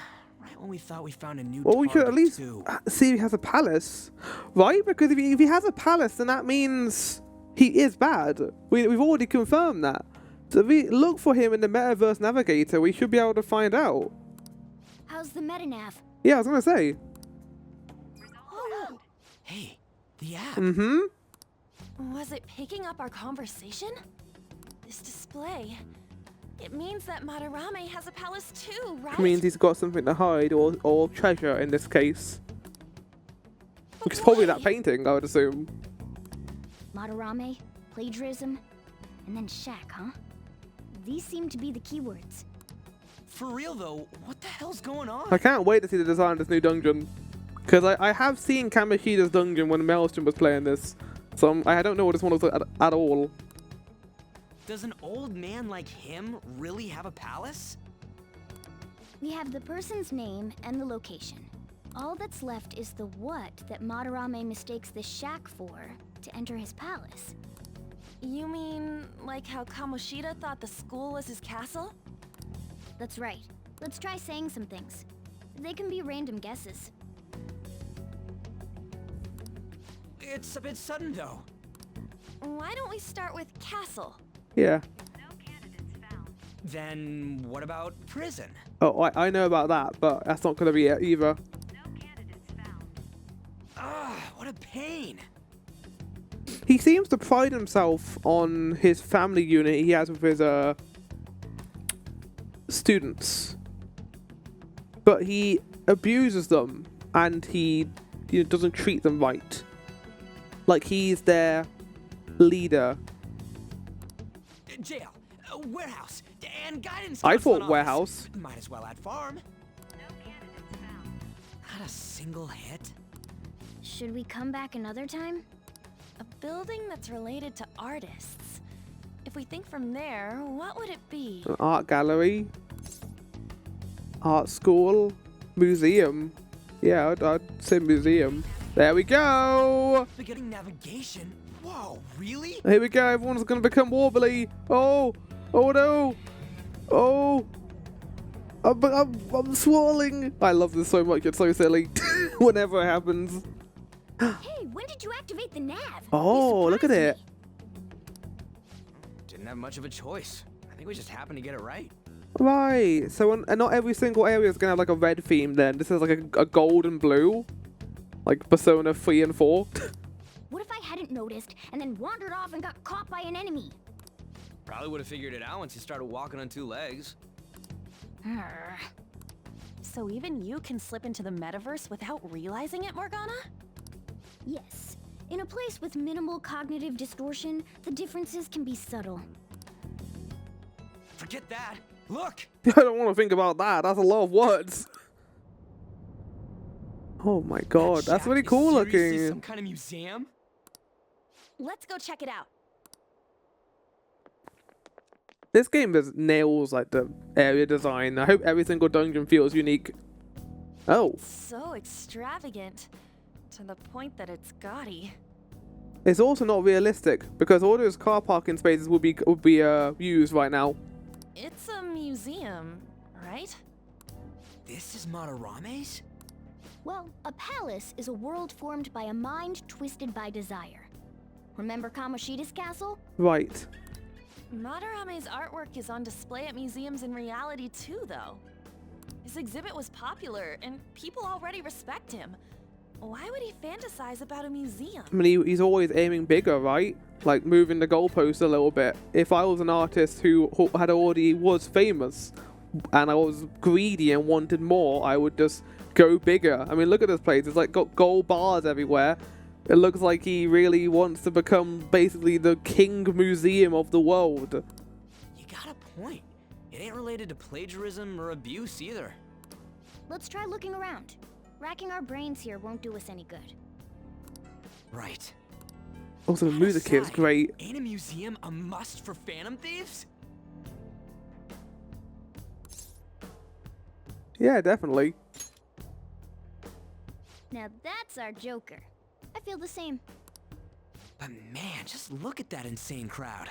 right when we thought we found a new Well, we should at least see if he has a palace. Right? Because if he has a palace, then that means he is bad. We've already confirmed that. So if we look for him in the Metaverse Navigator, we should be able to find out. How's the metanav? Yeah, I was going to say. Oh. Hey, the app. Mm-hmm. Was it picking up our conversation? This display. It means that Madarame has a palace too, right? It means he's got something to hide or treasure in this case. Which is probably that painting, I would assume. Madarame, plagiarism, and then shack, huh? These seem to be the keywords. For real though, what the hell's going on? I can't wait to see the design of this new dungeon. Because I have seen Kamoshida's dungeon when Maelstrom was playing this. So I don't know what this one looks like at all. Does an old man like him really have a palace? We have the person's name and the location. All that's left is the what that Madarame mistakes the shack for to enter his palace. You mean like how Kamoshida thought the school was his castle? That's right. Let's try saying some things. They can be random guesses. It's a bit sudden though. Why don't we start with castle? Yeah. Then what about prison? Oh, I know about that, but that's not going to be it either. What a pain. He seems to pride himself on his family unit he has with his students. But he abuses them and he doesn't treat them right. Like he's their leader. Jail, warehouse, and guidance. I thought office. warehouse. Might as well add farm. Not a single hit. Should we come back another time? A building that's related to artists. If we think from there, what would it be? An art gallery. Art school. Museum. Yeah, I'd say museum. There we go! Beginning navigation? Whoa, really? Here we go, everyone's gonna become wobbly. Oh! Oh no! Oh! I'm swirling! I love this so much, it's so silly. Whenever it happens. Hey, when did you activate the nav? Oh, look at it. Didn't have much of a choice. I think we just happened to get it right. Right, so and not every single area is gonna have like a red theme then. This is like a gold and blue. Like Persona 3 and 4. What if I hadn't noticed and then wandered off and got caught by an enemy? Probably would have figured it out once you started walking on two legs. So even you can slip into the metaverse without realizing it, Morgana? Yes. In a place with minimal cognitive distortion, the differences can be subtle. Forget that. Look! I don't want to think about that. That's a lot of words. Oh my god, that's really cool looking. Some kind of museum? Let's go check it out. This game just nails like the area design. I hope every single dungeon feels unique. Oh. So extravagant. To the point that it's gaudy. It's also not realistic because all those car parking spaces would be used right now. It's a museum, right? This is Madarame's? Well, a palace is a world formed by a mind twisted by desire. Remember Kamoshida's castle? Right. Madarame's artwork is on display at museums in reality too, though. His exhibit was popular, and people already respect him. Why would he fantasize about a museum? I mean, he's always aiming bigger, right? Like moving the goalpost a little bit. If I was an artist who had already was famous, and I was greedy and wanted more, I would just go bigger. I mean, look at this place. It's like got gold bars everywhere. It looks like he really wants to become basically the king museum of the world. You got a point. It ain't related to plagiarism or abuse either. Let's try looking around. Racking our brains here won't do us any good. Right. Also, the music here is great. Ain't a museum a must for Phantom Thieves? Yeah, definitely. Now that's our Joker. I feel the same. But man, just look at that insane crowd.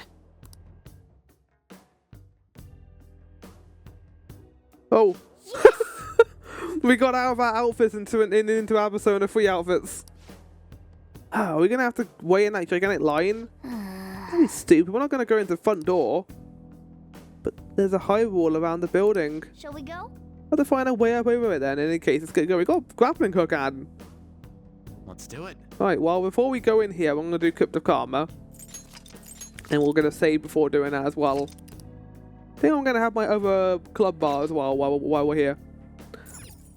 Oh. We got out of our outfits into our Persona 3 outfits. Oh, are we gonna have to wait in that gigantic line? That'd be stupid. We're not gonna go into the front door. But there's a high wall around the building. Shall we go? I'll have to find a way up over it then. In any case, let's get going. We got a grappling hook, Adam. Let's do it. Right, well, before we go in here, I'm gonna do Crypt Karma. And we're gonna save before doing that as well. I think I'm gonna have my other club bar as well while we're here.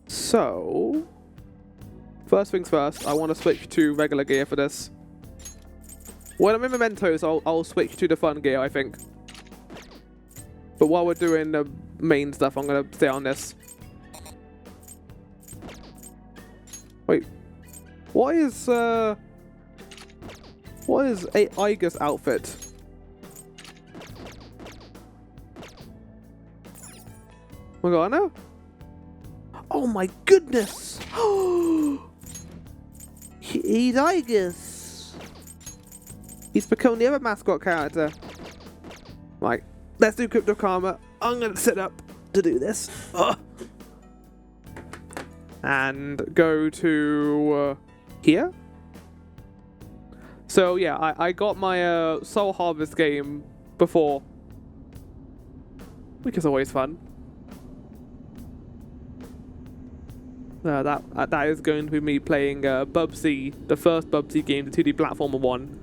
So, first things first, I want to switch to regular gear for this. When I'm in Mementos, I'll switch to the fun gear, I think. But while we're doing the main stuff, I'm going to stay on this. Wait, what is a Igus outfit? Morgana? Oh my goodness! He's Igus! He's become the other mascot character. Right, let's do Crypt Karma. I'm gonna sit up to do this. And go to here. So yeah, I got my Soul Harvest game before, which is always fun. That is going to be me playing Bubsy, the first Bubsy game, the 2D platformer one.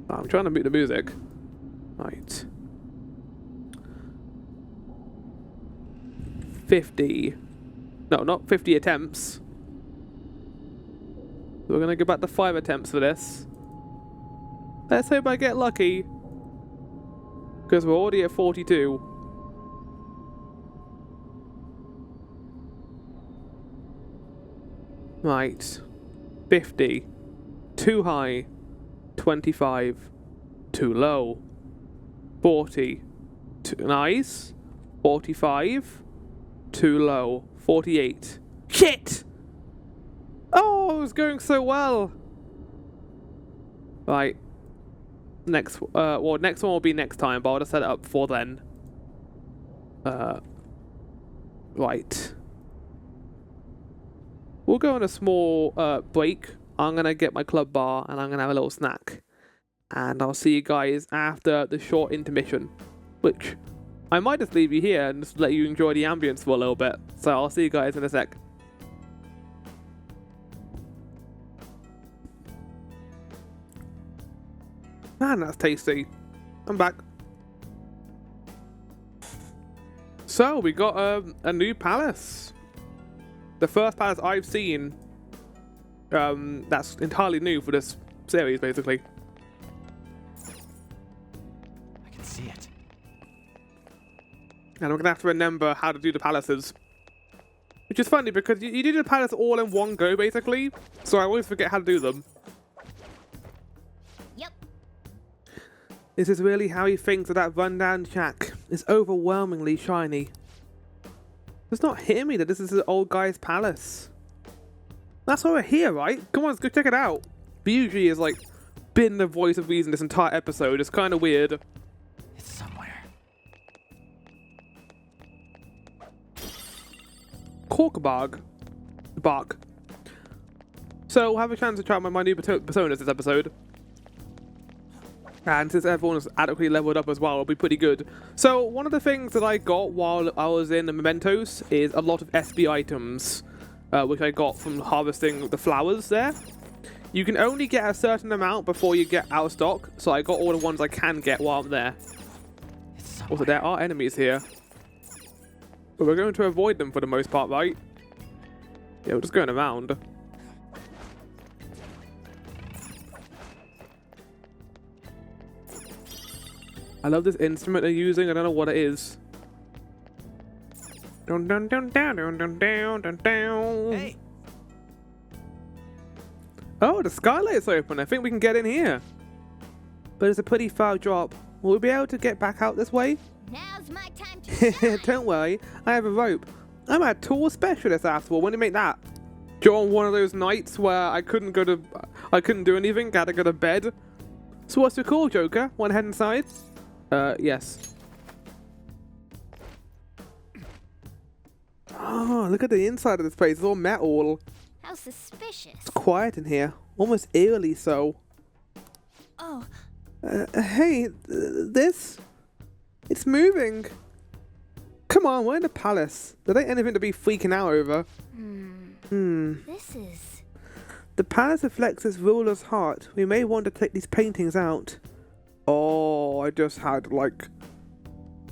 Oh, I'm trying to mute the music. Right. 50. No, not 50 attempts. We're going to go back to 5 attempts for this. Let's hope I get lucky. Because we're already at 42. Right. 50. Too high. 25. Too low. 40. Too nice. 45. Too low. 48. Shit! Oh, it was going so well. Right. Next one will be next time, but I'll just set it up for then. Right. We'll go on a small break. I'm going to get my club bar and I'm going to have a little snack. And I'll see you guys after the short intermission. Which, I might just leave you here and just let you enjoy the ambience for a little bit. So I'll see you guys in a sec. Man, that's tasty. I'm back. So, we got a new palace. The first palace I've seen that's entirely new for this series, basically. I can see it. And I'm gonna have to remember how to do the palaces. Which is funny because you do the palace all in one go, basically. So I always forget how to do them. Yep. This is really how he thinks of that rundown shack. It's overwhelmingly shiny. It's not hitting me that this is the old guy's palace. That's why we're here, right? Come on, let's go check it out. Ryuji has like been the voice of reason this entire episode. It's kind of weird. It's somewhere. Corkbog. Bark. So we'll have a chance to try out my new personas this episode. And since everyone is adequately leveled up as well, it'll be pretty good. So one of the things that I got while I was in the Mementos is a lot of SB items, which I got from harvesting the flowers there. You can only get a certain amount before you get out of stock, so I got all the ones I can get while I'm there. Also, there are enemies here. But we're going to avoid them for the most part, right? Yeah, we're just going around. I love this instrument they're using. I don't know what it is. Dun dun dun dun dun dun dun dun dun. Hey. Oh, the skylight's open. I think we can get in here. But it's a pretty far drop. Will we be able to get back out this way? Now's my time to shine. Don't worry, I have a rope. I'm a tool specialist after all. When do you make that? During one of those nights where I couldn't do anything, had to go to bed. So what's your call, Joker? Want to head inside? Yes. Oh, look at the inside of this place. It's all metal. How suspicious. It's quiet in here. Almost eerily so. Oh. Hey, this? It's moving. Come on, we're in the palace. There ain't anything to be freaking out over. This is... The palace reflects its ruler's heart. We may want to take these paintings out. Oh, I just had, like,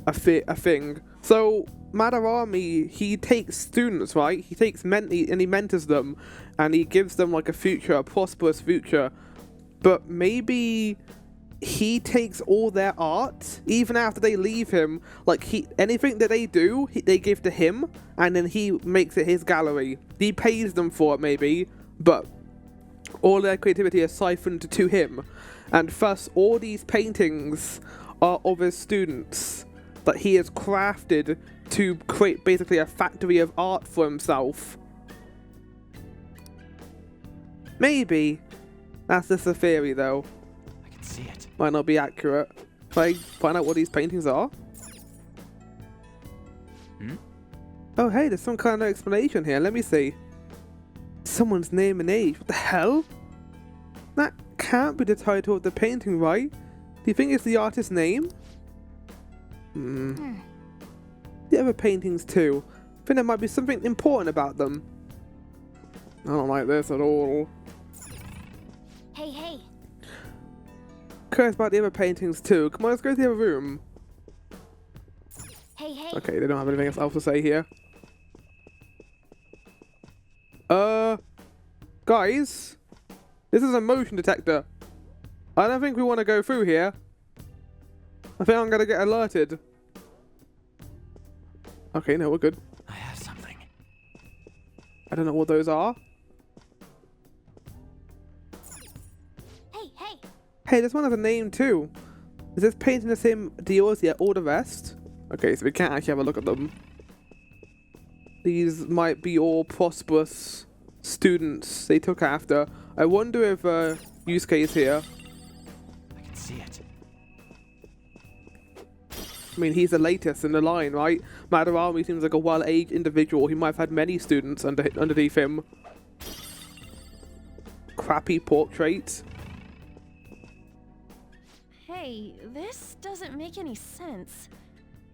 a thing. So, Madarame, he takes students, right? He takes and he mentors them. And he gives them, like, a future, a prosperous future. But maybe he takes all their art, even after they leave him. Like, anything that they do, they give to him. And then he makes it his gallery. He pays them for it, maybe. But all their creativity is siphoned to him. And thus, all these paintings are of his students that he has crafted to create basically a factory of art for himself. Maybe. That's just a theory, though. I can see it. Might not be accurate. Can I find out what these paintings are? Oh, hey, there's some kind of explanation here. Let me see. Someone's name and age. What the hell? That can't be the title of the painting, right? Do you think it's the artist's name? The other paintings too. I think there might be something important about them. I don't like this at all. Hey. Curious about the other paintings too. Come on, let's go to the other room. Hey. Okay, they don't have anything else to say here. Guys, this is a motion detector. I don't think we want to go through here. I think I'm gonna get alerted. Okay, no, we're good. I have something. I don't know what those are. Hey. Hey, this one has a name too. Is this painting the same deal as all the rest? Okay, so we can't actually have a look at them. These might be all prosperous students they took after. I wonder if Yusuke is here. I can see it. I mean, he's the latest in the line, right? Madarame seems like a well-aged individual. He might have had many students underneath him. Crappy portrait. Hey, this doesn't make any sense.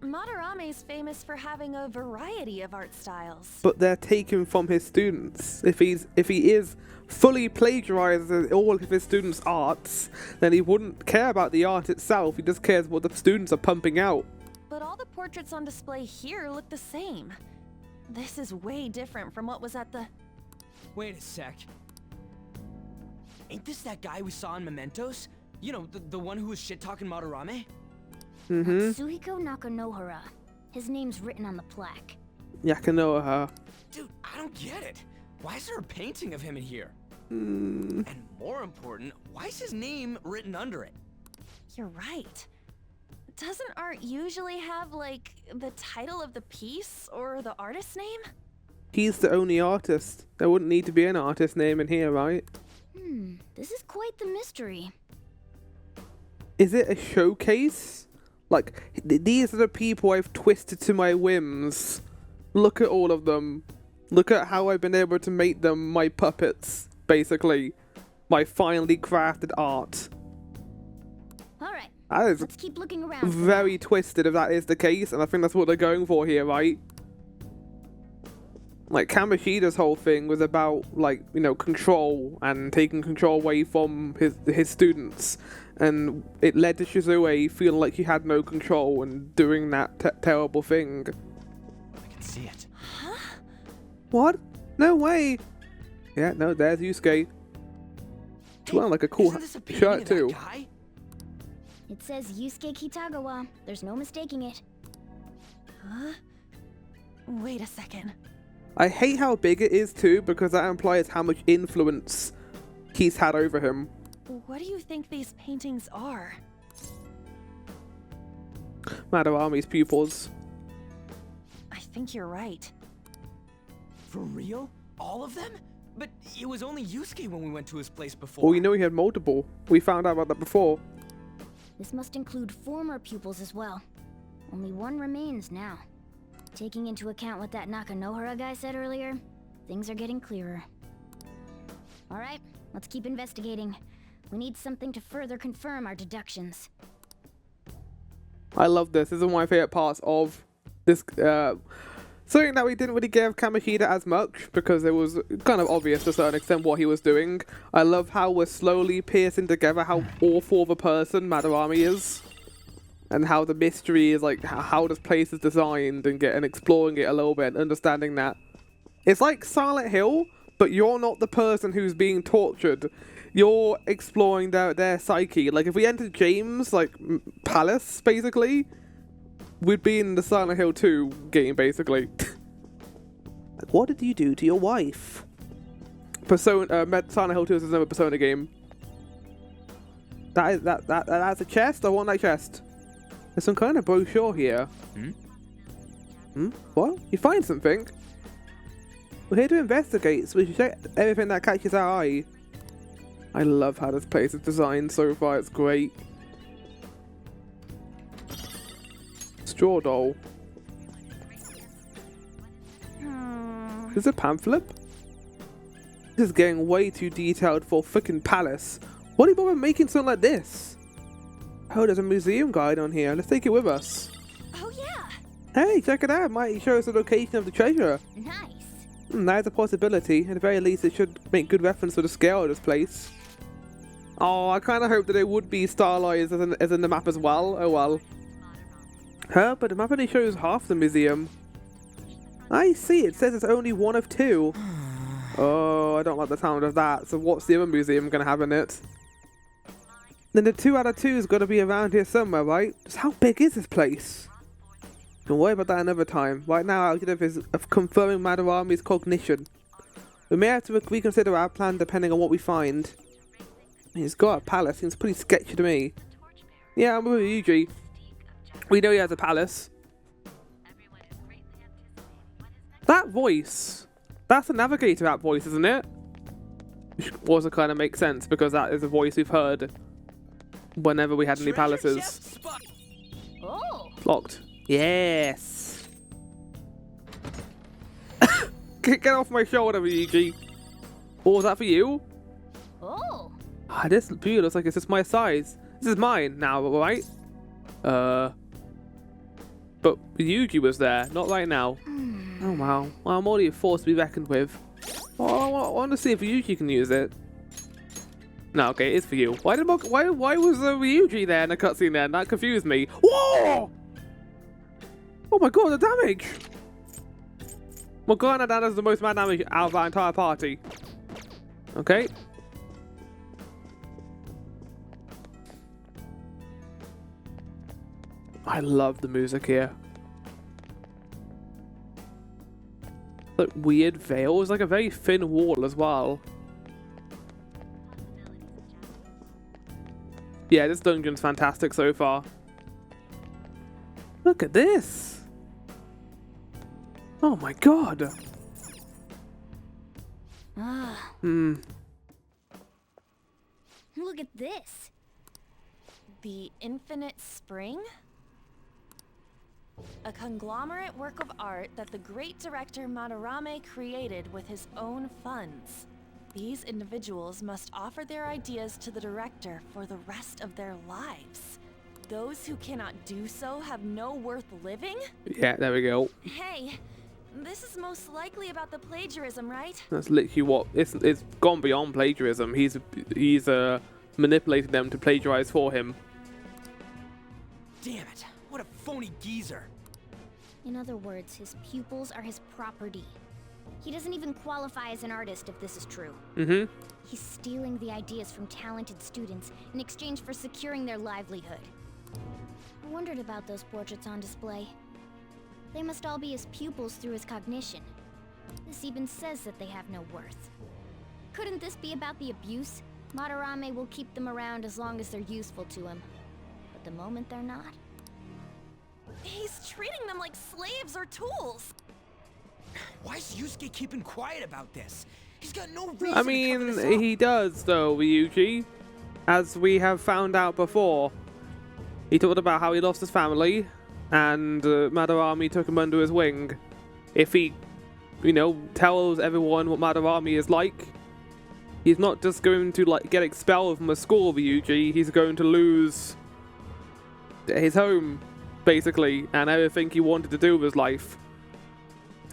Madarame's famous for having a variety of art styles. But they're taken from his students. If he is fully plagiarizing all of his students' arts, then he wouldn't care about the art itself. He just cares what the students are pumping out. But all the portraits on display here look the same. This is way different from what was at the... Wait a sec. Ain't this that guy we saw in Mementos? You know, the one who was shit-talking Madarame? Natsuhiko Nakanohara. His name's written on the plaque. Yakanoha. Dude, I don't get it. Why is there a painting of him in here? Hmm. And more important, why is his name written under it? You're right. Doesn't art usually have, like, the title of the piece or the artist's name? He's the only artist. There wouldn't need to be an artist name in here, right? This is quite the mystery. Is it a showcase? Like, these are the people I've twisted to my whims. Look at all of them. Look at how I've been able to make them my puppets, basically. My finely crafted art. Alright, That is let's keep looking around. very twisted if that is the case, and I think that's what they're going for here, right? Like, Kamoshida's whole thing was about, like, you know, control and taking control away from his students. And it led to Shizue feeling like he had no control and doing that terrible thing. I can see it. Huh? What? No way! Yeah, no, there's Yusuke. He's wearing like a cool shirt too. It says Yusuke Kitagawa. There's no mistaking it. Huh? Wait a second. I hate how big it is too, because that implies how much influence he's had over him. What do you think these paintings are? Madarame's pupils. I think you're right. For real? All of them? But it was only Yusuke when we went to his place before. Well, you know he had multiple. We found out about that before. This must include former pupils as well. Only one remains now. Taking into account what that Nakanohara guy said earlier, things are getting clearer. Alright, let's keep investigating. We need something to further confirm our deductions. I love this. This is one of my favorite parts of this. Something that we didn't really give Kamoshida as much, because it was kind of obvious to a certain extent what he was doing. I love how we're slowly piecing together how awful of a person Madarame is. And how the mystery is, like, how this place is designed, and exploring it a little bit and understanding that. It's like Silent Hill, but you're not the person who's being tortured. You're exploring their psyche. Like, if we entered James, like, palace, basically, we'd be in the Silent Hill 2 game, basically. Like, what did you do to your wife? Persona, Silent Hill 2 is another Persona game. That's a chest? I want that chest. There's some kind of brochure here. What? You find something? We're here to investigate, so we should check everything that catches our eye. I love how this place is designed so far, it's great. Straw doll. Is this a pamphlet? This is getting way too detailed for frickin' palace. What do you bother making something like this? Oh, there's a museum guide on here. Let's take it with us. Oh, yeah. Hey, check it out. Might show us the location of the treasure. Nice. That is a possibility. At the very least, it should make good reference to the scale of this place. Oh, I kind of hope that it would be stylized as in the map as well. Oh, well. Huh? But the map only shows half the museum. I see. It says it's only one of two. Oh, I don't like the sound of that. So what's the other museum going to have in it? Then the 2 out of 2 is got to be around here somewhere, right? Just how big is this place? Don't worry about that another time. Right now, our objective is of confirming Madarame's cognition. We may have to reconsider our plan depending on what we find. He's got a palace. Seems pretty sketchy to me. Yeah, I'm with Yuji. We know he has a palace. That voice. That's the navigator app voice, isn't it? Which also kind of makes sense because that is a voice we've heard whenever we had any palaces. Oh. Locked. Yes. Get off my shoulder, Yuji. What was that for you? Oh. Ah, this view looks like it's just my size. This is mine now, right? But Yuji was there, not right now. Oh wow. Well, I'm already a force to be reckoned with. Oh, I want to see if Yuji can use it. No, okay, it's for you. Why was Ryuji there in the cutscene then? That confused me. Whoa! Oh my god, the damage! Morgana does the most mad damage out of our entire party. Okay. I love the music here. Like weird veils, like a very thin wall as well. Yeah, this dungeon's fantastic so far. Look at this! Oh my god! Ah. Hmm. Look at this. The Infinite Spring? A conglomerate work of art that the great director Madarame created with his own funds. These individuals must offer their ideas to the director for the rest of their lives. Those who cannot do so have no worth living? Yeah, there we go. Hey, this is most likely about the plagiarism, right? That's literally what it's gone beyond plagiarism. He's manipulated them to plagiarize for him. Damn it! What a phony geezer! In other words, his pupils are his property. He doesn't even qualify as an artist if this is true. Mm-hmm. He's stealing the ideas from talented students in exchange for securing their livelihood. I wondered about those portraits on display. They must all be his pupils through his cognition. This even says that they have no worth. Couldn't this be about the abuse? Madarame will keep them around as long as they're useful to him. But the moment they're not... He's treating them like slaves or tools. Why is Yusuke keeping quiet about this? He's got no reason I to cover mean, this up. he does though, Ryuji. As we have found out before. He talked about how he lost his family, and Madarame took him under his wing. If he, tells everyone what Madarame is like, he's not just going to get expelled from a school, Ryuji. He's going to lose his home, basically, and everything he wanted to do with his life.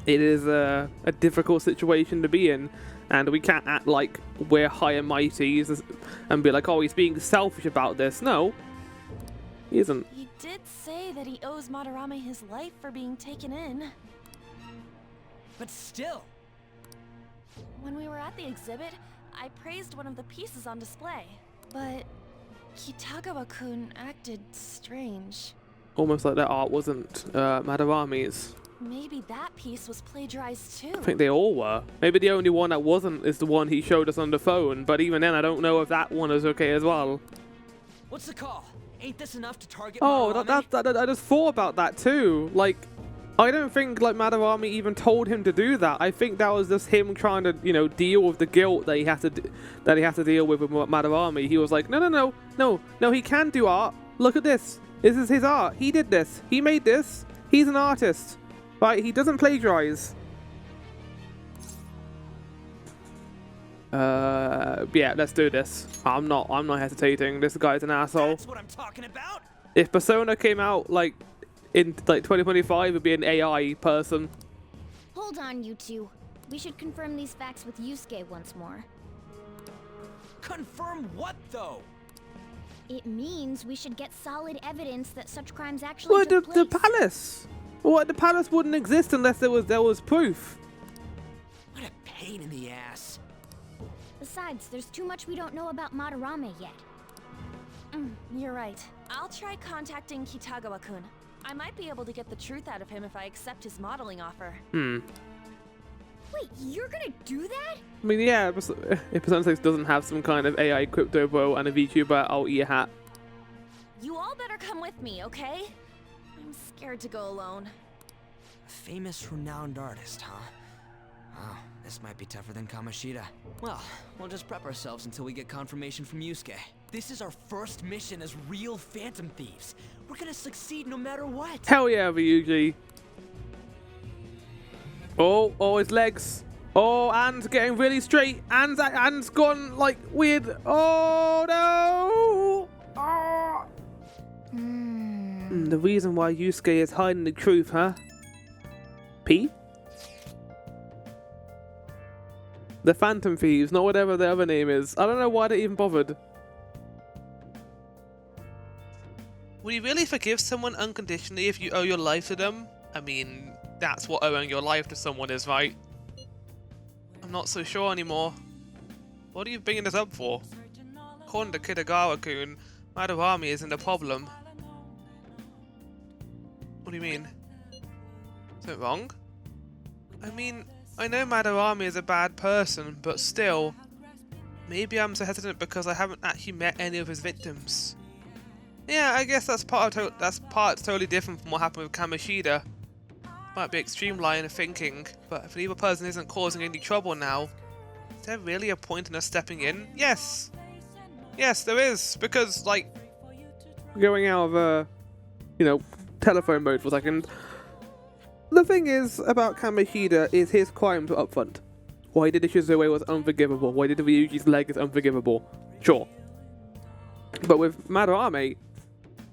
It is a difficult situation to be in, and we can't act like we're high and mighty and be like, oh, he's being selfish about this. No, he isn't. He did say that he owes Madarame his life for being taken in. But still. When we were at the exhibit, I praised one of the pieces on display. But Kitagawa-kun acted strange. Almost like that art wasn't Madarame's. Maybe that piece was plagiarized too. I think they all were. Maybe the only one that wasn't is the one he showed us on the phone, but even then I don't know if that one is okay as well. What's the call? Ain't this enough to target Madarame? I just thought about that too. I don't think Madarame even told him to do that. I think that was just him trying to, deal with the guilt that he has to deal with Madarame. He was like, no, he can do art. Look at this. This is his art. He did this. He made this. He's an artist. Right? He doesn't plagiarize. Yeah, let's do this. I'm not hesitating. This guy's an asshole. That's what I'm talking about. If Persona came out in 2025, it'd be an AI person. Hold on, you two. We should confirm these facts with Yusuke once more. Confirm what, though? It means we should get solid evidence that such crimes actually took place. The palace. What? The palace wouldn't exist unless there was proof. What a pain in the ass. Besides, there's too much we don't know about Madarame yet. You're right. I'll try contacting Kitagawa-kun. I might be able to get the truth out of him if I accept his modeling offer. Wait, you're gonna do that? I mean, yeah, if Persona 6 doesn't have some kind of AI crypto bro and a VTuber, I'll eat a hat. You all better come with me, okay? I'm scared to go alone. A famous, renowned artist, huh? Wow, this might be tougher than Kamoshida. Well, we'll just prep ourselves until we get confirmation from Yusuke. This is our first mission as real Phantom Thieves. We're gonna succeed no matter what. Hell yeah, Ryuji. Oh, his legs. Oh, and getting really straight. And's gone weird. Oh no! Oh. The reason why Yusuke is hiding the truth, huh? P? The Phantom Thieves, not whatever the other name is. I don't know why they even bothered. Would you really forgive someone unconditionally if you owe your life to them? I mean, that's what owing your life to someone is, right? I'm not so sure anymore. What are you bringing this up for? According to Kitagawa-kun, Madarame isn't a problem. What do you mean? Something wrong? I mean, I know Madarame is a bad person, but still, maybe I'm so hesitant because I haven't actually met any of his victims. Yeah, I guess that's part totally different from what happened with Kamoshida. Might be extreme line of thinking, but if the evil person isn't causing any trouble now, is there really a point in us stepping in? Yes! Yes, there is, because, like, going out of, telephone mode for a second, the thing is about Kamoshida is his crimes were upfront. What he did to Shizue was unforgivable. What he did to Ryuji's leg is unforgivable. Sure. But with Madarame,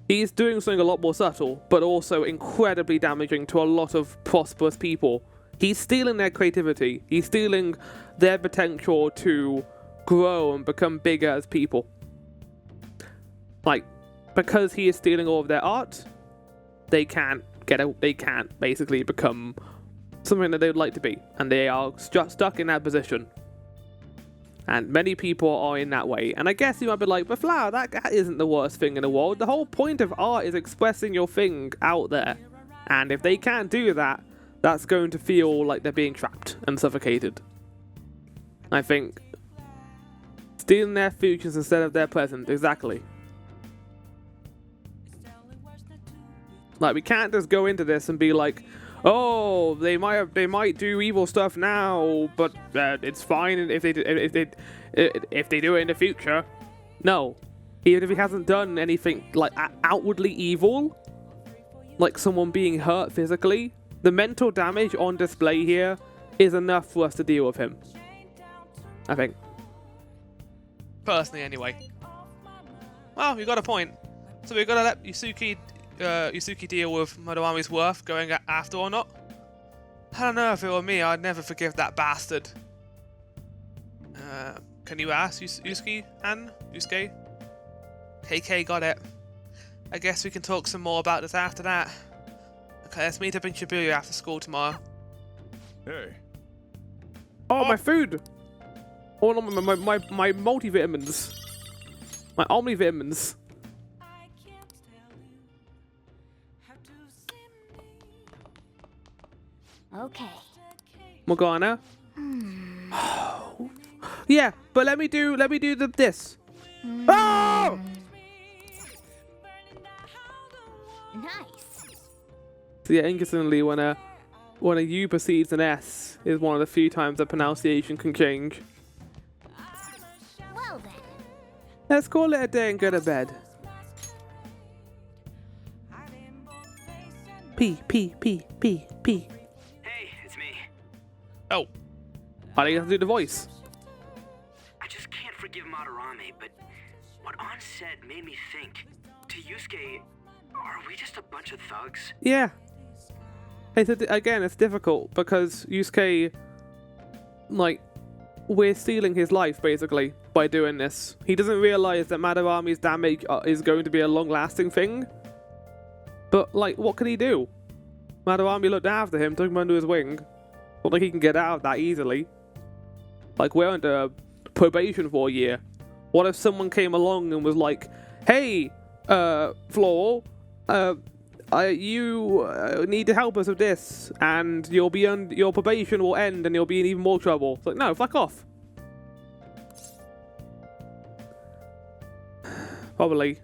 he's doing something a lot more subtle, but also incredibly damaging to a lot of prosperous people. He's stealing their creativity. He's stealing their potential to grow and become bigger as people. Like, because he is stealing all of their art, they can't basically become something that they would like to be, and they are stuck in that position. And many people are in that way. And I guess you might be like, but Flower, that isn't the worst thing in the world. The whole point of art is expressing your thing out there. And if they can't do that, that's going to feel like they're being trapped and suffocated. I think stealing their futures instead of their present, exactly. Like, we can't just go into this and be like, oh, they might do evil stuff now, but it's fine if they do it in the future. No, even if he hasn't done anything like outwardly evil, like someone being hurt physically, the mental damage on display here is enough for us to deal with him. I think. Personally, anyway. Well, you got a point. So we've got to let Yusuke deal with Madarame's worth going after or not. I don't know, if it were me, I'd never forgive that bastard. Can you ask Yusuke? KK, got it. I guess we can talk some more about this after that. Okay, let's meet up in Shibuya after school tomorrow. Hey. Oh, my food! Oh, no, my multivitamins. My omnivitamins. Okay. Morgana. Yeah, but let me do this. Oh! Nice. So yeah, interestingly, when a U precedes an S is one of the few times the pronunciation can change. Well then. Let's call it a day and go to bed. P. Hey, it's me. Oh. Why do you have to do the voice? I just can't forgive Madarame, but what An said made me think. To Yusuke, are we just a bunch of thugs? Yeah. It's difficult because Yusuke, like, we're stealing his life basically by doing this. He doesn't realize that Madarame's damage is going to be a long-lasting thing. But, like, what can he do? Madarame looked after him, took him under his wing. Not like he can get out of that easily. Like, we're under probation for a year. What if someone came along and was like, hey, Floral, you need to help us with this, and your probation will end and you'll be in even more trouble. It's like, no, fuck off. Probably.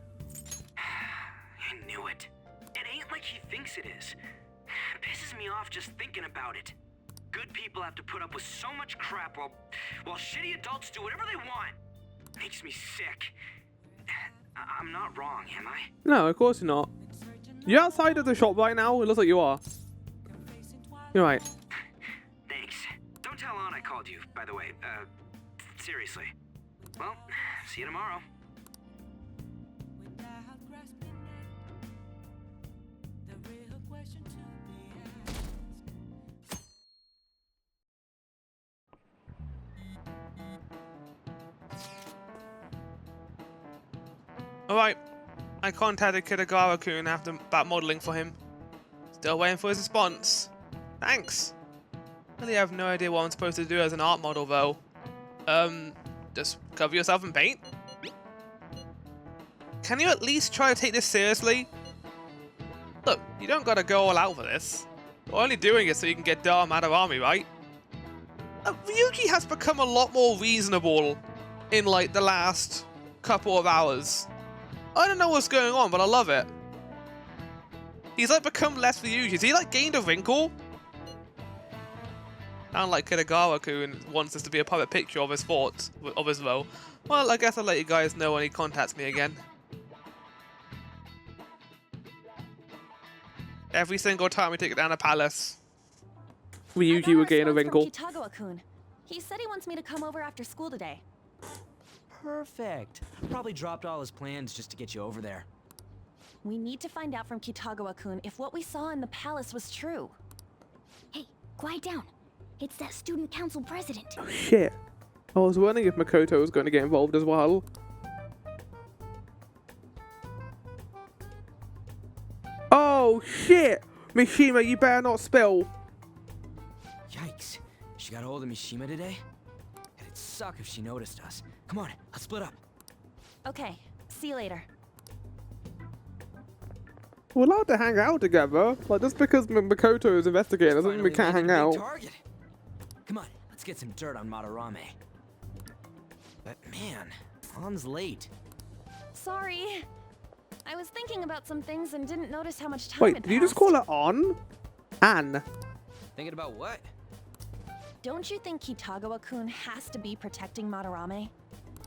I knew it. It ain't like he thinks it is. It pisses me off just thinking about it. Good people have to put up with so much crap while shitty adults do whatever they want. Makes me sick. I'm not wrong, am I? No, of course you're not. You're outside of the shop right now? It looks like you are. You're right. Thanks. Don't tell An I called you, by the way. Seriously. Well, see you tomorrow. Alright, I contacted Kitagawa-kun about modeling for him. Still waiting for his response. Thanks. Really have no idea what I'm supposed to do as an art model though. Just cover yourself in paint? Can you at least try to take this seriously? Look, you don't gotta go all out for this. We're only doing it so you can get Dharma out of army, right? Ryuji has become a lot more reasonable in like the last couple of hours. I don't know what's going on, but I love it. He's like become less Ryuji. Has he like gained a wrinkle? Sound like Kitagawa-kun wants us to be a puppet picture of his thoughts, of his will. Well, I guess I'll let you guys know when he contacts me again. Every single time we take it down a palace, Ryuji will gain a wrinkle. Kitagawa-kun. He said he wants me to come over after school today. Perfect. Probably dropped all his plans just to get you over there. We need to find out from Kitagawa-kun if what we saw in the palace was true. Hey, quiet down. It's that student council president. Oh, shit. I was wondering if Makoto was going to get involved as well. Oh, shit! Mishima, you better not spill. Yikes. She got a hold of Mishima today? It'd suck if she noticed us. Come on, let's split up. Okay, see you later. We're allowed to hang out together. Like, just because Makoto is investigating doesn't mean we can't hang out. Target. Come on, let's get some dirt on Madarame. But man, An's late. Sorry. I was thinking about some things and didn't notice how much time Wait, had did you just call her On? Anne. Thinking about what? Don't you think Kitagawa-kun has to be protecting Madarame?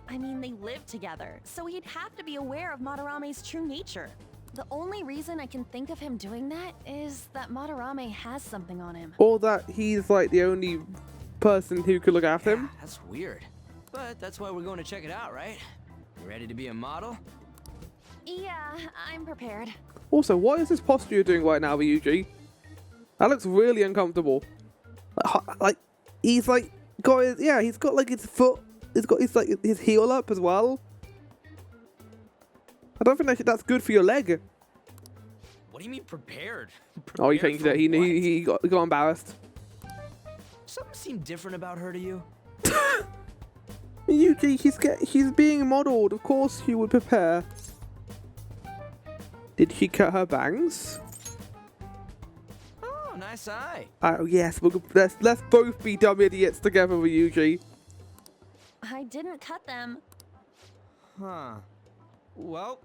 I mean, they live together, so he'd have to be aware of Madarame's true nature. The only reason I can think of him doing that is that Madarame has something on him. Or that he's like the only person who could look after him. That's weird. But that's why we're going to check it out, right? You ready to be a model? Yeah, I'm prepared. Also, what is this posture you're doing right now, Ryuji? That looks really uncomfortable. Like he's like got his, yeah, he's got like his foot, he's got his like his heel up as well. I don't think that's good for your leg. What do you mean prepared? Oh, he changed it. He got embarrassed. Something seemed different about her to you? Ryuji, she's being modelled. Of course she would prepare. Did she cut her bangs? Oh, nice eye. Oh yes, let's both be dumb idiots together, Ryuji. I didn't cut them. Huh. Well,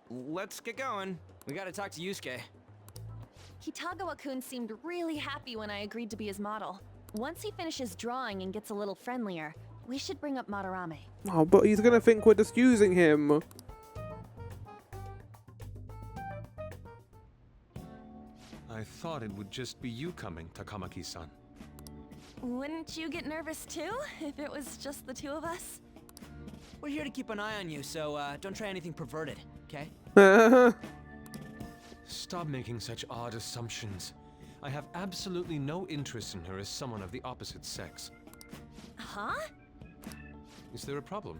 let's get going. We gotta talk to Yusuke. Kitagawa-kun seemed really happy when I agreed to be his model. Once he finishes drawing and gets a little friendlier, we should bring up Madarame. Oh, but he's gonna think we're just using him. I thought it would just be you coming, Takamaki-san. Wouldn't you get nervous too, if it was just the two of us? We're here to keep an eye on you, so don't try anything perverted, okay? Stop making such odd assumptions. I have absolutely no interest in her as someone of the opposite sex. Huh? Is there a problem?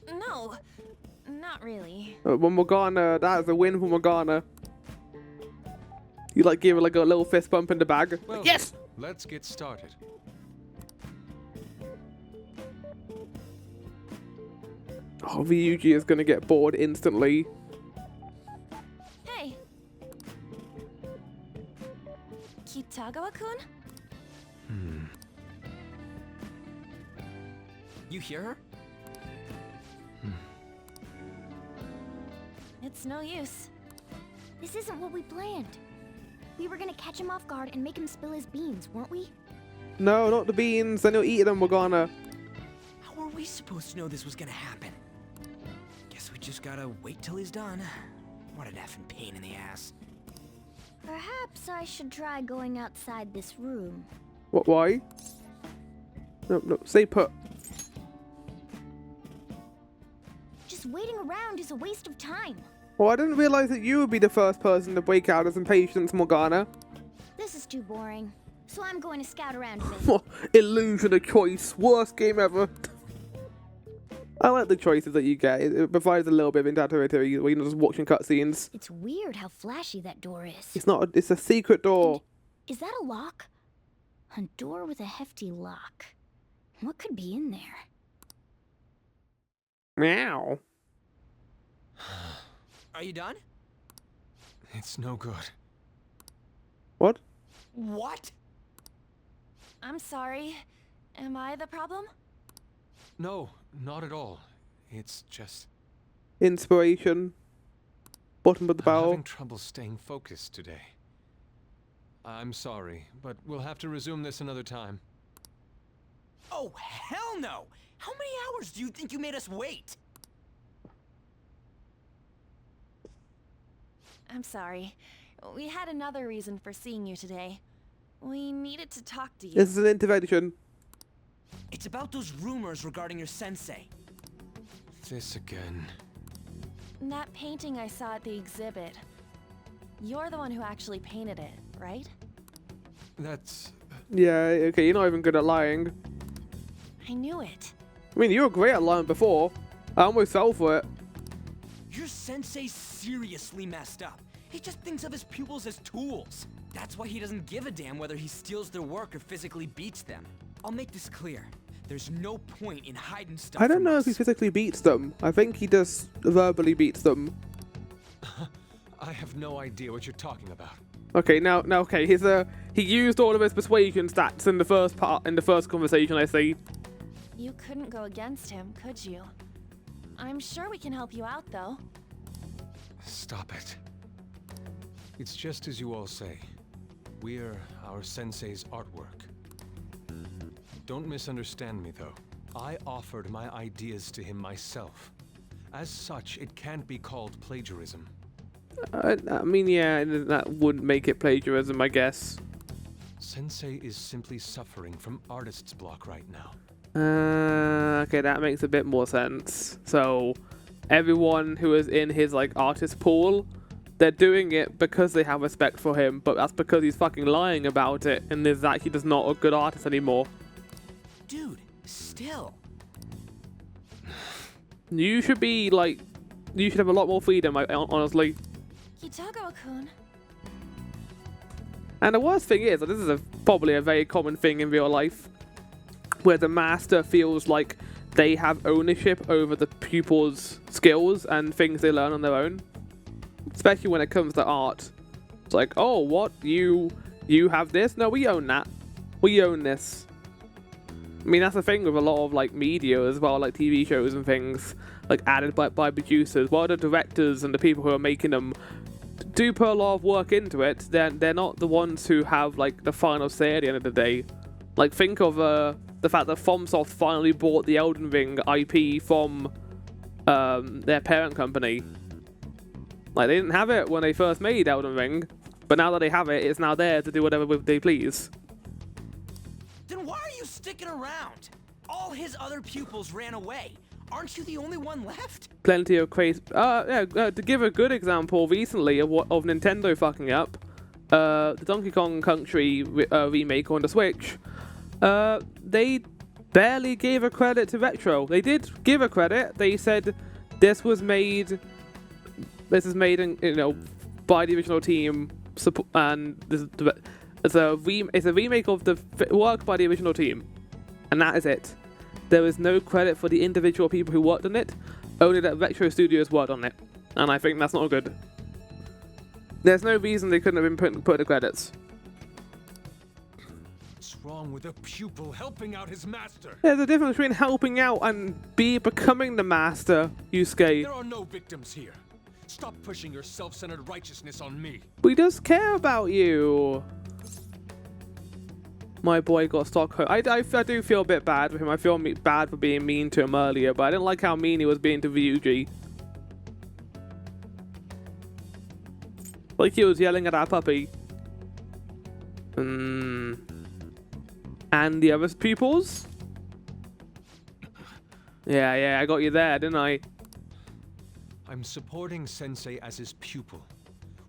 No, not really. Well, Morgana, that's a win for Morgana. You like give her like a little fist bump in the bag. Well, yes! Let's get started. Oh, Ryuji is gonna get bored instantly. Hey. Kitagawa-kun? You hear her? It's no use. This isn't what we planned. We were gonna catch him off guard and make him spill his beans, weren't we? No, not the beans. Then he'll eat them, Morgana. How are we supposed to know this was gonna happen? Guess we just gotta wait till he's done. What an effing pain in the ass. Perhaps I should try going outside this room. What? Why? No, stay put. Just waiting around is a waste of time. Well, I didn't realize that you would be the first person to break out of some patience, Morgana. This is too boring, so I'm going to scout around a bit. Illusion of choice. Worst game ever. I like the choices that you get. It provides a little bit of interactivity where you're not just watching cutscenes. It's weird how flashy that door is. It's not. It's a secret door. Is that a lock? A door with a hefty lock. What could be in there? Meow. Are you done? It's no good. What? What? I'm sorry. Am I the problem? No, not at all. It's just... Inspiration. Bottom of the I'm barrel. having trouble staying focused today. I'm sorry, but we'll have to resume this another time. Oh, hell no! How many hours do you think you made us wait? I'm sorry. We had another reason for seeing you today. We needed to talk to you. This is an intervention. It's about those rumors regarding your sensei. This again. That painting I saw at the exhibit. You're the one who actually painted it, right? That's... Yeah, okay, you're not even good at lying. I knew it. I mean, you were great at lying before. I almost fell for it. Your sensei's seriously messed up. He just thinks of his pupils as tools. That's why he doesn't give a damn whether he steals their work or physically beats them. I'll make this clear. There's no point in hiding stuff I don't from know us. if he physically beats them. I think he just verbally beats them. I have no idea what you're talking about. Okay, now, okay, he used all of his persuasion stats in the first conversation, I see. You couldn't go against him, could you? I'm sure we can help you out, though. Stop it. It's just as you all say. We're our sensei's artwork. Don't misunderstand me, though. I offered my ideas to him myself. As such, it can't be called plagiarism. I mean, yeah, that wouldn't make it plagiarism, I guess. Sensei is simply suffering from artist's block right now. Okay, that makes a bit more sense. So, everyone who is in his, like, artist pool, they're doing it because they have respect for him, but that's because he's fucking lying about it, and is actually just not a good artist anymore. Dude, still. You should be, like, you should have a lot more freedom, honestly. Kitago-kun. And the worst thing is, this is probably a very common thing in real life, where the master feels like they have ownership over the pupils' skills and things they learn on their own. Especially when it comes to art. It's like, oh, what? You have this? No, we own that. We own this. I mean, that's the thing with a lot of, like, media as well, like TV shows and things, like, added by producers. While the directors and the people who are making them do put a lot of work into it, they're not the ones who have, like, the final say at the end of the day. Like, think of the fact that FromSoft finally bought the Elden Ring IP from their parent company. Like, they didn't have it when they first made Elden Ring, but now that they have it, it's now there to do whatever they please. Then why are you sticking around? All his other pupils ran away. Aren't you the only one left? Plenty of crazy. To give a good example recently of Nintendo fucking up, the Donkey Kong Country remake on the Switch, they barely gave a credit to Retro. They did give a credit. They said this is made in, by the original team, and it's a remake of the work by the original team, and that is it. There is no credit for the individual people who worked on it, only that Retro Studios worked on it, and I think that's not good. There's no reason they couldn't have been put the credits. What's wrong with a pupil helping out his master? There's a difference between helping out and becoming the master, Yusuke. There are no victims here. Stop pushing your self-centered righteousness on me. We just care about you. My boy got Stockholm. I do feel a bit bad for him. I feel bad for being mean to him earlier, but I didn't like how mean he was being to Ryuji. Like he was yelling at our puppy. And the other pupils? Yeah, I got you there, didn't I? I'm supporting Sensei as his pupil.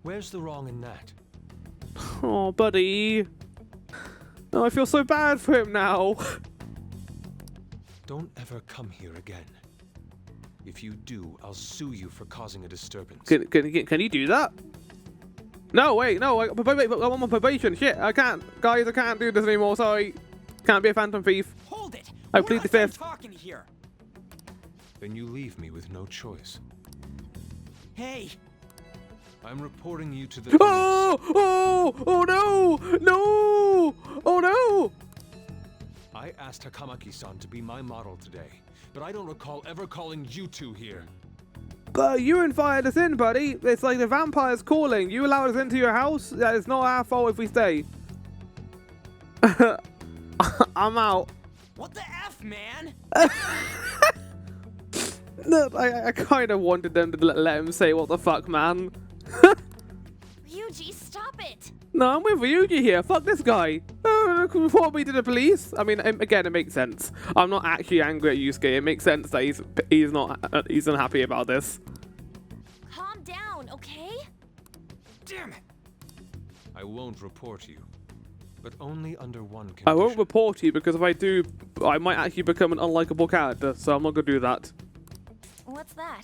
Where's the wrong in that? Oh, buddy. Oh, I feel so bad for him now. Don't ever come here again. If you do, I'll sue you for causing a disturbance. Can you do that? No, wait, no, I'm on probation. Shit, I can't. Guys, I can't do this anymore, sorry. Can't be a phantom thief. Hold it! I plead the fifth. Talking here. Then you leave me with no choice. Hey! I'm reporting you to the Oh no! No! Oh no! I asked Takamaki-san to be my model today, but I don't recall ever calling you two here. But you invited us in, buddy. It's like the vampire's calling. You allowed us into your house. That is not our fault if we stay. I'm out. What the F, man? No, I kind of wanted them to let him say what the fuck, man. Ryuji, stop it! No, I'm with Ryuji here. Fuck this guy. Report me to the police. I mean, again, it makes sense. I'm not actually angry at Yusuke. It makes sense that he's unhappy about this. Calm down, okay? Damn it! I won't report you, but only under one condition. I won't report you because if I do, I might actually become an unlikable character. So I'm not gonna do that. What's that?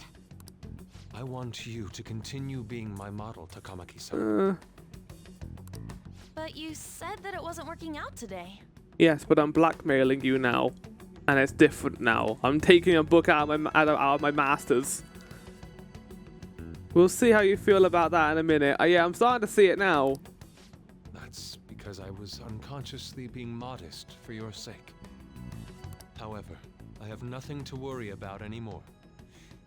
I want you to continue being my model, Takamaki-san. But you said that it wasn't working out today. Yes, but I'm blackmailing you now, and it's different now. I'm taking a book out of my masters. We'll see how you feel about that in a minute. Yeah, I'm starting to see it now. That's because I was unconsciously being modest for your sake. However, I have nothing to worry about anymore.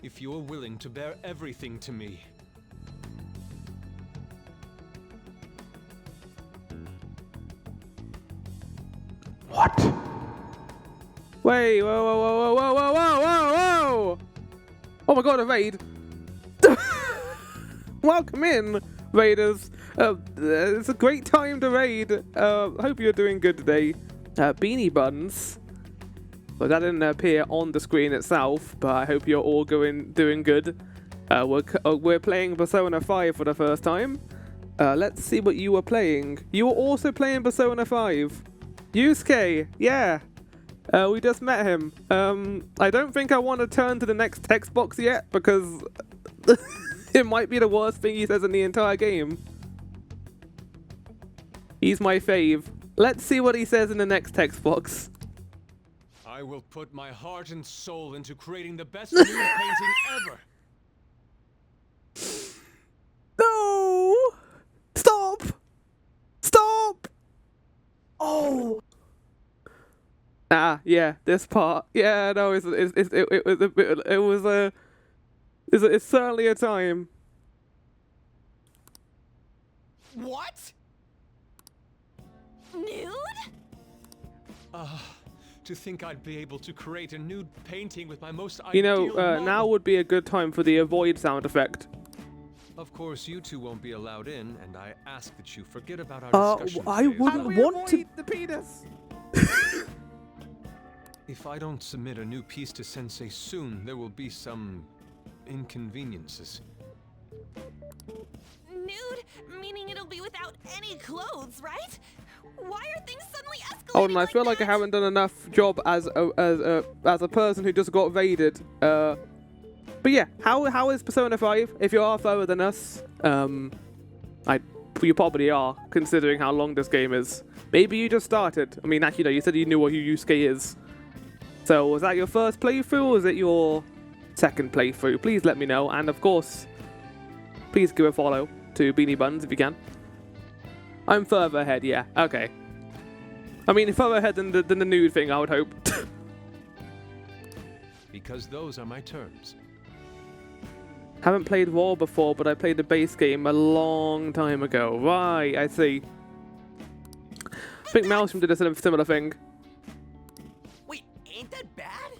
If you're willing to bear everything to me. What? Wait, whoa. Oh my god, a raid. Welcome in, raiders. It's a great time to raid. Hope you're doing good today. Beanie Buns. Well, that didn't appear on the screen itself, but I hope you're all doing good. We're playing Persona 5 for the first time. Let's see what you were playing. You were also playing Persona 5. Yusuke, yeah. We just met him. I don't think I want to turn to the next text box yet, because it might be the worst thing he says in the entire game. He's my fave. Let's see what he says in the next text box. I will put my heart and soul into creating the best nude painting ever. No! Stop! Stop! Oh! Yeah, this part. Yeah, no, it's certainly a time. What? Nude? To think I'd be able to create a nude painting with my most You ideal know, model. now would be a good time for the avoid sound effect. Of course, you two won't be allowed in, and I ask that you forget about our discussion. I wouldn't want to. The penis. If I don't submit a new piece to Sensei soon, there will be some inconveniences. Nude? Meaning it'll be without any clothes, right? Why are things suddenly escalating? Oh, and I feel like I haven't done enough job as a person who just got raided. But yeah, how is Persona 5? If you are further than us, you probably are, considering how long this game is. Maybe you just started. I mean, actually, no, you said you knew what Yusuke is. So, was that your first playthrough, or was it your second playthrough? Please let me know, and of course, please give a follow to Beanie Buns if you can. I'm further ahead, yeah. Okay. I mean, further ahead than the nude thing, I would hope. Because those are my terms. Haven't played Raw before, but I played the base game a long time ago. Right, I see. I think Maelstrom did a similar thing. Wait, ain't that bad?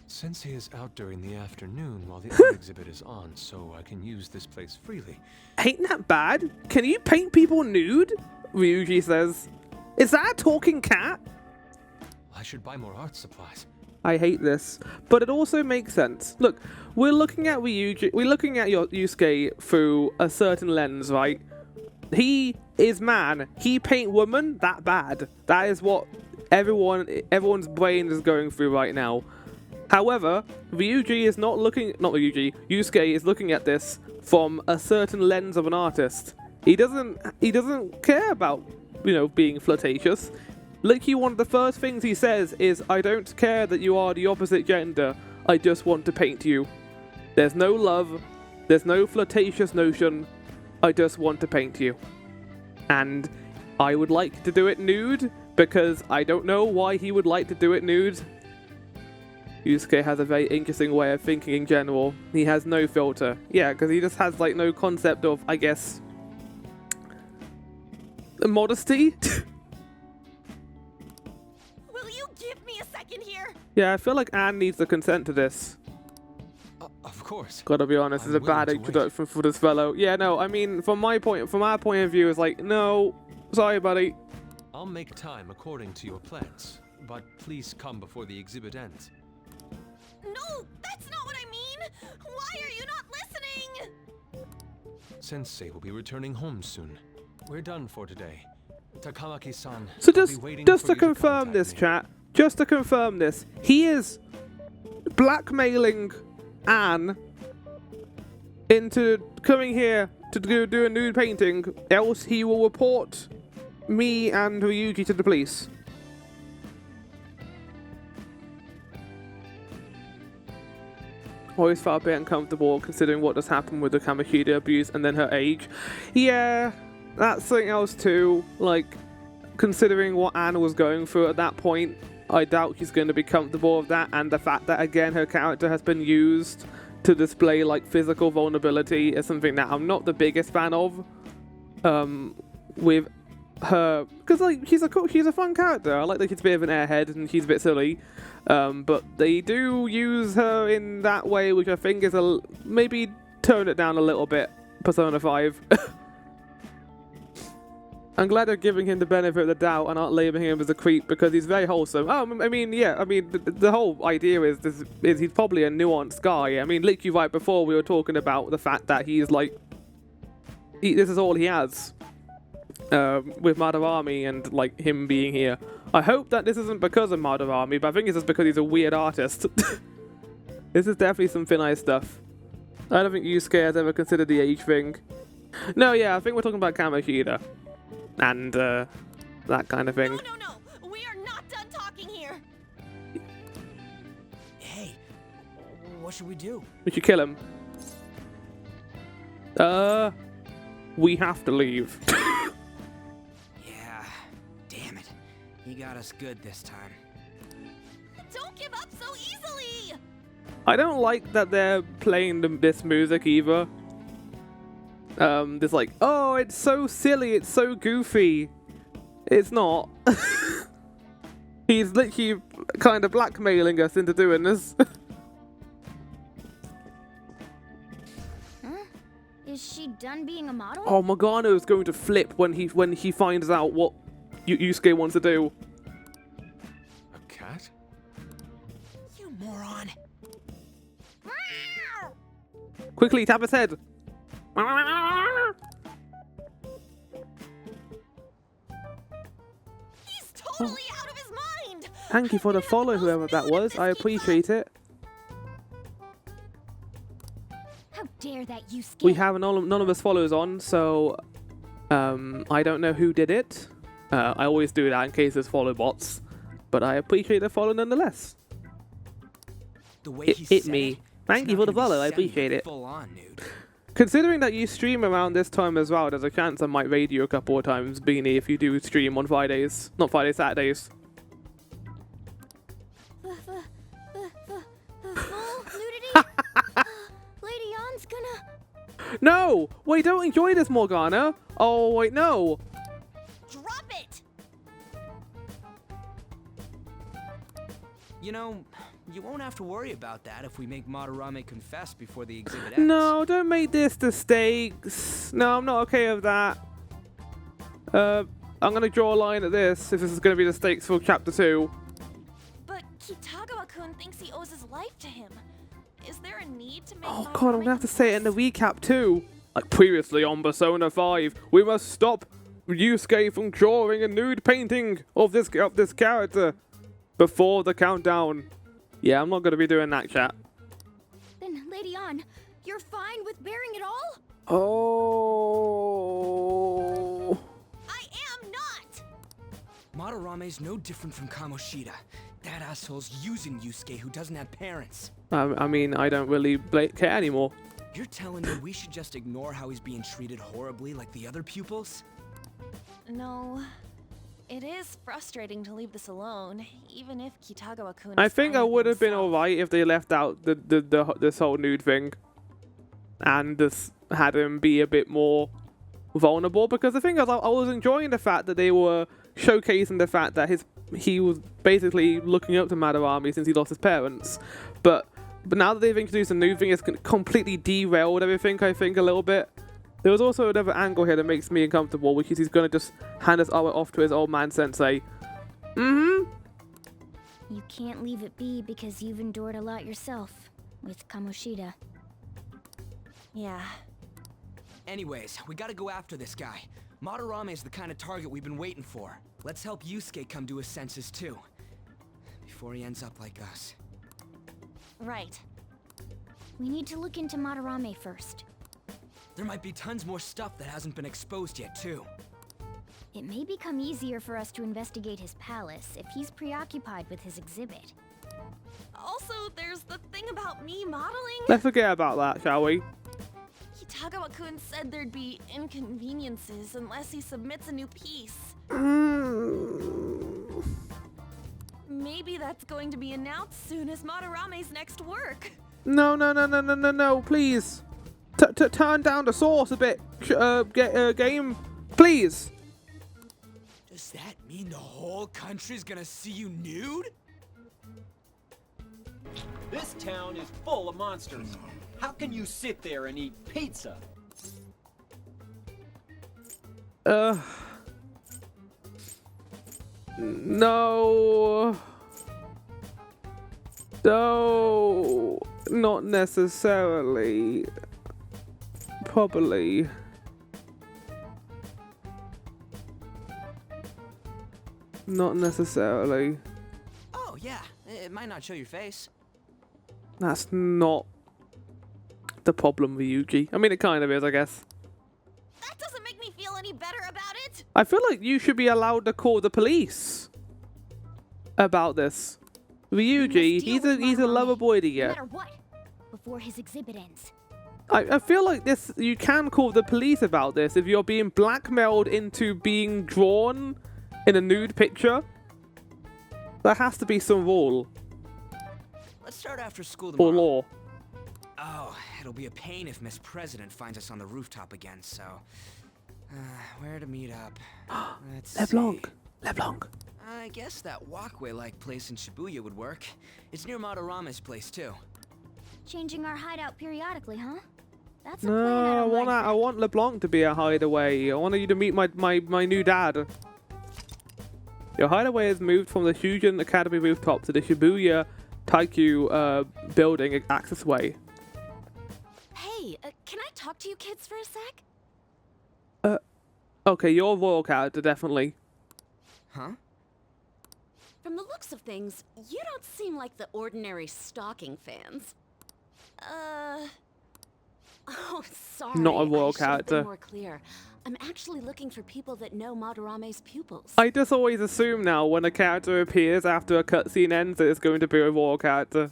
Sensei is out during the afternoon while the art exhibit is on, so I can use this place freely. Ain't that bad? Can you paint people nude? Ryuji says. Is that a talking cat? I should buy more art supplies. I hate this, but it also makes sense. Look, we're looking at Ryuji, we're looking at your Yusuke through a certain lens, right? He is man. He paint woman that bad. That is what everyone's brain is going through right now. However, Yusuke is looking at this from a certain lens of an artist. He doesn't care about, being flirtatious. Literally, one of the first things he says is, I don't care that you are the opposite gender, I just want to paint you. There's no love, There's no flirtatious notion. I just want to paint you. And I would like to do it nude, because I don't know why he would like to do it nude. Yusuke has a very interesting way of thinking in general. He has no filter. Yeah, because he just has like no concept of, I guess, modesty. Will you give me a second here? Yeah, I feel like Anne needs to consent to this. Of course. Gotta be honest, it's a bad introduction for this fellow. Yeah, no, I mean, from our point of view, it's like, no, sorry, buddy. I'll make time according to your plans, but please come before the exhibit ends. No, that's not what I mean! Why are you not listening? Sensei will be returning home soon. We're done for today. Takamaki-san. So just to confirm this, chat, just to confirm this, he is blackmailing Anne into coming here to do a nude painting, else he will report me and Ryuji to the police. Always felt a bit uncomfortable considering what just happened with the Kamoshida abuse and then her age. Yeah, that's something else too. Like, considering what Anne was going through at that point, I doubt she's going to be comfortable with that, and the fact that, again, her character has been used to display, like, physical vulnerability is something that I'm not the biggest fan of, with her, because, like, she's a fun character. I like that she's a bit of an airhead and she's a bit silly, but they do use her in that way, which I think is maybe tone it down a little bit, Persona 5. I'm glad they're giving him the benefit of the doubt and not labeling him as a creep, because he's very wholesome. Oh, I mean, yeah, I mean, the whole idea is he's probably a nuanced guy. I mean, literally right before we were talking about the fact that he's like, this is all he has, with Madarami and like him being here. I hope that this isn't because of Madarami, but I think it's just because he's a weird artist. This is definitely some thin ice stuff. I don't think Yusuke has ever considered the age thing. No, yeah, I think we're talking about Kamoshida. And, that kind of thing. No, we are not done talking here. Hey, what should we do? We should kill him. We have to leave. Yeah, damn it. He got us good this time. Don't give up so easily! I don't like that they're playing this music either. There's like, oh, it's so silly, it's so goofy. It's not. He's literally kind of blackmailing us into doing this. Huh? Is she done being a model? Oh, Morgano is going to flip when he finds out what Yusuke wants to do. A cat? You moron. Quickly, tap his head. He's totally out of his mind! Thank you for the follow, whoever that was. I appreciate it. How dare that Yusuke? We have anonymous follows on, so I don't know who did it. I always do that in case there's follow bots, but I appreciate the follow nonetheless. The way he said me. it, Thank you for the follow. I appreciate it. Considering that you stream around this time as well, there's a chance I might raid you a couple of times, Beanie, if you do stream on Fridays. Not Fridays, Saturdays. The full nudity? Lady Yon's gonna... No! Wait, don't enjoy this, Morgana! Oh, wait, no! Drop it! You know, you won't have to worry about that if we make Madarame confess before the exhibit ends. No, don't make this the stakes. No, I'm not okay with that. I'm gonna draw a line at this, if this is gonna be the stakes for Chapter 2. But Kitagawa-kun thinks he owes his life to him. Is there a need to make Oh god, I'm gonna have to say it in the recap too. Like previously on Persona 5, we must stop Yusuke from drawing a nude painting of this character before the countdown. Yeah, I'm not gonna be doing that, chat. Then, Lady Yon, you're fine with bearing it all? Oh. I am not! Madarame's no different from Kamoshida. That asshole's using Yusuke who doesn't have parents. I mean, I don't really care anymore. You're telling me we should just ignore how he's being treated horribly like the other pupils? No. It is frustrating to leave this alone, even if Kitagawa-kun I is think fine I with would have been himself. alright if they left out this whole nude thing. And just had him be a bit more vulnerable. Because the thing is, I was enjoying the fact that they were showcasing the fact that he was basically looking up to Madarame since he lost his parents. But now that they've introduced a new thing, it's completely derailed everything, I think, a little bit. There was also another angle here that makes me uncomfortable, which is he's going to just hand us off to his old man sensei. You can't leave it be because you've endured a lot yourself with Kamoshida. Yeah. Anyways, we gotta go after this guy. Madarame is the kind of target we've been waiting for. Let's help Yusuke come to his senses too. Before he ends up like us. Right. We need to look into Madarame first. There might be tons more stuff that hasn't been exposed yet too. It may become easier for us to investigate his palace if he's preoccupied with his exhibit. Also, there's the thing about me modeling. Let's forget about that, shall we? Kitagawa-kun said there'd be inconveniences unless he submits a new piece. Maybe that's going to be announced soon as Madarame's next work. No, please. Turn down the sauce a bit, game, please. Does that mean the whole country's gonna see you nude? This town is full of monsters. How can you sit there and eat pizza? No. No, not necessarily. Probably. Not necessarily. Oh yeah, it might not show your face. That's not the problem, Ryuji. I mean, it kind of is, I guess. That doesn't make me feel any better about it. I feel like you should be allowed to call the police about this. Ryuji, he's a lovable idiot. No matter what, before his exhibit ends. I feel like this. You can call the police about this if you're being blackmailed into being drawn in a nude picture. There has to be some rule. Let's start after school tomorrow. Or law. Oh, it'll be a pain if Miss President finds us on the rooftop again, so... where to meet up? Let's LeBlanc. see. LeBlanc. I guess that walkway-like place in Shibuya would work. It's near Madarame's place, too. Changing our hideout periodically, huh? That's a plan I No, don't like. I want LeBlanc to be a hideaway. I want you to meet my new dad. Your hideaway has moved from the Shujin Academy rooftop to the Shibuya Taikyu building accessway. Hey, can I talk to you kids for a sec? Okay, you're a royal character, definitely. Huh? From the looks of things, you don't seem like the ordinary stalking fans. Oh, sorry. Not a royal I should have character. been more clear. I'm actually looking for people that know Madarame's pupils. I just always assume now when a character appears after a cutscene ends that it's going to be a royal character.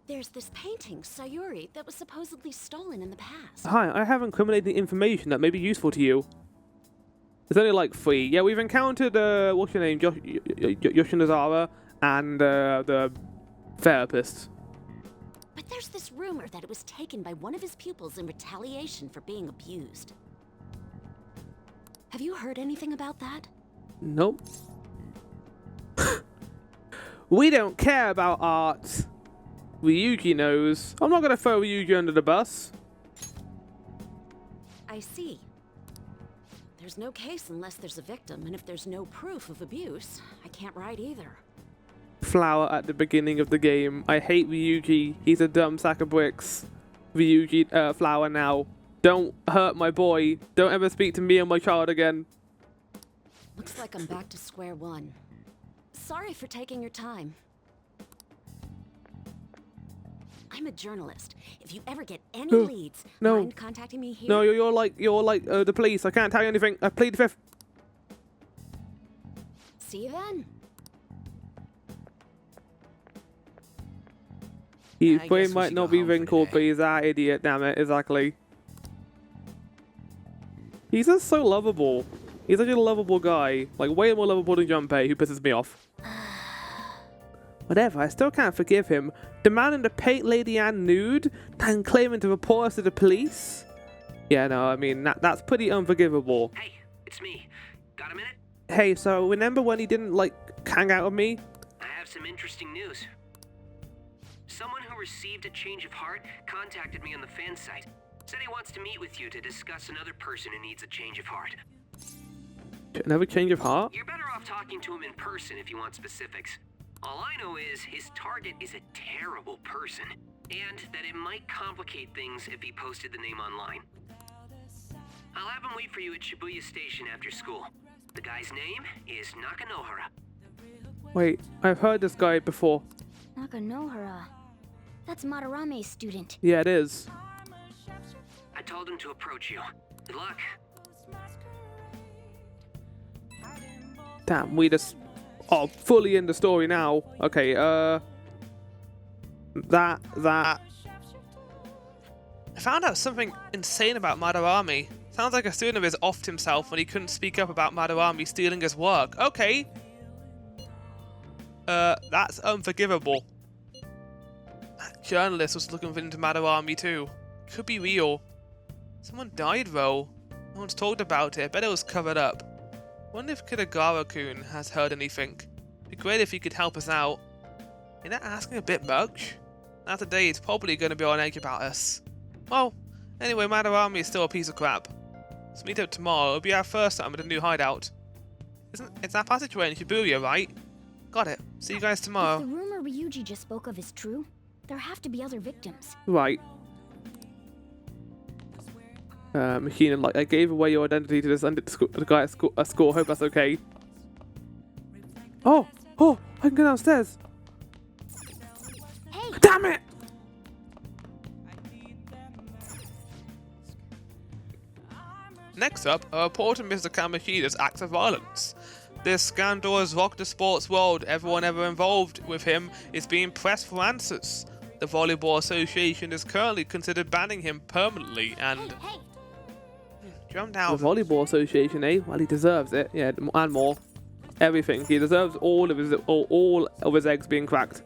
There's this painting, Sayuri, that was supposedly stolen in the past. Hi, I have incriminating information that may be useful to you. There's only like 3. Yeah, we've encountered, what's your name? Yoshinazara and the therapist. But there's this rumor that it was taken by one of his pupils in retaliation for being abused. Have you heard anything about that? Nope. We don't care about art. Ryuji knows. I'm not going to throw Ryuji under the bus. I see. There's no case unless there's a victim, and if there's no proof of abuse, I can't write either. Flower at the beginning of the game. I hate Ryuji. He's a dumb sack of bricks. Ryuji, Flower now. Don't hurt my boy. Don't ever speak to me and my child again. Looks like I'm back to square one. Sorry for taking your time. I'm a journalist. If you ever get any leads, mind contacting me here? No, you're like the police. I can't tell you anything. I plead the fifth. See you then. His I brain guess we might should not go be home for wrinkled, today. but he's that idiot, damn it, exactly. He's just so lovable. He's such a lovable guy. Like, way more lovable than Junpei, who pisses me off. Whatever, I still can't forgive him. Demanding to paint Lady Anne nude, and claiming to report us to the police? Yeah, no, I mean, that's pretty unforgivable. Hey, it's me. Got a minute? Hey, so remember when he didn't, like, hang out with me? I have some interesting news. Someone who received a change of heart contacted me on the fan site. Said he wants to meet with you to discuss another person who needs a change of heart. Another change of heart? You're better off talking to him in person if you want specifics. All I know is his target is a terrible person, and that it might complicate things if he posted the name online. I'll have him wait for you at Shibuya Station after school. The guy's name is Nakanohara. Wait, I've heard this guy before. Nakanohara. That's Madarame's student. Yeah, it is. I told him to approach you. Good luck. Damn, we just... Oh, fully in the story now. Okay, that... I found out something insane about Madarame. Sounds like a student of his offed himself when he couldn't speak up about Madarame stealing his work. Okay. That's unforgivable. That journalist was looking into Madarame too. Could be real. Someone died though. No one's talked about it. I bet it was covered up. Wonder if Kitagara-kun has heard anything. Be great if he could help us out. You're not asking a bit much? After today, he's probably going to be on edge about us. Well, anyway, Madarame is still a piece of crap. Let's meet up tomorrow. It'll be our first time at a new hideout. It's that passageway in Shibuya, right? Got it. See you guys tomorrow. If the rumor Ryuji just spoke of is true, there have to be other victims. Right. Machine, like, I gave away your identity to this the guy at school. Hope that's okay. Oh, I can go downstairs. Hey. Damn it! Next up, a report on Mr. Kamoshida's acts of violence. This scandal has rocked the sports world. Everyone ever involved with him is being pressed for answers. The Volleyball Association is currently considered banning him permanently and... Jump down. The Volleyball Association, eh? Well, he deserves it. Yeah, and more. Everything. He deserves all of his eggs being cracked.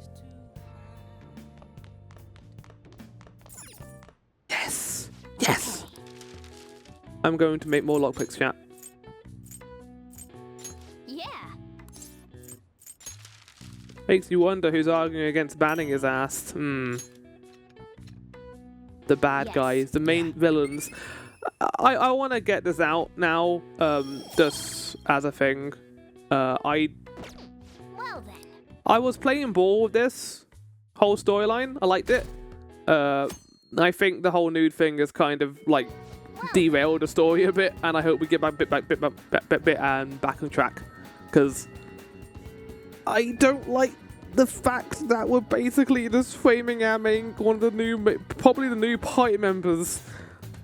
Yes! Yes! I'm going to make more lockpicks, chat. Yeah. Makes you wonder who's arguing against banning his ass. The bad guys, the main villains. I want to get this out now, just as a thing. Well then. I was playing ball with this whole storyline. I liked it. I think the whole nude thing is kind of like derailed the story a bit, and I hope we get bit and back on track, because I don't like the fact that we're basically just framing our main one of the new, probably the new party members,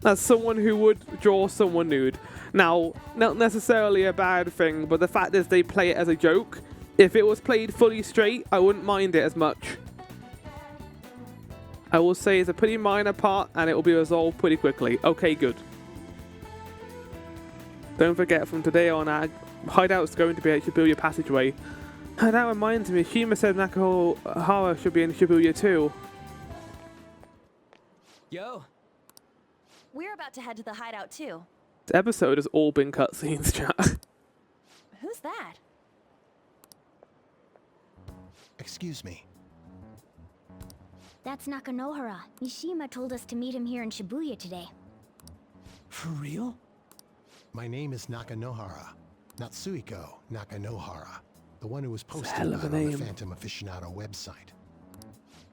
as someone who would draw someone nude. Now, not necessarily a bad thing, but the fact is they play it as a joke. If it was played fully straight, I wouldn't mind it as much. I will say it's a pretty minor part, and it will be resolved pretty quickly. Okay, good. Don't forget, from today on, our hideout is going to be at Shibuya Passageway. That reminds me, Shima said Nakanohara should be in Shibuya too. Yo. We're about to head to the hideout too. This episode has all been cutscenes, chat. Who's that? Excuse me. That's Nakanohara. Mishima told us to meet him here in Shibuya today. For real? My name is Nakanohara. Natsuhiko Nakanohara. The one who was posted about on the Phantom Aficionado website.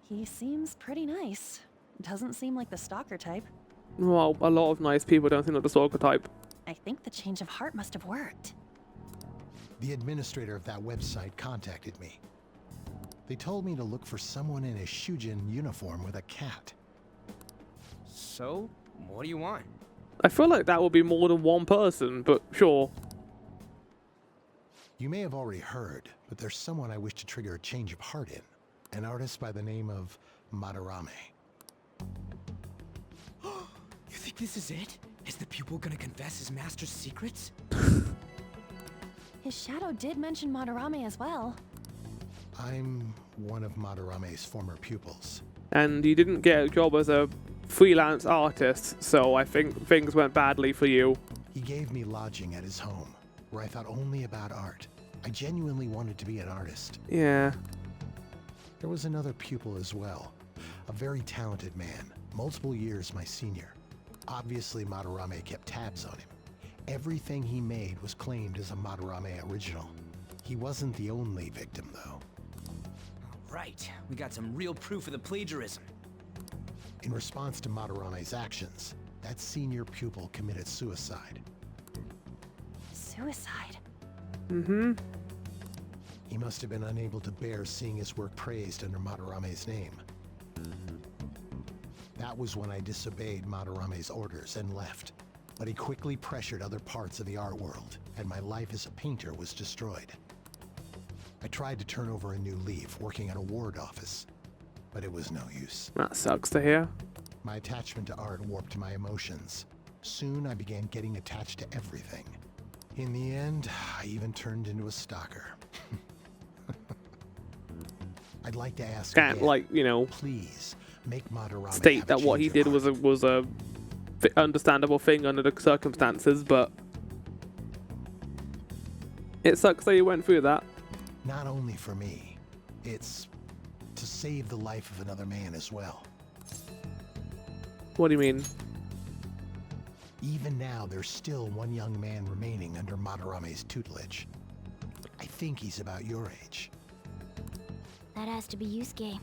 He seems pretty nice. Doesn't seem like the stalker type. Well, a lot of nice people don't seem like the stalker type. I think the change of heart must have worked. The administrator of that website contacted me. They told me to look for someone in a Shujin uniform with a cat. So, what do you want? I feel like that would be more than one person, but sure. You may have already heard, but there's someone I wish to trigger a change of heart in. An artist by the name of Madarame. You think this is it? Is the pupil gonna confess his master's secrets? His shadow did mention Madarame as well. I'm one of Madarame's former pupils. And you didn't get a job as a freelance artist, so I think things went badly for you. He gave me lodging at his home, where I thought only about art. I genuinely wanted to be an artist. Yeah. There was another pupil as well, a very talented man, multiple years my senior. Obviously, Madarame kept tabs on him. Everything he made was claimed as a Madarame original. He wasn't the only victim, though. Right, we got some real proof of the plagiarism. In response to Madarame's actions, that senior pupil committed suicide. Suicide? Mm-hmm. He must have been unable to bear seeing his work praised under Madarame's name. That was when I disobeyed Madarame's orders and left. But he quickly pressured other parts of the art world, and my life as a painter was destroyed. I tried to turn over a new leaf, working at a ward office, but it was no use. That sucks to hear. My attachment to art warped my emotions. Soon I began getting attached to everything. In the end, I even turned into a stalker. I'd like to ask Can't, again, like, you know, please make Madarame state that what he did was a understandable thing under the circumstances, but it sucks that you went through that. Not only for me, it's to save the life of another man as well. What do you mean? Even now, there's still one young man remaining under Madarame's tutelage. I think he's about your age. That has to be Yusuke.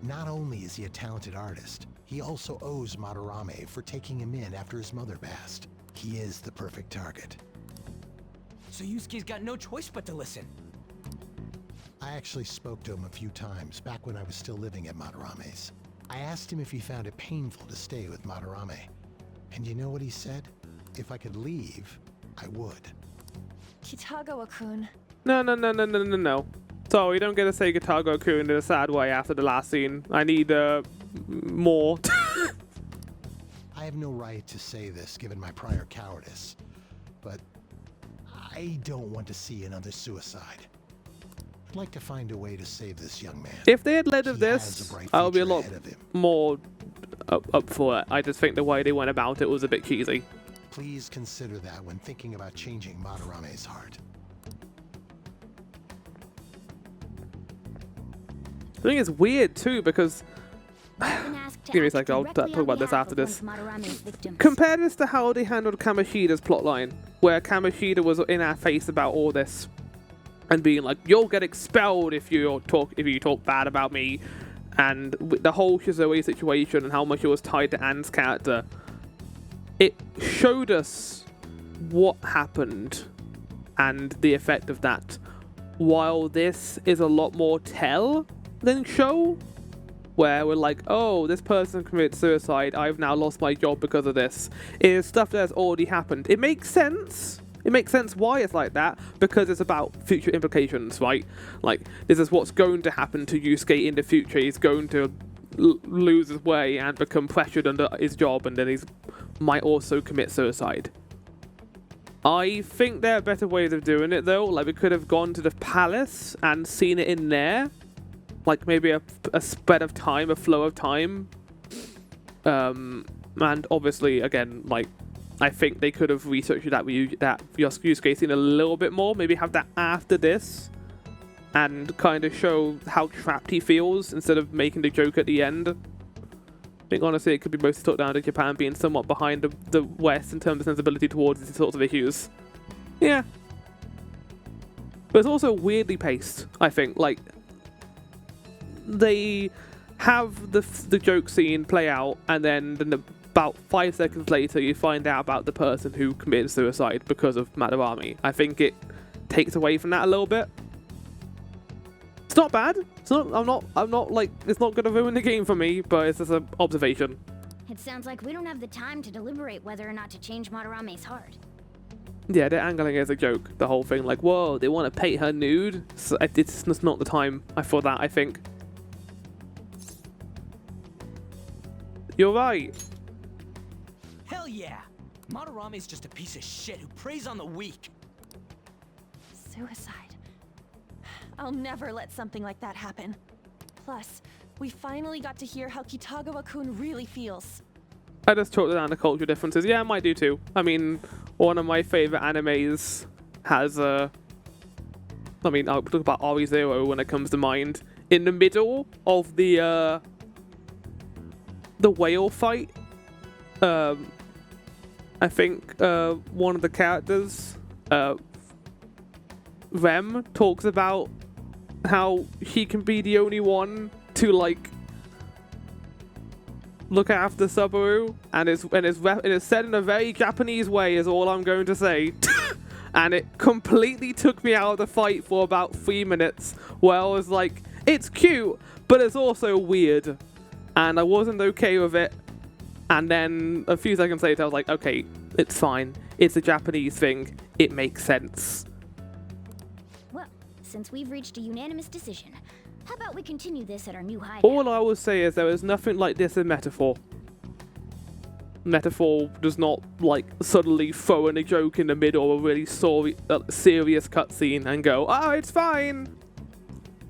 Not only is he a talented artist, he also owes Madarame for taking him in after his mother passed. He is the perfect target. So Yusuke's got no choice but to listen. I actually spoke to him a few times back when I was still living at Madarame's. I asked him if he found it painful to stay with Madarame. And you know what he said? If I could leave, I would. Kitagawa-kun. No. So you don't get to say Gitago-kun in a sad way after the last scene. I need more. I have no right to say this given my prior cowardice, but I don't want to see another suicide. I'd like to find a way to save this young man. If they had led with this, I would be a lot more up for it. I just think the way they went about it was a bit cheesy. Please consider that when thinking about changing Madarame's heart. I think it's weird too because give me a second, I'll talk about this after this. Compare this to how they handled Kamoshida's plotline, where Kamoshida was in our face about all this and being like, "You'll get expelled if you talk bad about me," and the whole Shizoe situation and how much it was tied to Anne's character. It showed us what happened and the effect of that. While this is a lot more tell than show, where we're like, oh, this person committed suicide, I've now lost my job because of this. It is stuff that has already happened. It makes sense. It makes sense why it's like that, because it's about future implications, right? Like, this is what's going to happen to Yusuke in the future. He's going to lose his way and become pressured under his job, and then he might also commit suicide. I think there are better ways of doing it, though. Like, we could have gone to the palace and seen it in there. Like, maybe a spread of time, a flow of time. And obviously, again, like, I think they could have researched that Yusuke scene a little bit more. Maybe have that after this. And kind of show how trapped he feels instead of making the joke at the end. I think, honestly, it could be mostly talked down to Japan being somewhat behind the West in terms of sensibility towards these sorts of issues. Yeah. But it's also weirdly paced, I think. Like, they have the joke scene play out, and then about 5 seconds later you find out about the person who committed suicide because of Madarame. I think it takes away from that a little bit. It's not bad. It's not. I'm not like, it's not gonna ruin the game for me, but it's just an observation. It sounds like we don't have the time to deliberate whether or not to change Madarame's heart. Yeah, they're angling it as a joke. The whole thing, like, whoa, they want to paint her nude. So it's not the time for that, I think. You're right. Hell yeah! Madarame's just a piece of shit who preys on the weak. Suicide. I'll never let something like that happen. Plus, we finally got to hear how Kitagawa-kun really feels. I just chalked it down to cultural differences. Yeah, I might do too. I mean, one of my favorite animes has I mean, I'll talk about Re:Zero when it comes to mind. In the middle of the whale fight, I think one of the characters, Rem, talks about how he can be the only one to like look after Subaru, and it's said in a very Japanese way, is all I'm going to say. And it completely took me out of the fight for about 3 minutes, where I was like, it's cute, but it's also weird. And I wasn't okay with it. And then a few seconds later, I was like, okay, it's fine. It's a Japanese thing. It makes sense. Well, since we've reached a unanimous decision, how about we continue this at our new hideout? All I will say is there is nothing like this in Metaphor. Metaphor does not, like, suddenly throw in a joke in the middle of a really serious cutscene and go, oh, it's fine.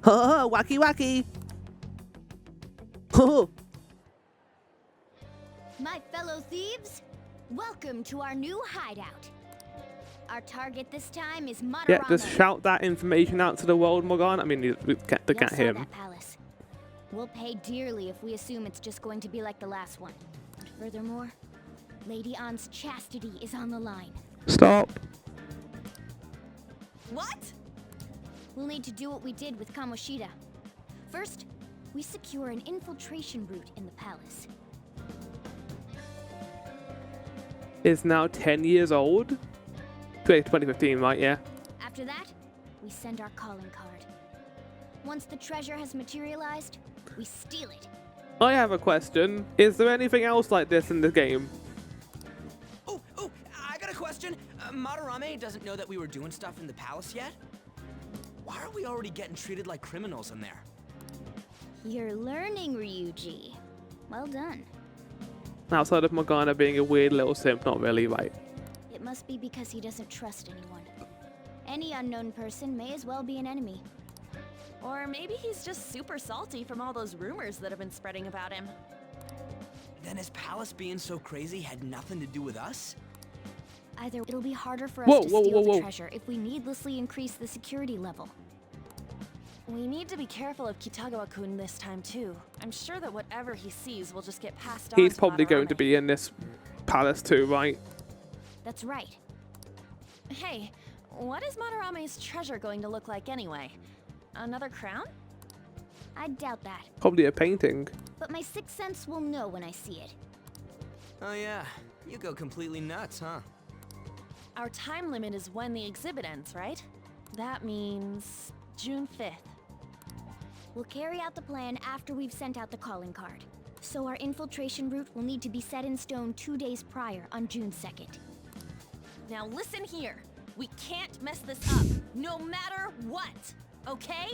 Ha wacky wacky. My fellow thieves, welcome to our new hideout. Our target this time is Madarame. Yeah, just shout that information out to the world, Morgan. I mean, they can't hear him. Palace. We'll pay dearly if we assume it's just going to be like the last one. And furthermore, Lady Ann's chastity is on the line. Stop. What? We'll need to do what we did with Kamoshida. First, we secure an infiltration route in the palace. Is now 10 years old. 2015, right? Yeah. After that, we send our calling card. Once the treasure has materialized, we steal it. I have a question. Is there anything else like this in the game? Oh, I got a question. Madarame doesn't know that we were doing stuff in the palace yet? Why are we already getting treated like criminals in there? You're learning, Ryuji. Well done. Outside of Morgana being a weird little simp, not really, right? It must be because he doesn't trust anyone. Any unknown person may as well be an enemy. Or maybe he's just super salty from all those rumors that have been spreading about him. Then his palace being so crazy had nothing to do with us? Either it'll be harder for us to steal the treasure if we needlessly increase the security level. We need to be careful of Kitagawa-kun this time too. I'm sure that whatever he sees will just get passed on. He's probably going to be in this palace too, right? That's right. Hey, what is Madarame's treasure going to look like anyway? Another crown? I doubt that. Probably a painting. But my sixth sense will know when I see it. Oh yeah, you go completely nuts, huh? Our time limit is when the exhibit ends, right? That means June 5th. We'll carry out the plan after we've sent out the calling card. So our infiltration route will need to be set in stone 2 days prior on June 2nd. Now listen here. We can't mess this up, no matter what, okay?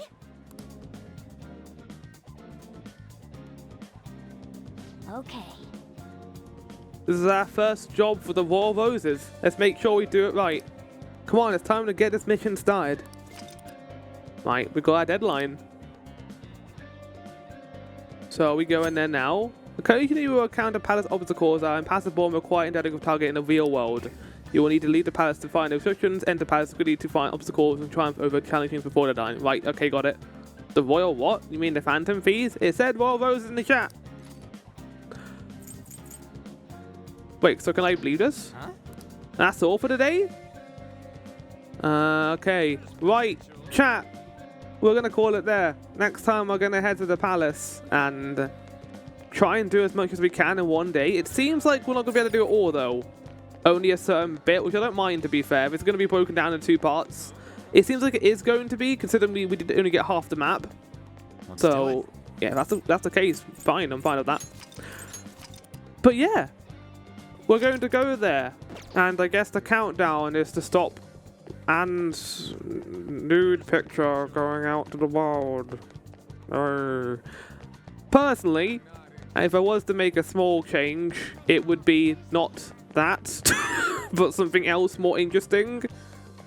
Okay. This is our first job for the War of Roses. Let's make sure we do it right. Come on, it's time to get this mission started. Right, we got our deadline. So we go in there now. Occasionally you will encounter palace obstacles that are impassable and require intelligent target in the real world. You will need to leave the palace to find obstructions, enter palace quickly to find obstacles, and triumph over challenges before deadline. Right, okay, got it. The royal what? You mean the phantom fees? It said Royal Roses in the chat. Wait, so can I leave this? Huh? That's all for today? Okay. Right, chat. We're gonna call it there. Next time we're gonna head to the palace and try and do as much as we can in one day. It seems like we're not gonna be able to do it all though. Only a certain bit, which I don't mind to be fair. If it's gonna be broken down in 2 parts. It seems like it is going to be, considering we did only get half the map. So yeah, that's the case. Fine, I'm fine with that. But yeah. We're going to go there. And I guess the countdown is to stop Anne's nude picture going out to the world. Personally, And if I was to make a small change, it would be not that, but something else more interesting.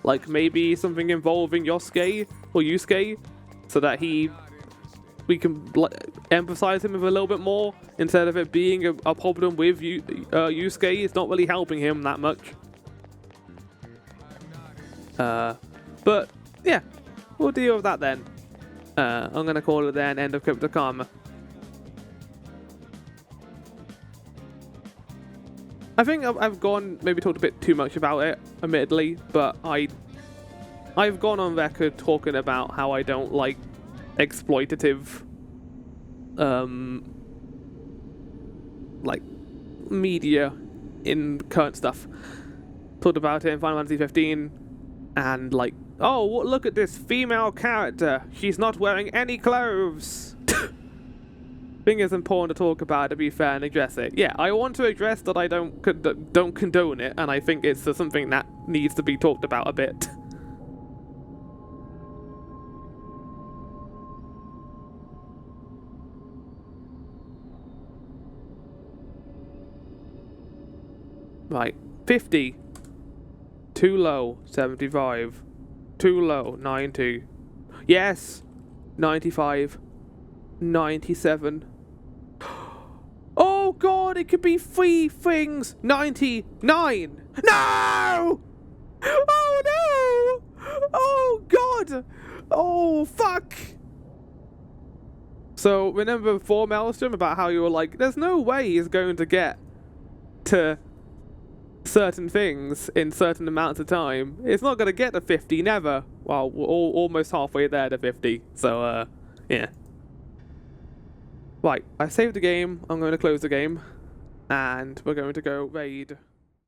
Like maybe something involving Yosuke or Yusuke, so that we can emphasize him with a little bit more, instead of it being a problem with Yusuke. It's not really helping him that much. But yeah, we'll deal with that then. I'm gonna call it then end of Crypto Karma. I think I've maybe talked a bit too much about it, admittedly, but I've gone on record talking about how I don't like exploitative like media in current stuff. Talked about it in Final Fantasy 15, and like, oh, look at this female character, she's not wearing any clothes. I think it's important to talk about it, to be fair, and address it. Yeah, I want to address that I don't condone it, and I think it's something that needs to be talked about a bit. Right, 50. Too low, 75. Too low, 90. Yes, 95. 97. Oh god, it could be 3 things. 99. No! Oh no! Oh god! Oh fuck! So remember before, Maelstrom, about how you were like, there's no way he's going to get to certain things in certain amounts of time. It's not going to get to 50, never. Well, we're almost halfway there to 50, so yeah. Right, I saved the game, I'm going to close the game, and we're going to go raid